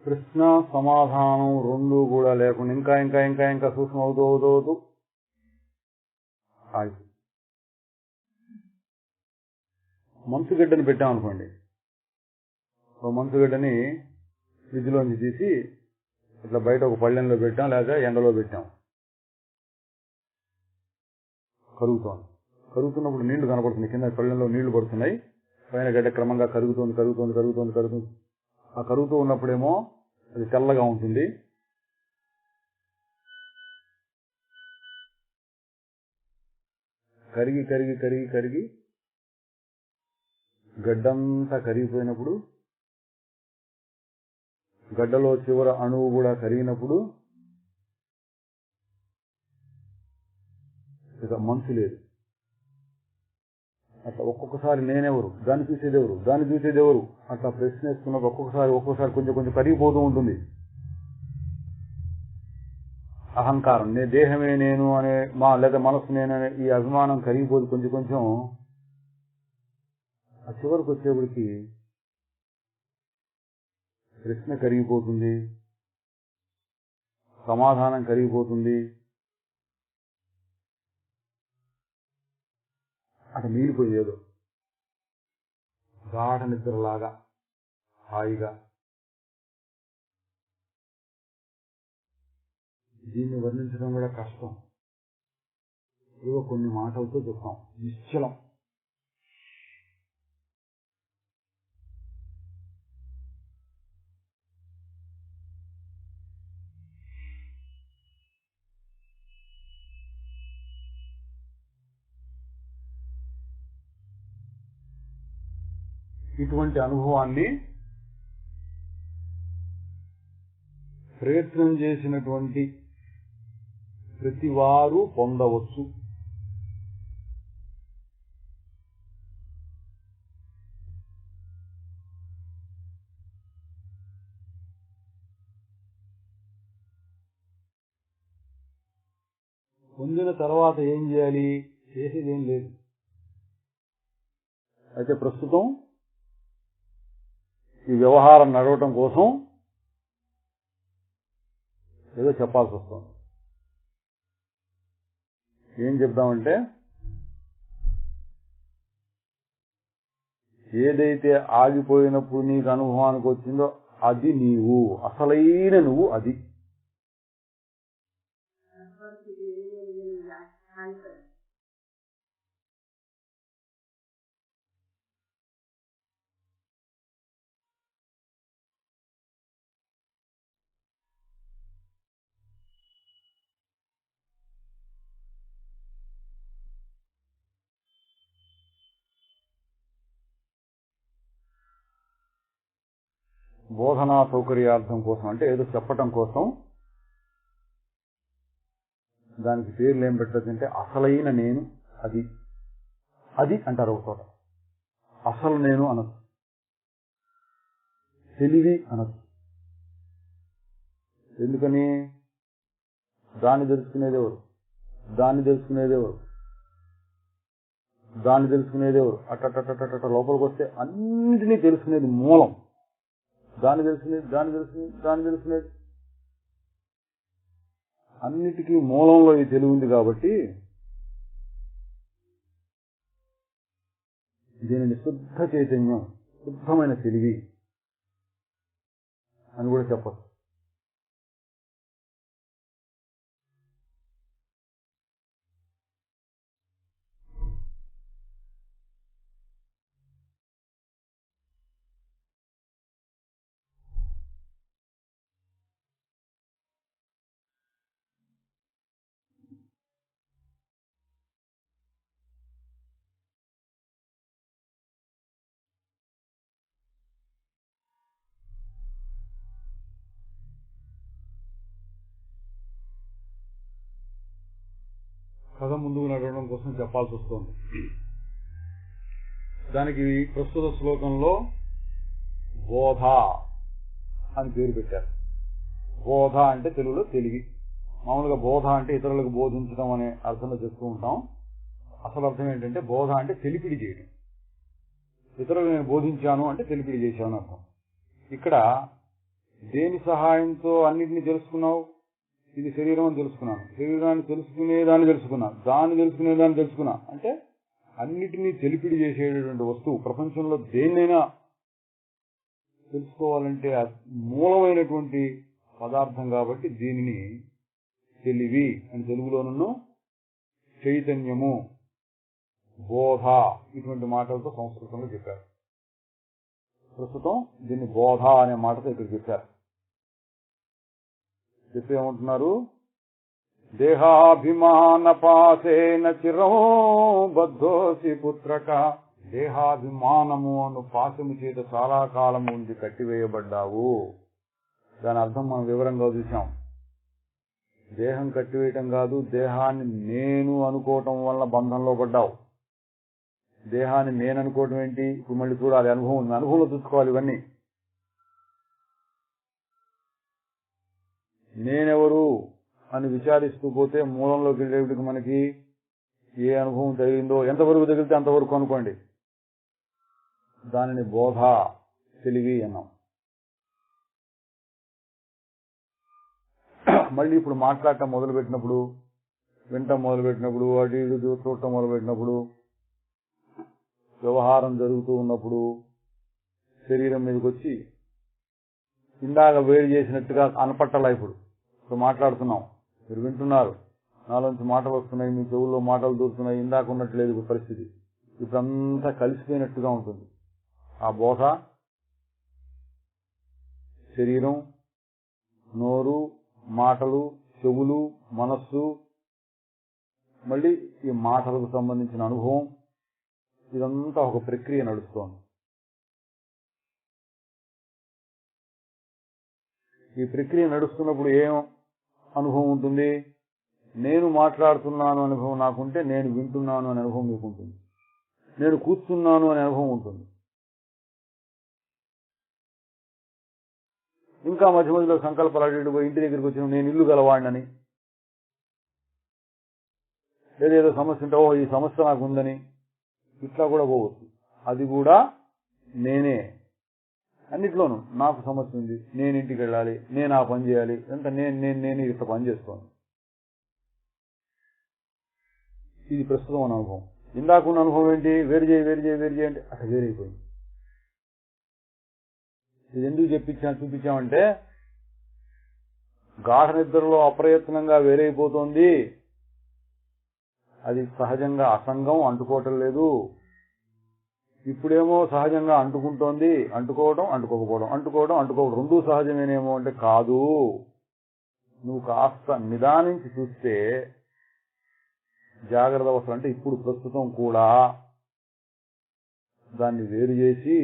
ప్రశ్న సమాధానం రెండు కూడా లేకుండా ఇంకా ఇంకా ఇంకా ఇంకా సూక్ష్మం అవుతూ ఆగి మంచుగడ్డని పెట్టామనుకోండి, మంచుగడ్డని ఫ్రిడ్జ్లోంచి తీసి ఇట్లా బయట ఒక పళ్ళెంలో పెట్టాం, లేదా ఎండలో పెట్టాం, కరుగుతున్నప్పుడు నీళ్లు కనపడుతుంది, కింద పళ్ళెంలో నీళ్లు పడుతున్నాయి, పైన గడ్డ క్రమంగా కరుగుతోంది. ఆ కరుగుతూ ఉన్నప్పుడేమో అది తెల్లగా ఉంటుంది, కరిగి గడ్డంతా కరిగిపోయినప్పుడు, గడ్డలో చివర అణువు కూడా కరిగినప్పుడు ఇక మనసు లేదు. అట్లా ఒక్కొక్కసారి నేనెవరు, దాన్ని చూసేదెవరు అట్లా ప్రశ్నిస్తున్నప్పుడు ఒక్కొక్కసారి కొంచెం కరిగిపోతూ ఉంటుంది. అహంకారం, దేహమే నేను అనే లేదా మనసు నేననే ఈ అభిమానం కరిగిపోదు కొంచెం. ఆ చివరికి వచ్చేప్పటికి ప్రశ్న కరిగిపోతుంది, సమాధానం కరిగిపోతుంది, అటు మిగిలిపోయేదో గాఢ నిద్రలాగా హాయిగా. దీన్ని వర్ణించడం కూడా కష్టం, ఏవో కొన్ని మాటలతో చెప్తాం, నిశ్చలం. ఇటువంటి అనుభవాన్ని ప్రయత్నం చేసినటువంటి ప్రతి వారు పొందవచ్చు. పొందిన తర్వాత ఏం చేయాలి? చేసేదేం లేదు. అయితే ప్రస్తుతం ఈ వ్యవహారం నడవటం కోసం ఏదో చెప్పాల్సి వస్తుంది. ఏం చెప్దామంటే, ఏదైతే ఆగిపోయినప్పుడు నీకు అనుభవానికి వచ్చిందో అది నీవు, అసలైన నువ్వు అది. బోధనా సౌకర్యార్థం కోసం అంటే ఏదో చెప్పటం కోసం దానికి పేర్లు ఏం పెట్టదంటే అసలైన నేను అది అది అంటారు ఒక చోట. అసలు నేను అనొచ్చు, తెలివి అనొచ్చు. ఎందుకని? దాన్ని తెలుసుకునేదేవరు, దాన్ని తెలుసుకునేదేవరు, దాన్ని తెలుసుకునేదేవరు. అట్ట లోపలికి వస్తే అన్నింటినీ తెలుసుకునేది మూలం. దాన్ని తెలుసుకునేది, దాన్ని తెలుసుకునేది, దాన్ని తెలుసుకునేది, అన్నిటికీ మూలంలో ఈ తెలివి ఉంది. కాబట్టి దీనిని శుద్ధ చైతన్యం, శుద్ధమైన తెలివి అని కూడా చెప్పచ్చు. కథ ముందుకు నడవడం కోసం చెప్పాల్సి వస్తుంది. దానికి ప్రస్తుత శ్లోకంలో బోధ అని పేరు పెట్టారు. బోధ అంటే తెలుగులో తెలివి. మామూలుగా బోధ అంటే ఇతరులకు బోధించడం అనే అర్థంలో చెప్తూ ఉంటాం. అసలు అర్థం ఏంటంటే బోధ అంటే తెలిపిడి చేయడం. ఇతరులకు నేను బోధించాను అంటే తెలిపిడి చేశాను అర్థం. ఇక్కడ దేని సహాయంతో అన్నింటినీ తెలుసుకున్నావు? ఇది శరీరం అని తెలుసుకున్నాను, శరీరాన్ని తెలుసుకునేదాన్ని తెలుసుకున్నాను, దాన్ని తెలుసుకునేదాన్ని తెలుసుకున్నా అంటే అన్నిటినీ తెలిపిడి చేసేటటువంటి వస్తువు. ప్రపంచంలో దేన్నైనా తెలుసుకోవాలంటే మూలమైనటువంటి పదార్థం కాబట్టి దీనిని తెలివి అని తెలుగులోనూ చైతన్యము, బోధ ఇటువంటి మాటలతో సంస్కృతంలో చెప్పారు. ప్రస్తుతం దీన్ని బోధ అనే మాటతో ఇక్కడ చెప్పారు. చెప్పి ఏమంటున్నారు? దేహాభిమాన పాసేన చిరం బద్ధోసి పుత్రక. దేహాభిమానము అను పాశము చేత చాలా కాలము ఉండి కట్టివేయబడ్డావు. దాని అర్థం మనం వివరంగా చూసాం. దేహం కట్టివేయటం కాదు, దేహాన్ని నేను అనుకోవటం వల్ల బంధంలో పడ్డావు. దేహాన్ని నేను అనుకోవటం ఏంటి? ఇప్పుడు మళ్ళీ చూడాలి, అనుభవం ఉంది, అనుభవంలో చూసుకోవాలి. ఇవన్నీ నేనెవరు అని విచారిస్తూ పోతే మూలంలోకి వెళ్ళేటికి మనకి ఏ అనుభవం తగిలిందో, ఎంతవరకు తగిలితే అంతవరకు అనుకోండి. దానిని బోధ, తెలివి అన్నాం. మళ్ళీ ఇప్పుడు మాట్లాడటం మొదలుపెట్టినప్పుడు, వినటం మొదలుపెట్టినప్పుడు, అటు ఇటు చూడటం మొదలుపెట్టినప్పుడు, వ్యవహారం జరుగుతూ ఉన్నప్పుడు శరీరం మీదకి వచ్చి ఇందాక వేడి చేసినట్టుగా అనపట్టలా. ఇప్పుడు మాట్లాడుతున్నాం, మీరు వింటున్నారు, నాలోంచి మాటలు వస్తున్నాయి, మీ చెవుల్లో మాటలు దూరుతున్నాయి. ఇందాక ఉన్నట్లేదు ఇప్పుడు పరిస్థితి. ఇప్పుడంతా కలిసిపోయినట్టుగా ఉంటుంది. ఆ బోధ శరీరం, నోరు, మాటలు, చెవులు, మనస్సు, మళ్ళీ ఈ మాటలకు సంబంధించిన అనుభవం, ఇదంతా ఒక ప్రక్రియ నడుస్తోంది. ఈ ప్రక్రియ నడుస్తున్నప్పుడు ఏం అనుభవం ఉంటుంది? నేను మాట్లాడుతున్నాను అనుభవం నాకుంటే, నేను వింటున్నాను అనే అనుభవం మీకుంటుంది. నేను కూర్చున్నాను అనే అనుభవం ఉంటుంది. ఇంకా మధ్య మధ్యలో సంకల్పాలు పోయి ఇంటి దగ్గరికి వచ్చిన నేను ఇల్లు గలవాడినని, ఏదేదో సమస్య ఉంటే ఓ ఈ సమస్య నాకు ఉందని ఇట్లా కూడా పోవచ్చు. అది కూడా నేనే. అన్నిట్లోనూ నాకు సమస్య ఉంది, నేను ఇంటికి వెళ్ళాలి, నేను ఆ పని చేయాలి, ఎంత నేను ఇట్లా పని చేస్తాను. ఇది ప్రస్తుతం ఉన్న అనుభవం. ఇందాకున్న అనుభవం ఏంటి? వేరు చేయి అంటే అట్లా వేరైపోయింది. ఇది ఎందుకు చూపించామంటే గాఢ నిద్రలో అప్రయత్నంగా వేరైపోతోంది. అది సహజంగా అసంగం, అంటుకోవటం లేదు. ఇప్పుడేమో సహజంగా అంటుకుంటోంది. అంటుకోవడం, అంటుకోకపోవడం, అంటుకోవడం రెండూ సహజమేనేమో అంటే కాదు. నువ్వు కాస్త నిదానించి చూస్తే జాగ్రత్త అవసరం. అంటే ఇప్పుడు ప్రస్తుతం కూడా దాన్ని వేరు చేసి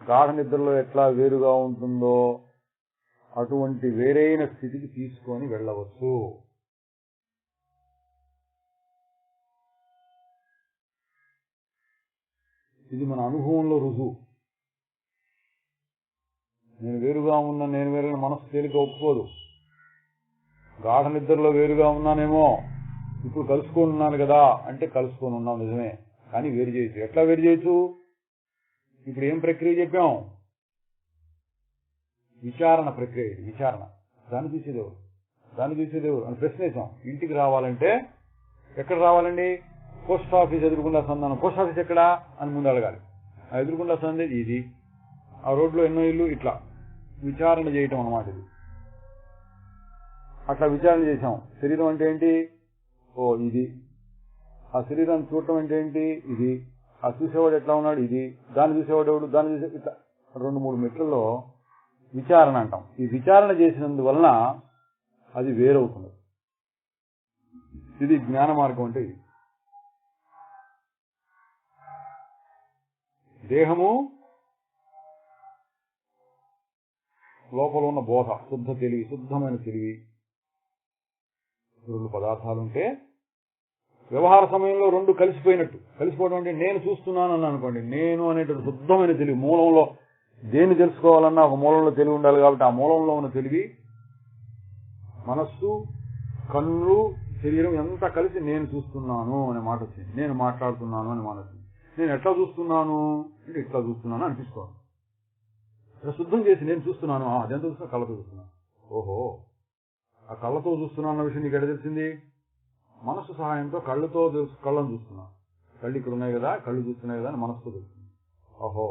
గాఢ నిద్రలో ఎట్లా వేరుగా ఉంటుందో అటువంటి వేరైన స్థితికి తీసుకొని వెళ్ళవచ్చు. ఇది మన అనుభవంలో రుజువు. నేను వేరుగా ఉన్నా, నేను వేరుగా మనసు తేలిక ఒప్పుకోదు. గాఢ నిద్రలో వేరుగా ఉన్నానేమో, ఇప్పుడు కలుసుకొని ఉన్నాను కదా అంటే కలుసుకొని ఉన్నాం నిజమే, కానీ వేరు చేయొచ్చు. ఎట్లా వేరు చేయొచ్చు? ఇప్పుడు ఏం ప్రక్రియ చెప్పాం? విచారణ ప్రక్రియ. ఇది విచారణ. దాన్ని చూసేదేవురు అని ప్రశ్నేశాం. ఇంటికి రావాలంటే ఎక్కడ రావాలండి? పోస్ట్ ఆఫీస్ ఎదురుకుండా సంధానం. పోస్ట్ ఆఫీస్ ఎక్కడా అని ముందు అడగాలి. ఆ ఎదురుకుండా సందే ఇది, ఆ రోడ్లో ఎన్నో ఇల్లు, ఇట్లా విచారణ చేయటం అన్నమాట ఇది. అట్లా విచారణ చేశాం. శరీరం అంటే ఏంటి? ఓ ఇది. ఆ శరీరాన్ని చూడటం అంటే ఏంటి? ఇది. ఆ చూసేవాడు ఎట్లా ఉన్నాడు? ఇది. దాన్ని చూసేవాడు ఎవడు? దాన్ని చూసే ఇట్లా 2-3 మెట్లలో విచారణ అంటాం. ఈ విచారణ చేసినందువలన అది వేరవుతుంది. ఇది జ్ఞాన మార్గం అంటే ఇది. దేహము లోపల ఉన్న బోధ, శుద్ధ తెలివి, శుద్ధమైన తెలివి, 2 పదార్థాలుంటే వ్యవహార సమయంలో 2 కలిసిపోయినట్టు. కలిసిపోవడం అంటే నేను చూస్తున్నాను అన్నా అనుకోండి, నేను అనేటువంటి శుద్ధమైన తెలివి, మూలంలో దేన్ని తెలుసుకోవాలన్నా ఒక మూలంలో తెలివి ఉండాలి కాబట్టి ఆ మూలంలో ఉన్న తెలివి, మనస్సు, కన్ను, శరీరం ఎంత కలిసి నేను చూస్తున్నాను అనే మాట వచ్చింది. నేను మాట్లాడుతున్నాను అనే మాట వచ్చింది. నేను ఎట్లా చూస్తున్నాను అంటే ఇట్లా చూస్తున్నాను అనిపిస్తాను. శుద్ధం చేసి నేను చూస్తున్నాను. అదెంత చూస్తున్నా? కళ్ళతో చూస్తున్నాను. ఓహో, ఆ కళ్ళతో చూస్తున్నాను అన్న విషయం నీకు ఎక్కడ తెలిసింది? మనస్సు సహాయంతో కళ్ళను చూస్తున్నాను. కళ్ళు ఇక్కడ ఉన్నాయి కదా, కళ్ళు చూస్తున్నాయి కదా అని మనస్సుతో తెలుస్తుంది. ఓహో,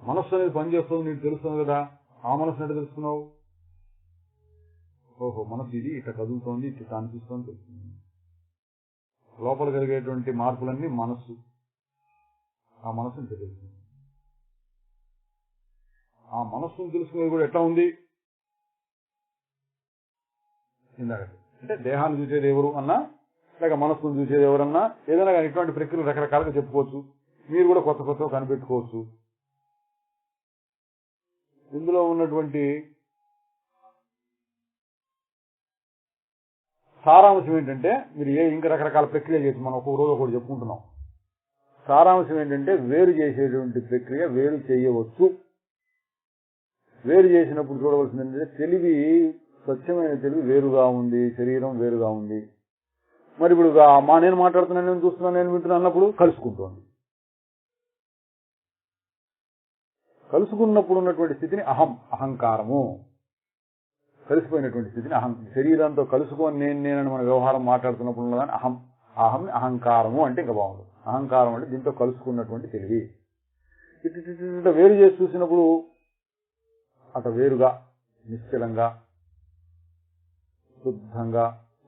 మనస్సు అనేది పనిచేస్తుంది, నీకు తెలుస్తుంది కదా. ఆ మనస్సు ఎట్లా తెలుసుకున్నావు? ఓహో, మనస్సు ఇది ఇట్లా కదులుతోంది, ఇట్లా అనిపిస్తోంది తెలుస్తుంది. లోపల కలిగేటువంటి మార్పులన్నీ మనస్సు, ఆ మనస్సుని తెలుస్తుంది. ఆ మనస్సును తెలుసుకునేది కూడా ఎట్లా ఉంది? ఇందాక అంటే దేహాన్ని చూసేది ఎవరు అన్నా, లేక మనస్సును చూసేది ఎవరన్నా, ఏదైనా కానీ ఇటువంటి ప్రక్రియలు రకరకాలుగా చెప్పుకోవచ్చు. మీరు కూడా కొత్త కొత్తగా కనిపెట్టుకోవచ్చు. ఇందులో ఉన్నటువంటి సారాంశం ఏంటంటే, మీరు ఇంకా రకరకాల ప్రక్రియ చేసి మనం ఒక్కొక్క రోజు ఒకటి చెప్పుకుంటున్నాం. సారాంశం ఏంటంటే, వేరు చేసేటువంటి ప్రక్రియ వేరు చేయవచ్చు. వేరు చేసినప్పుడు చూడవలసింది ఏంటంటే, తెలివి, స్వచ్ఛమైన తెలివి వేరుగా ఉంది, శరీరం వేరుగా ఉంది. మరి ఇప్పుడు నేను మాట్లాడుతున్నాను, నేను చూస్తున్నాను, నేను వింటున్నాను అన్నప్పుడు కలుసుకుంటోంది. కలుసుకున్నప్పుడు ఉన్నటువంటి స్థితిని అహంకారము. కలిసిపోయినటువంటి స్థితిని శరీరంతో కలుసుకొని నేనని మన వ్యవహారం మాట్లాడుతున్నప్పుడు ఉన్నదాన్ని అహంకారము అంటే ఇంకా బాగుంది. అహంకారం అంటే దీంతో కలుసుకున్నటువంటి తెలివి. ఇట్లా వేరు చేసి చూసినప్పుడు అట వేరుగా, నిశ్చలంగా, శుద్ధంగా.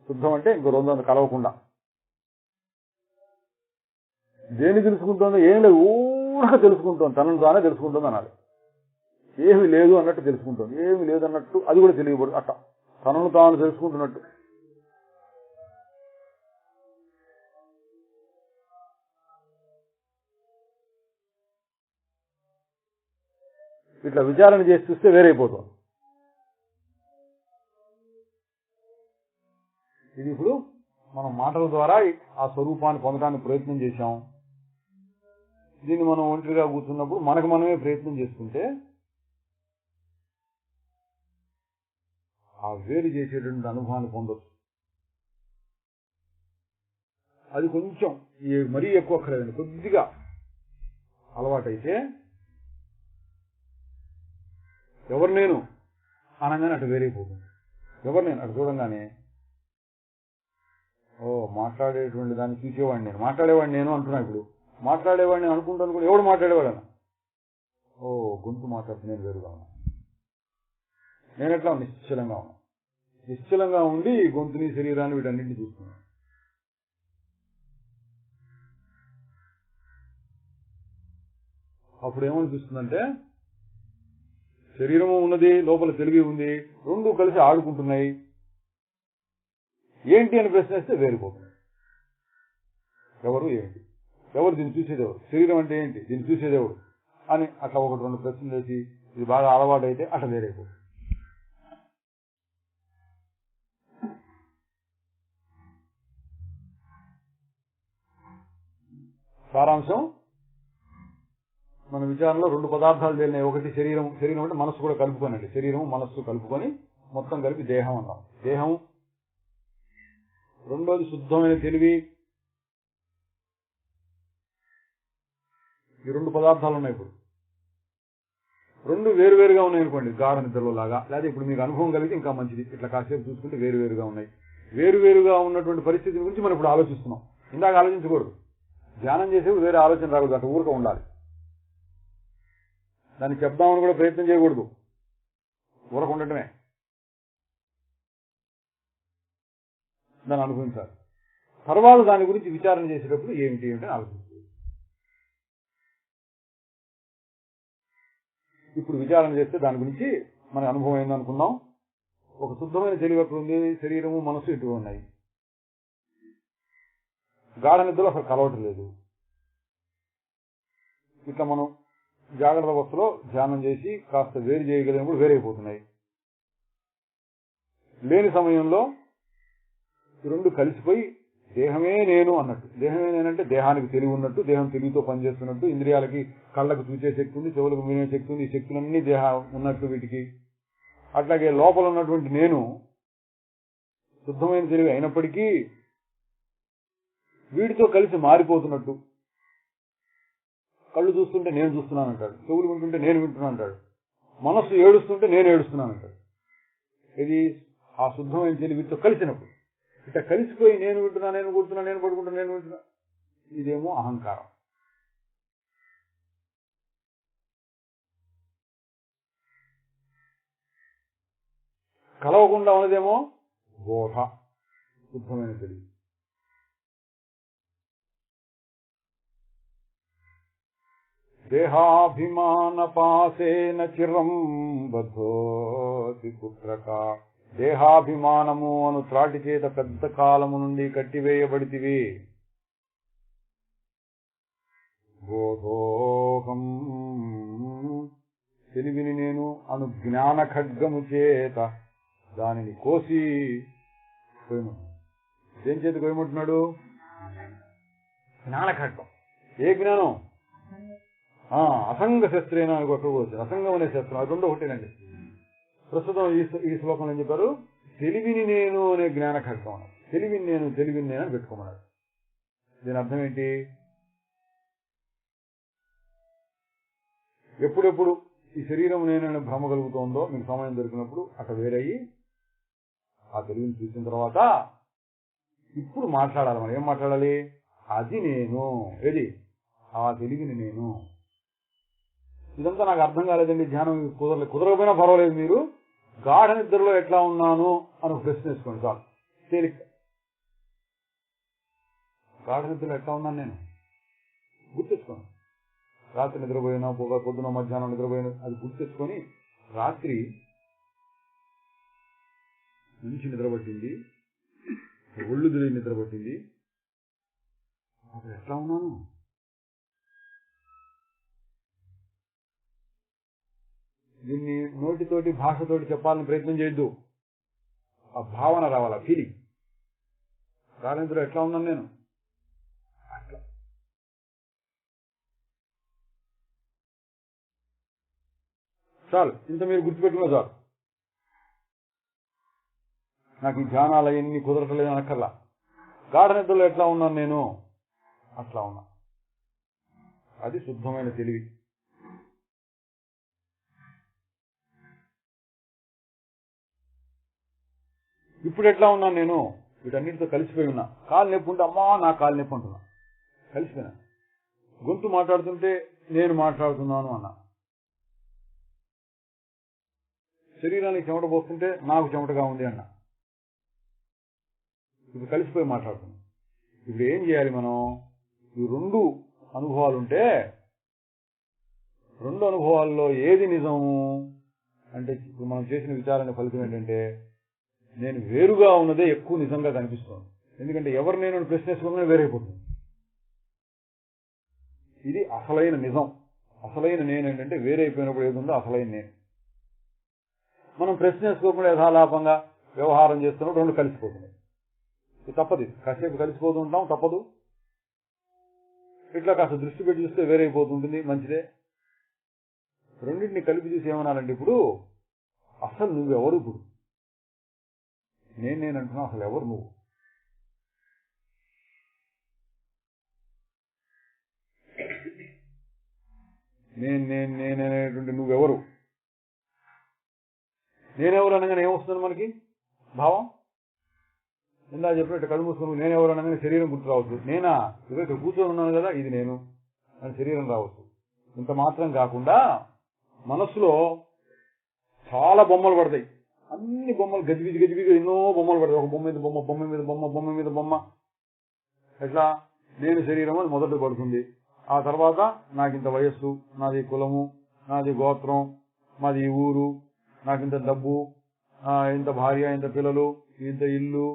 శుద్ధం అంటే ఇంకో 200 కలవకుండా. దేన్ని తెలుసుకుంటుందో ఏం లేదు, ఊరక తెలుసుకుంటుంది, తనను తానే తెలుసుకుంటుంది అనాలి. ఏమి లేదు అన్నట్టు తెలుసుకుంటుంది, ఏమి లేదు అన్నట్టు అది కూడా తెలియబడు. అట్ట తనను తాను తెలుసుకుంటున్నట్టు. ఇట్లా విచారణ చేసి చూస్తే వేరైపోతుంది. ఇది ఇప్పుడు మనం మాటల ద్వారా ఆ స్వరూపాన్ని పొందడానికి ప్రయత్నం చేశాం. దీన్ని మనం ఒంటరిగా కూర్చున్నప్పుడు మనకు మనమే ప్రయత్నం చేసుకుంటే ఆ వేరు చేసేటువంటి అనుభవాన్ని పొందొచ్చు. అది కొంచెం మరీ ఎక్కువ అక్కర్లేదండి, కొద్దిగా అలవాటైతే ఎవరు నేను అనగానే అటు వేరైపోతుంది. ఎవరు నేను అటు చూడంగానే మాట్లాడేటువంటి దాన్ని చూసేవాడిని నేను, మాట్లాడేవాడిని నేను అంటున్నా. ఇప్పుడు మాట్లాడేవాడిని అనుకుంటాను కూడా, ఎవడు మాట్లాడేవాడన్నా? గొంతు మాట్లాడుతూ నేను వేరుగా ఉన్నా. నేను ఎట్లా నిశ్చలంగా ఉన్నా. నిశ్చలంగా ఉండి గొంతుని, శరీరాన్ని, వీటన్నింటినీ చూస్తున్నాను. అప్పుడు ఏమనిపిస్తుందంటే, శరీరము ఉన్నది, లోపల తెలివి ఉంది, 2 కలిసి ఆడుకుంటున్నాయి. ఏంటి అని ప్రశ్నిస్తే వేరుపోతుంది. ఎవరు ఏంటి, ఎవరు దీన్ని చూసేదేవరు, శరీరం అంటే ఏంటి, దీన్ని చూసేదేవుడు అని అట్లా ఒకటి రెండు ప్రశ్నలు వేసి ఇది బాగా అలవాటు అయితే అట్లా వేరైపోతుంది. సారాంశం, మన విచారణలో రెండు పదార్థాలు తేలినాయి. ఒకటి శరీరం, శరీరం అంటే మనస్సు కూడా కలుపుకోనండి, శరీరం మనస్సు కలుపుకొని మొత్తం కలిపి దేహం అన్నాం. దేహం. రెండోది శుద్ధమైన తెలివి. ఈ రెండు పదార్థాలు ఉన్నాయి. ఇప్పుడు రెండు వేరువేరుగా ఉన్నాయి అనుకోండి, గాఢ నిద్రలో లాగా. లేదా ఇప్పుడు మీకు అనుభవం కలిగితే ఇంకా మంచిది, ఇట్లా కాసేపు చూసుకుంటే వేరువేరుగా ఉన్నాయి. వేరువేరుగా ఉన్నటువంటి పరిస్థితి గురించి మనం ఇప్పుడు ఆలోచిస్తున్నాం. ఇందాక ఆలోచించకూడదు, ధ్యానం చేసేప్పుడు వేరే ఆలోచన రాకూడదు, అట్లా ఊరిక ఉండాలి. దాన్ని చెప్దామని కూడా ప్రయత్నం చేయకూడదు, ఊరక ఉండటమే, దాన్ని అనుభవించాలి. తర్వాత దాని గురించి విచారణ చేసేటప్పుడు ఏమిటి అంటే ఆలోచించాలి. ఇప్పుడు విచారణ చేస్తే దాని గురించి మనకు అనుభవం అయిందనుకుందాం. ఒక శుద్ధమైన తెలివి ఎక్కడ ఉంది, శరీరము మనస్సు ఇటు ఉన్నాయి. గాఢ నిద్రలో అసలు కలవటం లేదు. ఇట్లా మనం జాగ్రత్త అవస్థలో ధ్యానం చేసి కాస్త వేరు చేయగలిగినప్పుడు వేరైపోతున్నాయి. లేని సమయంలో రెండు కలిసిపోయి దేహమే నేను అన్నట్టు. దేహమే నేనంటే దేహానికి తెలివి ఉన్నట్టు, దేహం తెలివితో పనిచేస్తున్నట్టు, ఇంద్రియాలకి కళ్ళకు చూసే శక్తి ఉంది, చెవులకు వినే శక్తి ఉంది, ఈ శక్తులన్నీ దేహం ఉన్నట్టు వీటికి. అట్లాగే లోపల ఉన్నటువంటి నేను శుద్ధమైన తెలివి అయినప్పటికీ వీటితో కలిసి మారిపోతున్నట్టు. కళ్ళు చూస్తుంటే నేను చూస్తున్నాను అంటాడు, చెవులు వింటుంటే నేను వింటున్నాను అంటాడు, మనస్సు ఏడుస్తుంటే నేను ఏడుస్తున్నాను అంటాడు. ఇది ఆ శుద్ధమైన తెలివి వీటితో కలిసినప్పుడు. ఇట్లా కలిసిపోయి నేను వింటున్నా, నేను కూర్చున్నా, నేను పడుకుంటా, నేను వింటున్నా, ఇదేమో అహంకారం. కలవకుండా ఉన్నదేమో బోధ, శుద్ధమైన తెలివి. దేహాభిమాన పాసేన చిరం బద్ధోసి పుత్రక. దేహాభిమానము అను త్రాటి చేత పెద్ద కాలము నుండి కట్టివేయబడితివి. బోధోహం తెలివిని నేను అను జ్ఞాన ఖడ్గము చేత దానిని కోసి కోయమంటున్నాడు. దేని చేత కోయమంటున్నాడు? జ్ఞాన ఖడ్గం. ఏ జ్ఞానం? అసంగ శస్త్రేనా అనుకోవచ్చు. అసంగం అనే శస్త్రం, అది రెండో ఒకటేనండి. ప్రస్తుతం ఈ శ్లోకంలో ఏం చెప్పారు? తెలివిని నేను అనే జ్ఞాన ఖడ్గం అన్నారు. తెలివిని నేను అని పెట్టుకోమన్నారు. దీని అర్థం ఏంటి? ఎప్పుడెప్పుడు ఈ శరీరం నేననే భ్రమ కలుగుతోందో మీకు సమయం దొరికినప్పుడు అక్కడ వేరయ్యి ఆ తెలివిని చూసిన తర్వాత ఇప్పుడు మాట్లాడాలి. మనం ఏం మాట్లాడాలి? అది నేను. ఏది? ఆ తెలివిని నేను. ఇదంతా నాకు అర్థం కాలేదండి, ధ్యానం కుదరకపోయినా పర్వాలేదు, మీరు గాఢ నిద్రలో ఎట్లా ఉన్నాను అని ప్రశ్న వేసుకోండి చాలు. తేలిక. గాఢ నిద్రలో ఎట్లా ఉన్నాను నేను గుర్తెచ్చుకోండి. రాత్రి నిద్రపోయినా, పొద్దున మధ్యాహ్నం నిద్రపోయినా, అది గుర్తెచ్చుకొని రాత్రి మంచి నిద్రపట్టింది, ఒళ్ళు తిరిగి నిద్రపట్టింది, అప్పుడు ఎట్లా ఉన్నాను? దీన్ని నోటితోటి భాషతోటి చెప్పాలని ప్రయత్నం చేయొద్దు. ఆ భావన రావాలి, ఆ ఫీలింగ్. రాత్రి ఎట్లా ఉన్నాను నేను అట్లా. చాలు, ఇంత మీరు గుర్తుపెట్టుకున్నా చాలు. నాకు ఈ ధ్యానాలు అవన్నీ కుదరట్లేదని అనక్కర్లా. గాఢ నిద్రలో ఎట్లా ఉన్నాను నేను అట్లా ఉన్నా. అది శుద్ధమైన తెలివి. ఇప్పుడు ఎట్లా ఉన్నాను నేను? వీటన్నిటితో కలిసిపోయి ఉన్నా. కాలు నొప్పి ఉంటే అమ్మా నా కాలు నొప్పి అంటున్నా, కలిసిపోయినా. గొంతు మాట్లాడుతుంటే నేను మాట్లాడుతున్నాను అన్నా. శరీరానికి చెమట పోస్తుంటే నాకు చెమటగా ఉంది అన్నా. ఇప్పుడు కలిసిపోయి మాట్లాడుతున్నాం. ఇప్పుడు ఏం చేయాలి మనం? ఈ రెండు అనుభవాలుంటే రెండు అనుభవాల్లో ఏది నిజము అంటే, ఇప్పుడు మనం చేసిన విచారణ ఫలితం ఏంటంటే నేను వేరుగా ఉన్నదే ఎక్కువ నిజంగా కనిపిస్తుంది. ఎందుకంటే ఎవరు నేను ప్రశ్నించుకోగానే వేరైపోతుంది. ఇది అసలైన నిజం. అసలైన నేను ఏంటంటే వేరైపోయినప్పుడు ఏదుందో అసలైన నేను. మనం ప్రశ్న వేసుకోకుండా యథాలాపంగా వ్యవహారం చేస్తున్నప్పుడు రెండు కలిసిపోతున్నాయి. ఇది తప్పదు. కాసేపు కలిసిపోతూ ఉంటాం, తప్పదు. ఇట్లా కాస్త దృష్టి పెట్టి చూస్తే వేరైపోతుంటుంది, మంచిదే. రెండింటిని కలిపి చూసి ఏమనాలంటే ఇప్పుడు అసలు నువ్వెవరు? ఇప్పుడు నేనంటున్నావు, అసలు ఎవరు నువ్వు? నేనేటువంటి నువ్వెవరు? నేనెవరు అనగానే ఏమొస్తుంది మనకి భావం? ఇందా చెప్పినట్టు కళ్ళు మూసుకుని నేనెవరు అనగానే శరీరం గుర్తు రావచ్చు. నేనా ఇక్కడ కూర్చొని ఉన్నాను కదా, ఇది నేను అని శరీరం రావచ్చు. ఇంత మాత్రం కాకుండా మనస్సులో చాలా బొమ్మలు పడతాయి. అన్ని బొమ్మలు గజిబిజి ఎన్నో బొమ్మలు పడతాయి. ఒక బొమ్మ మీద బొమ్మ, బొమ్మ మీద బొమ్మ, బొమ్మ మీద బొమ్మ. ఎట్లా? నేను శరీరం అది మొదట పడుతుంది. ఆ తర్వాత నాకింత వయస్సు, నాది కులము, నాది గోత్రం, మాది ఊరు, నాకింత డబ్బు, ఇంత భార్య, ఇంత పిల్లలు, ఇంత ఇల్లు,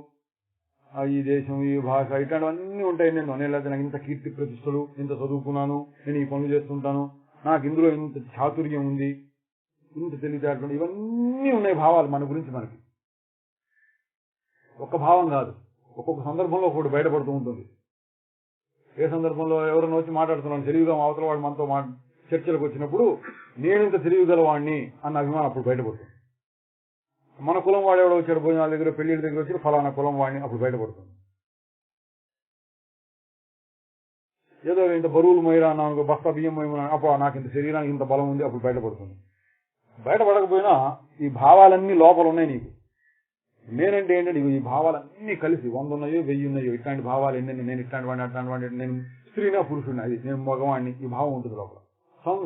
ఈ దేశం, ఈ భాష, ఇట్లాంటివన్నీ ఉంటాయి. లేకపోతే నాకు ఇంత కీర్తి ప్రతిష్టలు, ఇంత చదువుకున్నాను, నేను ఈ పనులు చేస్తుంటాను, నాకు ఇందులో ఇంత చాతుర్యం ఉంది, ఇంత తెలివితేటలు, ఇవన్నీ ఉన్నాయి భావాలు మన గురించి. మనకి ఒక్క భావం కాదు, ఒక్కొక్క సందర్భంలో ఒకటి బయటపడుతూ ఉంటుంది. ఏ సందర్భంలో ఎవరైనా వచ్చి మాట్లాడుతున్నాను, తెలివిగా అవతల వాడు మనతో చర్చలకు వచ్చినప్పుడు నేను ఇంత తెలివిగలవాడిని అన్న అభిమానం అప్పుడు బయటపడుతుంది. మన కులం వాడు ఎవడో వచ్చాడు భోజనాల దగ్గర, పెళ్లిళ్ళ దగ్గర వచ్చి ఫలానా కులం వాడిని అప్పుడు బయటపడుతుంది. ఏదో ఇంత బరువులు మొయ్యరా అన్నాను, బస్తా బియ్యం మొయ్యమన్నా, అప్పుడు నాకు ఇంత శరీరానికి ఇంత బలం ఉంది, అప్పుడు బయటపడుతుంది. బయటపడకపోయినా ఈ భావాలన్నీ లోపల ఉన్నాయి నీకు. నేనంటే ఏంటంటే ఈ భావాలన్నీ కలిసి 100 ఉన్నాయో 1000 ఉన్నాయో, ఇట్లాంటి భావాలు ఎన్ని, నేను ఇట్లాంటి వాడిని, అట్లాంటి వాడిని, నేను స్త్రీనా పురుషుడిని, అది నేను మగవాడిని, ఈ భావం ఉంటుంది లోపల.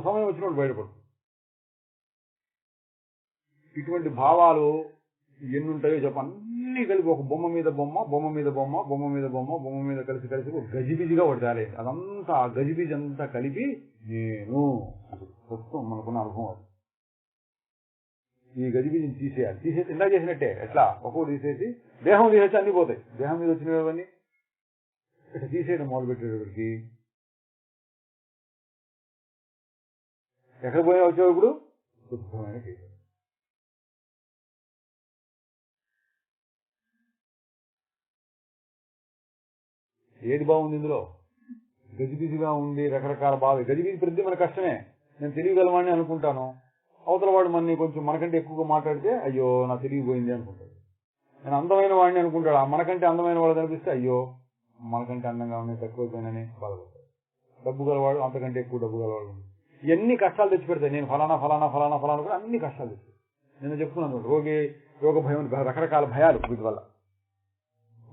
సమయం వచ్చినప్పుడు బయటపడుతుంది. ఇటువంటి భావాలు ఎన్ని ఉంటాయో చెప్ప, అన్ని కలిపి ఒక బొమ్మ మీద బొమ్మ, బొమ్మ మీద బొమ్మ, బొమ్మ మీద బొమ్మ, బొమ్మ మీద కలిసి ఒక గజిబిజిగా ఒకటి తయారైంది. అదంతా ఆ గజిబిజి అంతా కలిపి నేను ప్రస్తుతం మనకున్న అనుభవం. అది ఈ గజిబిజిని తీసేయాలి. తీసేసి ఇందా చేసినట్టే. ఎట్లా? ఒక్కొక్కటి తీసేసి దేహం తీసేసి అన్ని పోతాయి. దేహం మీద వచ్చినవన్నీ ఇట్లా తీసేయడం మొదలు పెట్టేటప్పటికి ఎక్కడ పోయినా వచ్చావు ఇప్పుడు శుద్ధమైన కేసు. ఏది బాగుంది ఇందులో? గజిబిజిగా ఉండి రకరకాల బాధ. గజిబిజి ప్రతి మన కష్టమే. నేను తెలియగలవాడిని అనుకుంటాను, అవతల వాడు కొంచెం మనకంటే ఎక్కువగా మాట్లాడితే అయ్యో నా తెలియపోయింది అనుకుంటాడు. నేను అందమైన వాడిని అనుకుంటాడు, మనకంటే అందమైన వాడు కనిపిస్తే అయ్యో మనకంటే అందంగా ఉన్నాయి, తక్కువైపోయినని బాధపడతాడు. డబ్బు గలవాడు అంతకంటే ఎక్కువ డబ్బు గలవాడు. ఇవన్నీ కష్టాలు తెచ్చిపెడతాయి. నేను ఫలానా ఫలానా ఫలానా ఫలానా కూడా అన్ని కష్టాలు తెచ్చి నేను చెప్పుకున్నాను. రోగ భయం, రకరకాల భయాలు వీటి వల్ల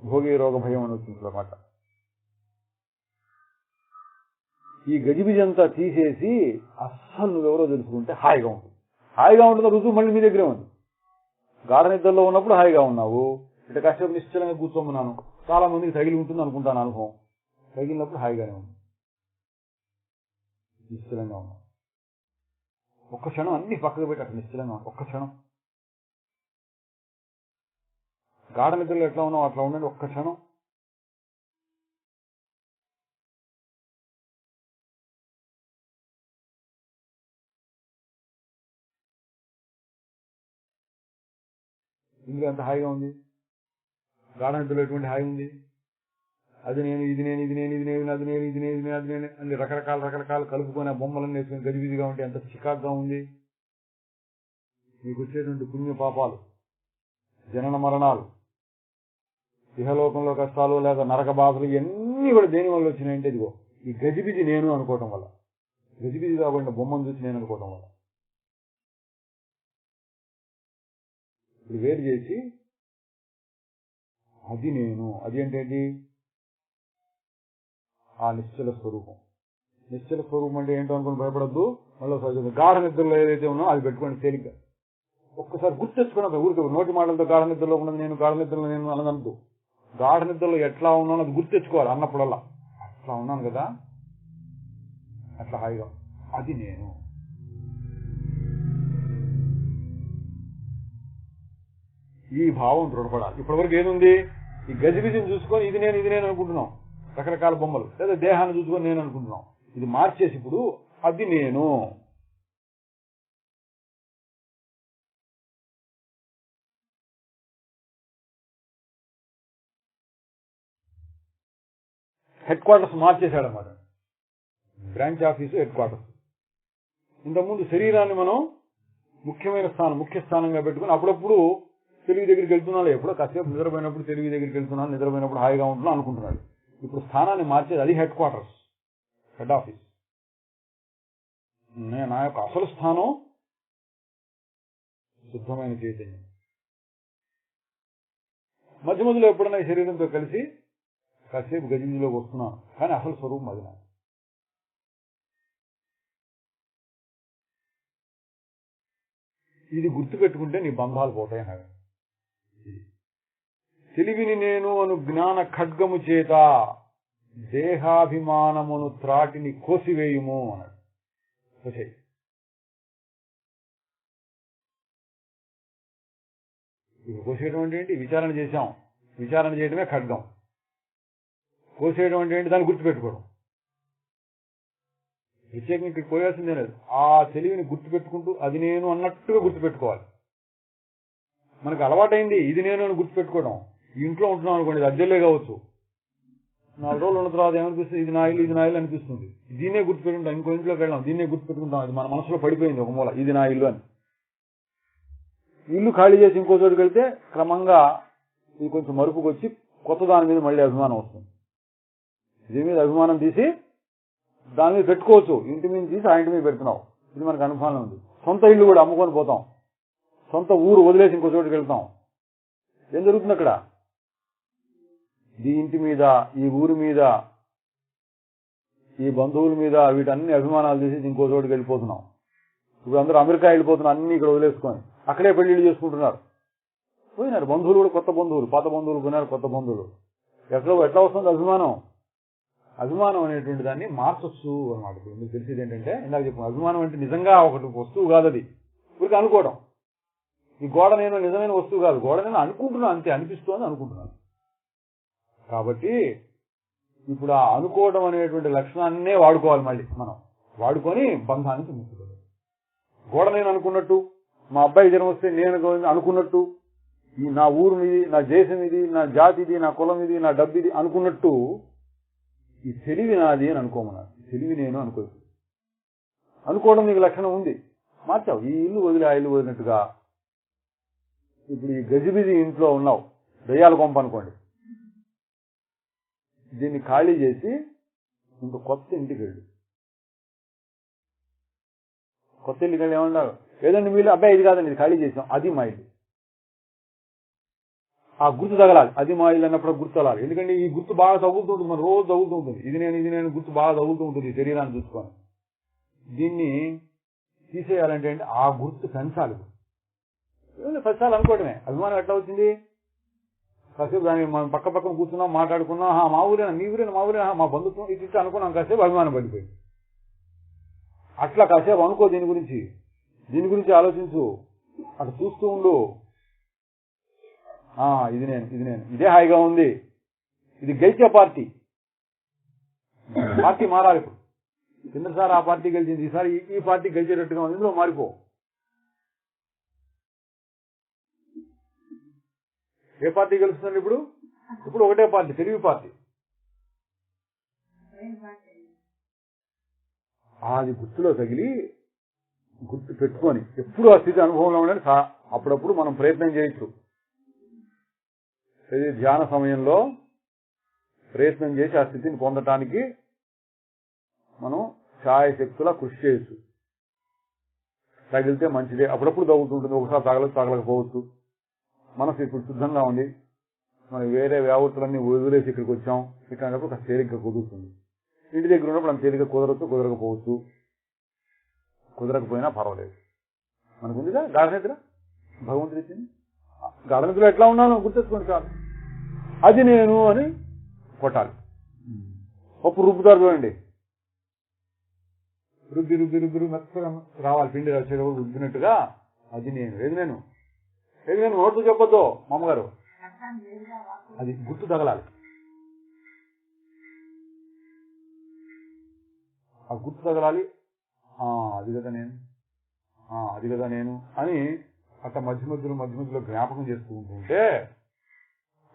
భోగి రోగ భయం అని వచ్చింది అన్నమాట. ఈ గజిబిజి అంతా తీసేసి అస్సలు నువ్వెవరో తెలుసుకుంటే హాయిగా ఉంటుంది. హాయిగా ఉంటుందో రుజువు మళ్ళీ మీ దగ్గరే ఉంది. గాఢ నిద్రలో ఉన్నప్పుడు హాయిగా ఉన్నావు, ఇట్లా కష్టం నిశ్చలంగా కూర్చోమన్నాను. చాలా మందికి తగిలి ఉంటుంది అనుకుంటాను అనుభవం. తగిలినప్పుడు హాయిగానే ఉంది, నిశ్చలంగా ఉన్నావు. ఒక్క క్షణం అన్ని పక్కకు పెట్టి అక్కడ నిశ్చలంగా ఉన్నావు. ఒక్క క్షణం గాఢ నిద్రలో ఎట్లా ఉన్నావు అట్లా ఉండండి. ఒక్క క్షణం ఇందులో ఎంత హాయిగా ఉంది. గాఢ నిద్రలో ఎటువంటి హాయి ఉంది. అది నేను, ఇది నేను, ఇది నేను, ఇది నేను, అది నేను, ఇది నేను, అది నేను అన్ని రకరకాలు కలుపుకొని ఆ బొమ్మలన్నీ వేసుకొని గజిబిజిగా ఉంటే ఎంత చికాగ్గా ఉంది. మీకు వచ్చేటువంటి పుణ్య పాపాలు, జనన మరణాలు, ఇహలోకంలో కష్టాలు లేదా నరక బాధలు ఇవన్నీ కూడా దేని వల్ల వచ్చినాయంటే ఇదిగో ఈ గజిబిజి నేను అనుకోవటం వల్ల, గజిబిజి కాబట్టి బొమ్మను చూసి నేను అనుకోవటం వల్ల. ఇప్పుడు వేరు చేసి అది నేను, అది అంటే ఆ నిశ్చల స్వరూపం. నిశ్చల స్వరూపం అంటే ఏంటో అనుకుని భయపడద్దు. మళ్ళీ సహజంగా గాఢ నిద్రలో ఏదైతే ఉన్నో అది పెట్టుకోండి తేలిగ్గా. ఒక్కసారి గుర్తెచ్చుకున్నా ఊరికి నోటి మాటలతో గాఢ నిద్రలో ఉన్నది నేను, గాఢ నిద్రలో నేను అన్నదంటూ గాఢ నిద్రలో ఎట్లా ఉన్నానో అది గుర్తెచ్చుకోవాలి. అన్నప్పుడల్లా అట్లా ఉన్నాను కదా, అట్లా హాయిగా అది నేను. ఈ భావం దృఢపడాలి. ఇప్పటివరకు ఏముంది? ఈ గజిబిజిని చూసుకొని ఇది నేను, ఇది నేను అనుకుంటున్నాం. రకరకాల బొమ్మలు లేదా దేహాన్ని చూసుకొని నేను అనుకుంటున్నాం. ఇది మార్చేసి ఇప్పుడు అది నేను. హెడ్ క్వార్టర్స్ మార్చేశాడనమాట. Branch office headquarters. ఇంతకుముందు శరీరాన్ని మనం ముఖ్య స్థానంగా పెట్టుకుని అప్పుడప్పుడు తెలివి దగ్గరికి వెళ్తున్నాడు. ఎప్పుడో కాసేపు నిద్రపోయినప్పుడు తెలివి దగ్గరికి వెళ్తున్నాను, నిద్రపోయినప్పుడు హాయిగా ఉంటున్నా అనుకుంటున్నాడు. ఇప్పుడు స్థానాన్ని మార్చేది, అది హెడ్ క్వార్టర్స్, హెడ్ ఆఫీస్. నా యొక్క అసలు స్థానం శుద్ధమైన చైతన్యం. మధ్య మధ్యలో ఎప్పుడైనా ఈ శరీరంతో కలిసి కాసేపు గజిబిజిలోకి వస్తున్నాను, కానీ అసలు స్వరూపం అది నాకు. ఇది గుర్తుపెట్టుకుంటే నీ బంధాలు పోతాయి అన్నాడు. తెలివిని నేను అను జ్ఞాన ఖడ్గము చేత దేహాభిమానమును త్రాటిని కోసివేయుము అన్నాడు. కోసేయడం అంటే ఏంటి? విచారణ చేశాం, విచారణ చేయడమే ఖడ్గం. కోసేయడం అంటే ఏంటి? దాన్ని గుర్తుపెట్టుకోవడం. ప్రత్యేకంగా ఇక్కడ కోయాల్సిందే లేదు. ఆ తెలివిని గుర్తుపెట్టుకుంటూ అది నేను అన్నట్టుగా గుర్తుపెట్టుకోవాలి. మనకు అలవాటైంది ఇది నేను అని గుర్తుపెట్టుకోవడం. ఇంట్లో ఉంటున్నాం అనుకోండి, ఇది అద్దెలే కావచ్చు, 4 రోజులు ఉన్న తర్వాత ఏమనిపిస్తుంది? ఇది నా ఇల్లు అనిపిస్తుంది. దీన్నే గుర్తుపెట్టుకుంటాం. ఇంకో ఇంట్లోకి వెళ్ళాం, దీన్నే గుర్తుపెట్టుకుంటాం. అది మన మనసులో పడిపోయింది ఒక మూల, ఇది నా ఇల్లు అని. ఇల్లు ఖాళీ చేసి ఇంకో చోటుకి వెళ్తే క్రమంగా ఇది కొంచెం మరుపుకు వచ్చి కొత్త దాని మీద మళ్ళీ అభిమానం వస్తుంది. దీని మీద అభిమానం తీసి దాని మీద పెట్టుకోవచ్చు. ఇంటి మీద తీసి ఆ ఇంటి మీద పెడుతున్నావు. ఇది మనకు అనుభవం ఉంది. సొంత ఇల్లు కూడా అమ్ముకొని పోతాం, సొంత ఊరు వదిలేసి ఇంకో చోటుకి వెళ్తాం. ఏం జరుగుతుంది అక్కడ? ఈ ఇంటి మీద, ఈ ఊరి మీద, ఈ బంధువుల మీద వీటన్ని అభిమానాలు తీసి ఇంకో చోటుకి వెళ్ళిపోతున్నాం. ఇప్పుడు అందరూ అమెరికా వెళ్ళిపోతున్నారు, అన్ని ఇక్కడ వదిలేసుకొని అక్కడే పెళ్లిళ్ళు చేసుకుంటున్నారు. పోయినారు బంధువులు కూడా, కొత్త బంధువులు, పాత బంధువులు పోయినారు, కొత్త బంధువులు. ఎట్లా వస్తుంది అభిమానం? అభిమానం అనేటువంటి దాన్ని మార్చొచ్చు అన్నమాట. మీకు తెలిసేది ఏంటంటే, ఇందాక చెప్పాను, అభిమానం అంటే నిజంగా ఒకటి వస్తువు కాదు, అది ఊరికి అనుకోవడం. ఈ గోడ నేను నిజమైన వస్తువు కాదు, గోడ నేను అనుకుంటున్నాను, అంతే, అనిపిస్తోంది అనుకుంటున్నాను. కాబట్టి ఇప్పుడు ఆ అనుకోవడం అనేటువంటి లక్షణాన్నే వాడుకోవాలి. మళ్ళీ మనం వాడుకొని బంధాన్ని పెంచుకోవాలి. గోడ నేను అనుకున్నట్టు, మా అబ్బాయి జన్మ వస్తే నేను అనుకున్నట్టు, ఈ నా ఊరు ఇది, నా దేశం ఇది, నా జాతి ఇది, నా కులం ఇది, నా డబ్బు ఇది అనుకున్నట్టు ఈ తెలివి నాది అని అనుకోమన్నారు. తెలివి నేను అనుకోవడం నీకు లక్షణం ఉంది, మార్చావు. ఈ ఇల్లు వదిలి ఆ ఇల్లు వదిలినట్టుగా ఇప్పుడు ఈ గజిబిజి ఇంట్లో ఉన్నావు, దయ్యాల కొంప అనుకోండి. దీన్ని ఖాళీ చేసి ఇంకో కొత్త ఇంటికి వెళ్ళు. కొత్త ఇంటికి వెళ్ళి ఏమన్నారు? ఏదండి మీరు అబ్బాయి ఇది కాదండి, ఇది ఖాళీ చేసాం, అది మా ఇల్లు. ఆ గుర్తు తగలాలి, అది మా ఇల్లు అన్నప్పుడు గుర్తు తగలాలి. ఎందుకంటే ఈ గుర్తు బాగా తగులుతూ ఉంటుంది, మన రోజు తగులుతూ ఉంటుంది. ఇది నేను గుర్తు బాగా తగులుతూ ఉంటుంది శరీరాన్ని చూసుకొని. దీన్ని తీసేయాలంటే ఆ గుర్తు పెంచాలి. పెంచాలి అనుకోవడమే. అభిమానం ఎట్లా వచ్చింది? కాసేపు దాన్ని మనం పక్కన కూర్చున్నాం, మాట్లాడుకున్నాం, మా ఊరేనా, మీ ఊరేనా, మా ఊరేనా, మా బంధుత్వం ఇది అనుకున్నాం. కాసేపు అభిమానం పడిపోయింది. అట్లా కాసేపు అనుకో, దీని గురించి ఆలోచించు, అటు చూస్తూ ఉండు. ఇది నేను, ఇదే హాయిగా ఉంది. ఇది గెలిచే పార్టీ మారాలి. ఇప్పుడు కిందసారి ఆ పార్టీ గెలిచింది, ఈసారి ఈ పార్టీ గెలిచేటట్టుగా ఉంది, ఇందులో మారిపో. ఏ పార్టీ గెలుస్తుంది ఇప్పుడు? ఒకటే పార్టీ, తెలివి పార్టీ. అది గుర్తులో తగిలి గుర్తు పెట్టుకొని ఎప్పుడు ఆ స్థితి అనుభవంలో ఉండాలి. అప్పుడప్పుడు మనం ప్రయత్నం చేయొచ్చు. ధ్యాన సమయంలో ప్రయత్నం చేసి ఆ స్థితిని పొందటానికి మనం ఛాయశక్తులా కృషి చేయొచ్చు. తగిలితే మంచిదే, అప్పుడప్పుడు తగులుతుంటుంది, ఒకసారి తగలకపోవచ్చు. మనసు ఇప్పుడు శుద్ధంగా ఉంది, మనం వేరే వ్యావృత్తులన్నీ వదిలేసి ఇక్కడికి వచ్చాం. ఇట్లాంటప్పుడు కాస్త తేలిగ్గా కుదురుతుంది. ఇంటి దగ్గర ఉన్నప్పుడు అంత తేలిగ్గా కుదరకపోవచ్చు. కుదరకపోయినా పర్వాలేదు. మనకుందిగా గాఢనిద్ర, భగవంతుడు ఇచ్చింది. గాఢనిద్రలో ఎట్లా ఉన్నానో గుర్తెచ్చుకోండి చాలు. అది నేను అని కొట్టాలి. పప్పు రుబ్బుతారు చూడండి, రుబ్బి మెత్తగా రావాలి, పిండి వచ్చేటప్పుడు రుబ్బినట్టుగా. అది నేను, ఏది నేను నోట్తో చెప్పొద్దు మామగారు, అది గుర్తు తగలాలి. ఆ గుర్తు తగలాలి. అది కదా నేను, అది కదా నేను అని అట్లా మధ్య మధ్యలో జ్ఞాపకం చేస్తూ ఉంటుంటే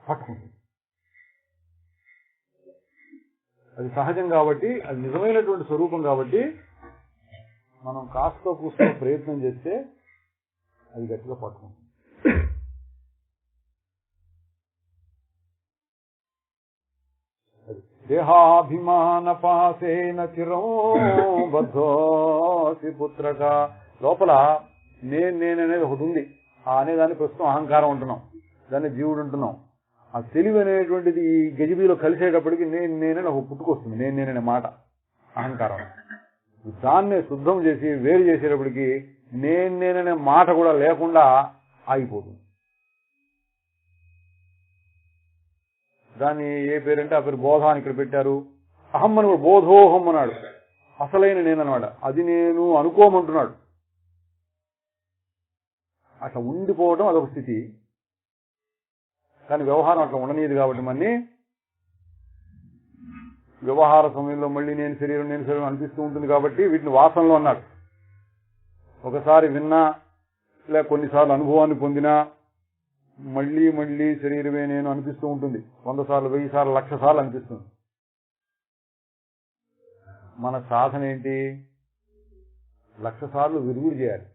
పట్టుకుంటుంది. అది సహజం కాబట్టి, అది నిజమైనటువంటి స్వరూపం కాబట్టి మనం కాస్తో కూస్తో ప్రయత్నం చేస్తే అది గట్టిగా పట్టుకుంటుంది. దేహాభిమాన పాసేన చిరం బద్ధోసి పుత్రక. లోపల నేననేది ఒకటి ఉంది. ఆ అనేదాన్ని ప్రస్తుతం అహంకారం ఉంటున్నాం, దాన్ని జీవుడు ఉంటున్నాం. ఆ తెలివి అనేటువంటిది ఈ గజిబిలో కలిసేటప్పటికి నేనని ఒక పుట్టుకొస్తుంది. నేననే మాట అహంకారం. దాన్నే శుద్ధం చేసి వేరు చేసేటప్పటికి నేననే మాట కూడా లేకుండా ఆగిపోతుంది. దాన్ని ఏ పేరంటే ఆ పేరు బోధ అని ఇక్కడ పెట్టారు. అహం అని కూడా బోధోహం అన్నాడు. అసలైన నేనన్నమాట. అది నేను అనుకోమంటున్నాడు. అట్లా ఉండిపోవడం అదొక స్థితి. కానీ వ్యవహారం అట్లా ఉండనీయదు కాబట్టి మళ్ళీ వ్యవహార సమయంలో మళ్ళీ నేను శరీరం అనిపిస్తూ ఉంటుంది కాబట్టి వీటిని వాసనలో అన్నాడు. ఒకసారి విన్నా లేక కొన్నిసార్లు అనుభవాన్ని పొందినా మళ్ళీ శరీరమే నేను అనిపిస్తూ ఉంటుంది. 100 సార్లు 1000 సార్లు 1,00,000 సార్లు అనిపిస్తుంది. మన సాధన ఏంటి? 1,00,000 సార్లు విరుగుడు చేయాలి.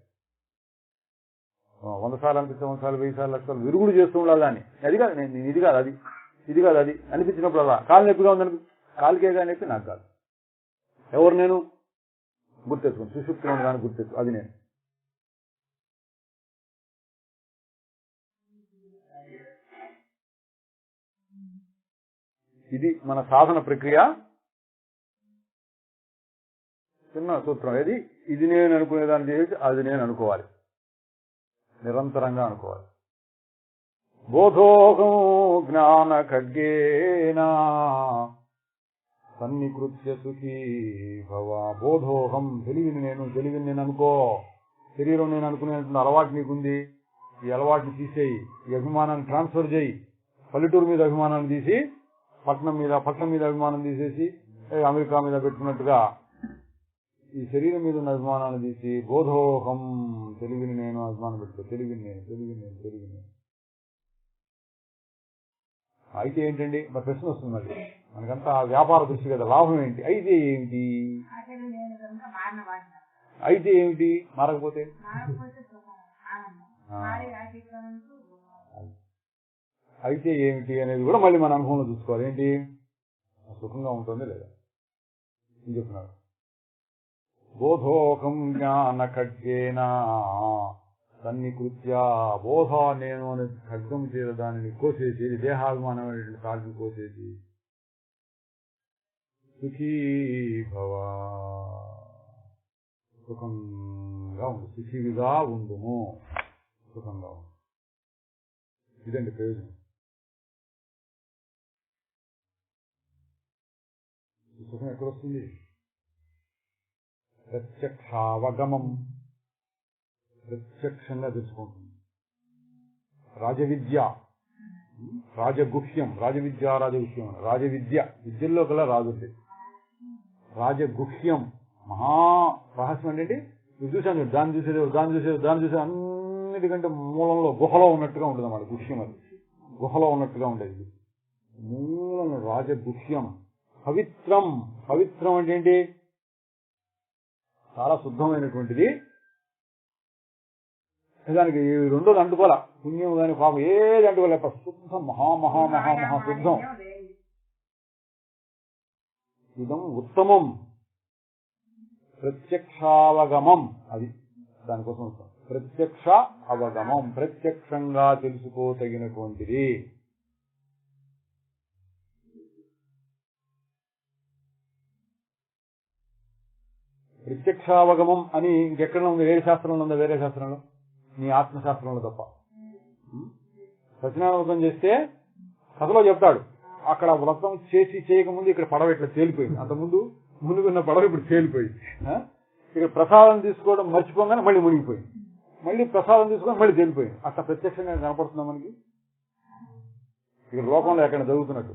100 సార్లు అనిపిస్తే 100 సార్లు 1000 సార్లు 1,00,000 సార్లు విరుగుడు చేస్తూ ఉండాలి. దాన్ని అది కాదు, నేను ఇది కాదు అది అనిపించినప్పుడు అలా కాలు నొప్పిగా ఉందని కాలుకేగా నొప్పి నాకు కాదు. ఎవరు నేను గుర్తెచ్చుకోండి. సుషుప్తిలో ఉండగానే గుర్తెచ్చు, అది నేను. ఇది మన సాధన ప్రక్రియ. చిన్న సూత్రం ఏది? ఇది నేను అనుకునేదాన్ని చేసి అది నేను అనుకోవాలి, నిరంతరంగా అనుకోవాలి. బోధోహం జ్ఞాన ఖడ్గేనా సన్నికృత్య సుఖీ భవ. బోధోహం తెలివిని నేను అనుకో. శరీరం నేను అనుకునేటువంటి అలవాటు నీకుంది. ఈ అలవాటుని తీసేయి. ఈ అభిమానాన్ని ట్రాన్స్ఫర్ చేయి. పల్లెటూరు మీద అభిమానాన్ని తీసి పట్నం మీద అభిమానం తీసేసి అమెరికా మీద పెట్టుకున్నట్టుగా ఈ శరీరం మీద ఉన్న అభిమానాన్ని తీసి బోధోహం తెలివిని నేను అభిమానం పెట్టుకో. తెలివిని నేను. అయితే ఏంటండి మరి ప్రశ్న వస్తుంది. మనకంతా వ్యాపార దృష్టి కదా. లాభం ఏంటి? అయితే ఏమిటి మారకపోతే? అయితే ఏమిటి అనేది కూడా మళ్ళీ మన అనుభవంలో చూసుకోవాలి. ఏంటి? సుఖంగా ఉంటుంది లేదా అని చెప్తున్నాడు. బోధోకం జ్ఞాన ఖడ్గేనా సన్నికృత్య. బోధ నేను అనే ఖడ్గం చేత దానిని కోసేసి, దేహాభిమానం అనేటువంటి కాల్ని కోసేసి సుఖీ భవ, సుఖంగా ఉండు, సుఖీగా ఉండుము, సుఖంగా ఉండు. ఇదండి ప్రయోజనం. సుఖం ఎక్కడొస్తుంది? ప్రత్యక్షావగమం, ప్రత్యక్షంగా తెలుసుకుంటుంది. రాజవిద్య, రాజగుహ్యం. రాజవిద్య విద్యల్లో కల్లా రాజుంది. రాజగుహ్యం మహా రహస్యం ఏంటంటే ఇది చూసాను, దాన్ని చూసేది అన్నిటికంటే మూలంలో గుహలో ఉన్నట్టుగా ఉంటుంది అన్నమాట. గుహ్యం అది గుహలో ఉన్నట్టుగా ఉండేది. మూలం రాజగుహ్యం. పవిత్రం అంటే ఏంటి? చాలా శుద్ధమైనటువంటిది. దానికి రెండోది అంటుకోలే, పుణ్యం కానీ పాపం ఏది అంటుకోలే. శుద్ధం, మహా శుద్ధం. ఇదం ఉత్తమం. ప్రత్యక్షావగమం, అది దానికోసం వస్తాం. ప్రత్యక్ష అవగమం, ప్రత్యక్షంగా తెలుసుకోదగినటువంటిది. ప్రత్యక్షావగమం అని ఇంకెక్కడ ఉంది? వేరే శాస్త్రంలో ఉందా? వేరే శాస్త్రంలో? నీ ఆత్మశాస్త్రంలో తప్ప. సత్యనారాయణ వ్రతం చేస్తే కథలో చెప్తాడు, అక్కడ వ్రతం చేయకముందు ఇక్కడ పడవ ఇట్లా తేలిపోయింది. అంతకుముందు మునిగున్న పడవ ఇప్పుడు తేలిపోయింది. ఇక్కడ ప్రసాదం తీసుకోవడం మర్చిపోగానే మళ్ళీ మునిగిపోయింది. మళ్ళీ ప్రసాదం తీసుకొని మళ్ళీ తేలిపోయింది. అట్లా ప్రత్యక్షంగా కనపడుతుందా మనకి? ఇక్కడ లోకంలో ఎక్కడ జరుగుతున్నట్టు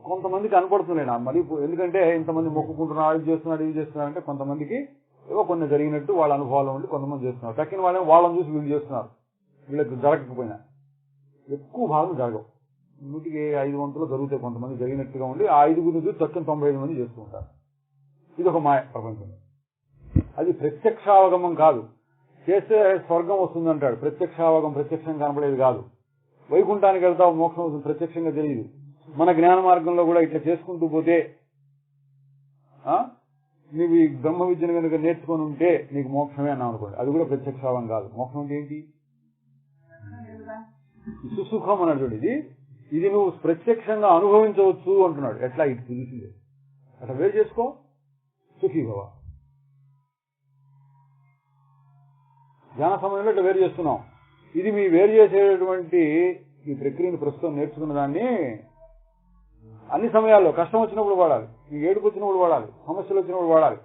కొంతమందికి కనపడుతున్నాయి మరి, ఎందుకంటే ఇంతమంది మొక్కుకుంటున్నారు, ఇది చేస్తున్నారు, ఇది చేస్తున్నారు అంటే కొంతమందికి ఏవో కొన్ని జరిగినట్టు వాళ్ళ అనుభవాలు ఉండి కొంతమంది చేస్తున్నారు. తక్కిన వాళ్ళని చూసి వీళ్ళు చేస్తున్నారు. వీళ్ళకి జరగకపోయినా ఎక్కువ భాగం జరగవు. 100కి 5 వంతులు జరుగుతాయి. కొంతమంది జరిగినట్టుగా ఉండి ఆ 5 చూసి తక్కిన 95 మంది చేస్తూ ఉంటారు. ఇది ఒక మాయ ప్రపంచం. అది ప్రత్యక్షావగమం కాదు. చేస్తే స్వర్గం వస్తుందంటాడు. ప్రత్యక్షం కనపడేది కాదు. వైకుంఠానికి వెళ్తావు, మోక్షం వస్తుంది, ప్రత్యక్షంగా తెలియదు. మన జ్ఞాన మార్గంలో కూడా ఇట్లా చేసుకుంటూ పోతే నీవు ఈ బ్రహ్మ విద్యను కనుక నేర్చుకొని ఉంటే నీకు మోక్షమే అన్నావు అనుకోండి, అది కూడా ప్రత్యక్షావం కాదు. మోక్షం అంటే ఏంటి? సుసుఖం అన్నాడు చూడు. ఇది నువ్వు ప్రత్యక్షంగా అనుభవించవచ్చు అంటున్నాడు. ఎట్లా? ఇటు తెలిసిందే. అట్లా వేరు చేసుకో, సుఖీభవ. ధ్యాన సమయంలో ఇట్లా వేరు చేస్తున్నాం. ఇది మీ వేరు చేసేటువంటి ఈ ప్రక్రియను ప్రస్తుతం నేర్చుకున్న దాన్ని అన్ని సమయాల్లో కష్టం వచ్చినప్పుడు వాడాలి, మీకు ఏడుపు వచ్చినప్పుడు వాడాలి, సమస్యలు వచ్చినప్పుడు వాడాలి.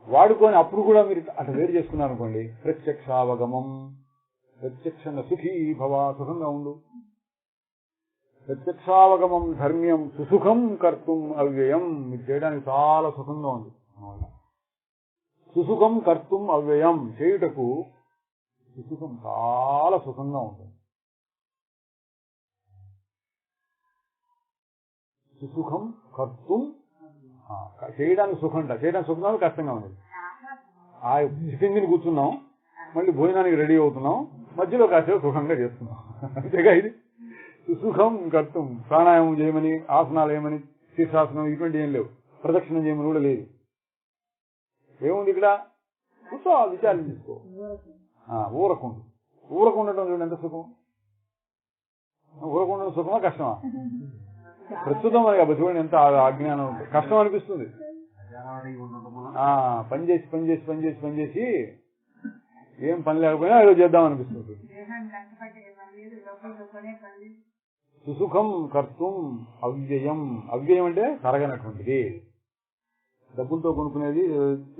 వాడుకొని అప్పుడు కూడా మీరు అట్లా వేరు చేసుకున్నారు అనుకోండి, ప్రత్యక్షావగమం. ప్రత్యక్షంగా సుఖీ భవ, సుఖంగా ఉండు. ప్రత్యక్షావగమం ధర్మ్యం సుసుఖం కర్తుం అవ్యయం. ఇది చేయడానికి చాలా సుఖంగా ఉంది. సుసుఖం కర్తుం అవ్యయం, చేయుటకు సుసుఖం చాలా సుఖంగా ఉంటుంది. సుసుఖం కర్తుం, చేయడానికి సుఖంట. చేయడానికి సుఖంగా కష్టంగా ఉంది. ఆ టిఫిన్ కూర్చున్నాం, మళ్ళీ భోజనానికి రెడీ అవుతున్నాం, మధ్యలో కాసేపు సుఖంగా చేస్తున్నాం. అంతేగా ఇది సుసుఖం కర్తుం. ప్రాణాయామం చేయమని, ఆసనాలు ఏమని, శీర్షాసనం ఇటువంటి ఏం లేవు. ప్రదక్షిణం చేయమని కూడా లేదు. ఏముంది ఇక్కడ? కూర్చో, విచారం తీసుకో. ఊరకుండటం చూడండి ఎంత సుఖం. ఊరకుండటం సుఖమా కష్టమా? ప్రస్తుతం మనకి చూడండి ఎంత అజ్ఞానం ఉంటుంది. కష్టం అనిపిస్తుంది. పనిచేసి ఏం పని లేకపోయినా ఏదో చేద్దాం అనిపిస్తుంది. సుసుఖం కర్తుం అవ్యయం. అవ్యయం అంటే తరగనటువంటిది. డబ్బులతో కొనుక్కునేది,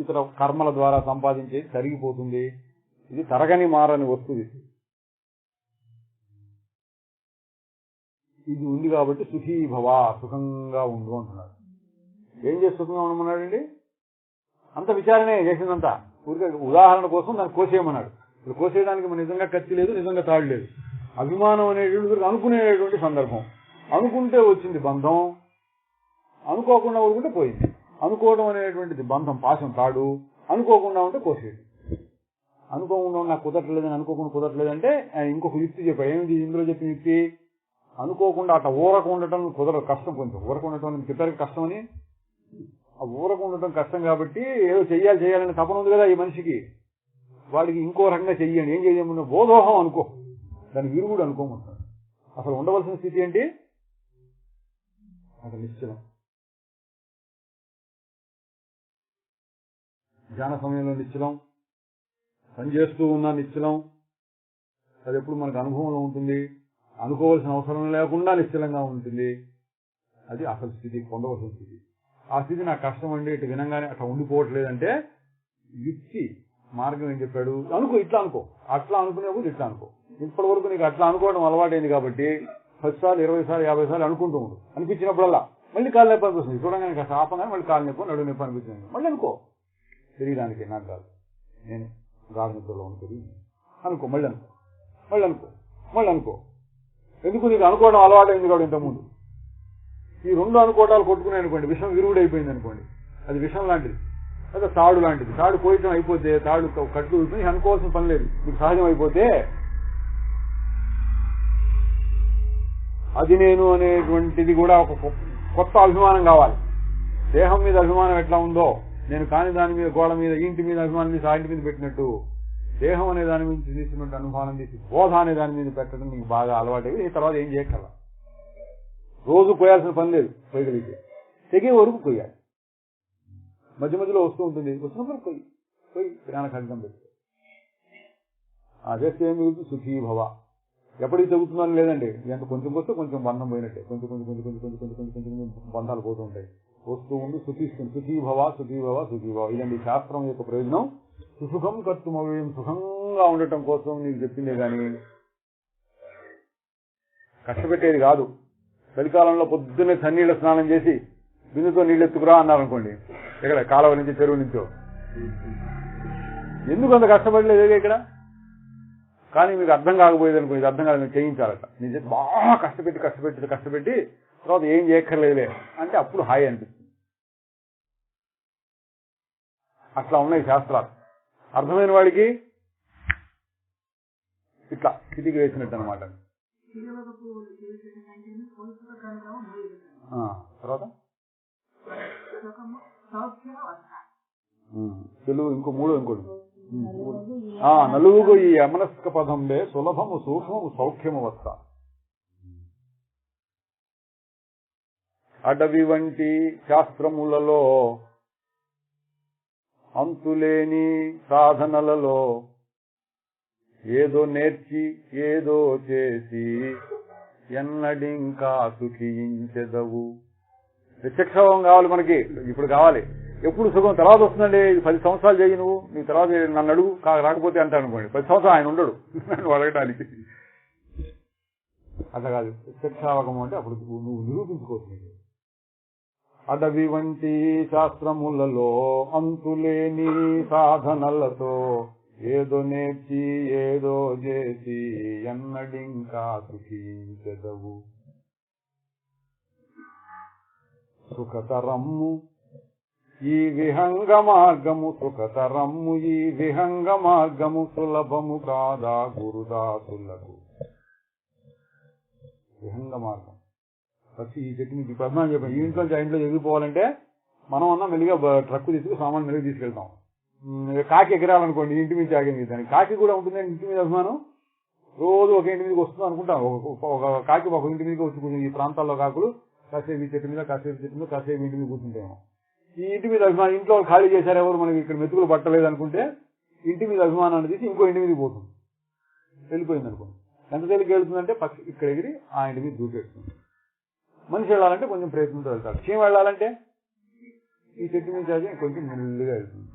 ఇతర కర్మల ద్వారా సంపాదించేది తరిగిపోతుంది. ఇది తరగని మారని వస్తుంది. ఇది ఉంది కాబట్టి సుఖీ భవ, సుఖంగా ఉండు అంటున్నాడు. ఏం చేసి సుఖంగా ఉండమన్నాడండి? అంత విచారణే చేసిందంతా. ఊరికే ఉదాహరణ కోసం దాన్ని కోసేయమన్నాడు. ఇప్పుడు కోసేయడానికి మన నిజంగా కత్తి లేదు, నిజంగా తాడు లేదు. అభిమానం అనేటువంటి అనుకునేటువంటి సందర్భం. అనుకుంటే వచ్చింది బంధం, అనుకోకుండా ఊరుకుంటే పోయింది. అనుకోవడం అనేటువంటిది బంధం, పాశం, తాడు. అనుకోకుండా ఉంటే కోసేయడం. అనుకోకుండా నాకు కుదరట్లేదని, అనుకోకుండా కుదరట్లేదంటే ఇంకొక యుక్తి చెప్పాడు. ఏమిటి ఇందులో చెప్పిన యుక్తి? అనుకోకుండా అట్లా ఊరకు ఉండటం కుదరదు, కష్టం. కొంచెం ఊరకు ఉండటం చెప్పారు కష్టమని. ఆ ఊరకు ఉండటం కష్టం కాబట్టి ఏదో చెయ్యాలని తపన ఉంది కదా ఈ మనిషికి. వాడికి ఇంకో రకంగా చెయ్యండి. ఏం చేయమన్నా బోధోహం అనుకో, దాని విరుగుడు అనుకోమంటాడు. అసలు ఉండవలసిన స్థితి ఏంటి? అసలు నిశ్చలం. ధ్యాన సమయంలో నిశ్చలం, పనిచేస్తూ ఉన్న నిశ్చలం. అది ఎప్పుడు మనకు అనుభవంలో ఉంటుంది. అనుకోవాల్సిన అవసరం లేకుండా నిశ్చలంగా ఉంటుంది. అది అసలు స్థితి, పొందవలసిన స్థితి. ఆ స్థితి నాకు కష్టం అండి, ఇటు వినంగానే అట్లా ఉండిపోవట్లేదంటే యుక్తి మార్గం ఏం చెప్పాడు? అనుకో, ఇట్లా అనుకో. అట్లా అనుకునేప్పుడు ఇట్లా అనుకో. ఇప్పటి వరకు నీకు అట్లా అనుకోవడం అలవాటైంది కాబట్టి 10 సార్లు 20 సార్లు 50 సార్లు అనుకుంటూ ఉండు. అనిపించినప్పుడల్లా మళ్ళీ కాలు నొప్పి అనిపిస్తుంది. చూడగానే కాస్త ఆపగానే మళ్ళీ కాలు నొప్పి, నడుము నొప్పి అనిపిస్తుంది. మళ్ళీ అనుకో, శరీరానికి నాకు కాదు, నేను గాఢ నిద్రలో ఉంటుంది అనుకో. మళ్ళీ అనుకో. ఎందుకు? నీకు అనుకోవడం అలవాటైంది కాబట్టి ఇంతకుముందు. ఈ 2 అనుకోవడాలు కొట్టుకున్నాయి అనుకోండి, విషం విరుగుడైపోయింది అనుకోండి, అది విషం లాంటిది. అదే తాడు లాంటిది. తాడు కోయటం అయిపోతే, తాడు కట్టు అనుకోవాల్సిన పని లేదు, మీకు సహజం అయిపోతే అది నేను అనేటువంటిది కూడా ఒక కొత్త అభిమానం కావాలి. దేహం మీద అభిమానం ఎట్లా ఉందో, నేను కాని దాని మీద, గోడ మీద, ఇంటి మీద అభిమానం తీసి ఆ ఇంటి మీద పెట్టినట్టు, దేహం అనే దాని మీద తీసుకున్నట్టు అనుమానం తీసి బోధ అనే దాని మీద పెట్టడం నీకు బాగా అలవాటైంది. ఈ తర్వాత ఏం చేయగల? రోజు పోయాల్సిన పని లేదు. పోయగలిగితే తెగే వరకు పోయాలి. మధ్య మధ్యలో వస్తూ ఉంటుంది, వచ్చినప్పుడు పోయి ప్రయాణ ఖడ్గం పెట్టి చేస్తే ఏం మిగులుతుంది? సుఖీ భవ. ఎప్పటికి తెగుతుందని లేదండి. ఎంత కొంచెం వస్తే కొంచెం బంధం పోయినట్టే, కొంచెం బంధాలు పోతూ ఉంటాయి. వస్తూ ఉండి సుఖిస్తుంది. సుఖీ భవ. ఇదండి శాస్త్రం యొక్క ప్రయోజనం. సుసుఖం కర్తుమవ్యయం, సుఖంగా ఉండటం కోసం నీకు చెప్పిందే కానీ కష్టపెట్టేది కాదు. చలికాలంలో పొద్దున్నే చన్నీళ్ళ స్నానం చేసి బిందుతో నీళ్ళు ఎత్తుకురా అన్నారనుకోండి, ఇక్కడ కాలువ నుంచి చెరువు నుంచో, ఎందుకు అంత కష్టపడలేదు ఇక్కడ? కానీ మీకు అర్థం కాకపోయేది అనుకో, ఇది అర్థం కాదు, చేయించాలట. నిజం బాగా కష్టపెట్టి తర్వాత ఏం చేయక్కర్లేదులే అంటే అప్పుడు హాయి అనిపిస్తుంది. అట్లా ఉన్నాయి శాస్త్రాలు. అర్థమైన వాడికి ఇట్లా కిటికీ వేసినట్టు అనమాట. తర్వాత తెలుగు ఇంకోటి నలుగుకు ఈ అమనస్క పదంబే సులభము సూక్ష్మము సౌఖ్యము వస్త. అడవి వంటి శాస్త్రములలో అంతులేని సాధనలలో ఏదో నేర్చి ఏదో చేసి ఎన్నడింకా సుఖించెదవు. ప్రత్యక్షం కావాలి మనకి, ఇప్పుడు కావాలి. ఎప్పుడు సుఖం తర్వాత వస్తుందండి, 10 సంవత్సరాలు చేయి నువ్వు, నీ తర్వాత నన్ను అడుగు రాకపోతే అంటాను అనుకోండి. 10 సంవత్సరాలు ఆయన ఉండడు నన్ను అడగడానికి. అట్లా కాదు, ప్రత్యక్షావకము అంటే అప్పుడు నువ్వు నిరూపించుకోవచ్చు. అడవి వంటి శాస్త్రములలో అంతులేని సాధనలతో ఏదో నేర్చి ఏదో చేసి ఎన్నడింకా సుఖించెదవు. సుఖతరమ్ము ఈ విహంగ మార్గము, సుఖతరమ్ము ఈ విహంగ మార్గము, సులభము కాదా గురుదాసులకు. విహంగ మార్గం ఫస్ట్ ఈ చెట్టు మీకు ప్రధానం చెప్పాను. ఈ ఇంట్లో ఎగిరిపోవాలంటే మనం అన్నా మెల్లిగా ట్రక్కు తీసుకు సామాన్ మెల్లిగా తీసుకెళ్తాం. కాకి ఎగరాలనుకోండి, ఇంటి మీద ఆగింది. దానికి కాకి కూడా ఉంటుంది, ఇంటి మీద అభిమానం. రోజు ఒక ఇంటి మీదకి వస్తుంది అనుకుంటాం. ఒక కాకి ఒక ఇంటి మీదకి వచ్చి కూర్చుంది. ఈ ప్రాంతాల్లో కాకులు కాసేపు ఈ చెట్టు మీద, కాసేపు చెట్టు మీద, కాసేపు ఇంటి మీద కూర్చుంటాము. ఈ ఇంటి మీద అభిమానం, ఇంట్లో ఖాళీ చేశారు ఎవరు, మనకి ఇక్కడ మెతుకులు పట్టలేదు అనుకుంటే ఇంటి మీద అభిమానాన్ని తీసి ఇంకో ఇంటి మీదకి పోతుంది. వెళ్ళిపోయింది అనుకోండి. ఎంత తేలిక వెళ్తుందంటే పక్షి ఇక్కడ ఎగిరి ఆ ఇంటి మీద దూకేస్తుంది. మనిషి వెళ్ళాలంటే కొంచెం ప్రయత్నంతో వెళ్తాడు. చీమ వెళ్ళాలంటే ఈ చెట్టు మీద చాచి కొంచెం మెల్లిగా వెళ్తుంది.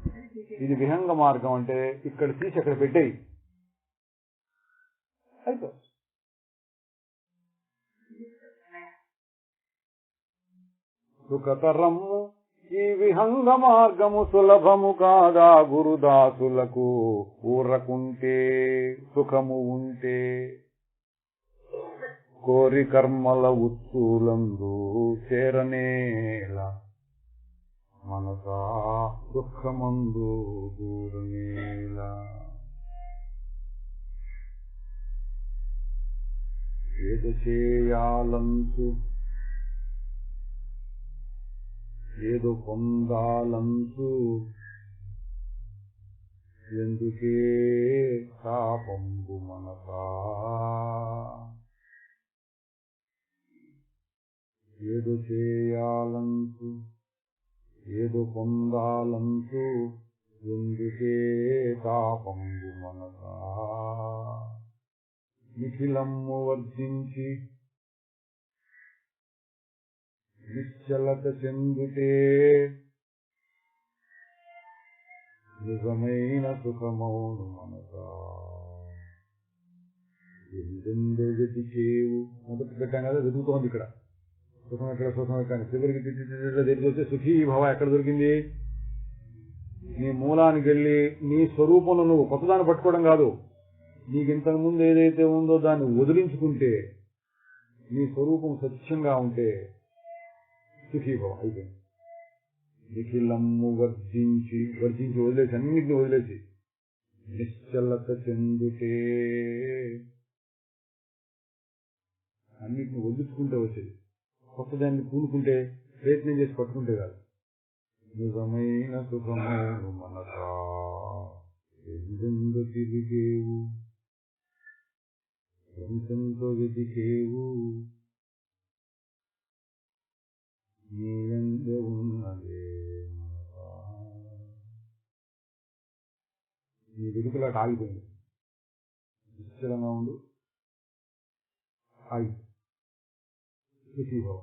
ఇది విహంగ మార్గం. అంటే ఇక్కడ తీసి అక్కడ పెట్టేయి అయితే. సుఖతరము ఈ విహంగ మార్గము, సులభము కాదా గురుదాసులకు. ఊరకుంటే సుఖము ఉంటే కోరి కర్మల ఉత్సూలందు చేరనేల మనసా దుఃఖమందు దూరనేల. ఏదో చేయాలంచు ఏదో పొందాలంచు ఎందుకే తాపంబు మనసా. ఏదో చేయాలంచు ఏదో పొందాలంచు ఎందుకే తాపంబు మనసా. నిఖిలమ్ము వర్జించి నిశ్చలత చెందుతే నిజమైన సుఖమౌను మనసా. ఎందెందో వెతికేవు మొదటి పెట్టాం కదా, వెతుకుతోంది ఇక్కడ. సుఖం ఎక్కడ, సుఖం ఎక్కడ, చివరికి దగ్గరికి వస్తే సుఖీ భవ ఎక్కడ దొరికింది? నీ మూలానికి వెళ్ళి నీ స్వరూపంలో నువ్వు కొత్తదాన్ని పట్టుకోవడం కాదు, నీకు ఇంతకు ముందు ఏదైతే ఉందో దాన్ని వదిలించుకుంటే, నీ స్వరూపం సత్యంగా ఉంటే సుఖీభవ అయిపోయింది. నిఖిలమ్ము వర్జించి వదిలేసి, అన్నింటినీ వదిలేసి నిశ్చలత చెందుతే, అన్నింటిని వదిలించుకుంటే వచ్చేది. కొత్తదాన్ని పూనుకుంటే, ప్రయత్నం చేసి పట్టుకుంటే కాదు. నిజమైన సుఖము మనసా ఎందెందు తిరిగేవు, ఎంతెంతో వెతికేవు, నీ ఎందే ఉన్నదే మనసా. నీ వెతుకులాట ఆగిపోయింది. నిశ్చలంగా ఉండు, ఆగి సుఖీభవ.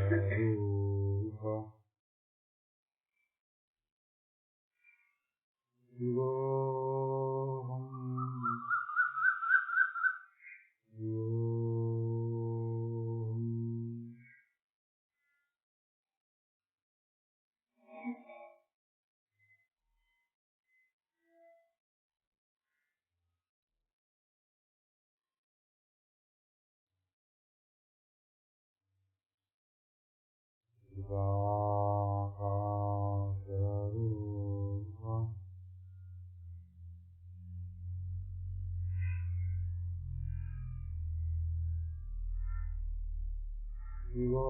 చిదానందరూప శివోహం శివోహం శివాకాశరూప శివో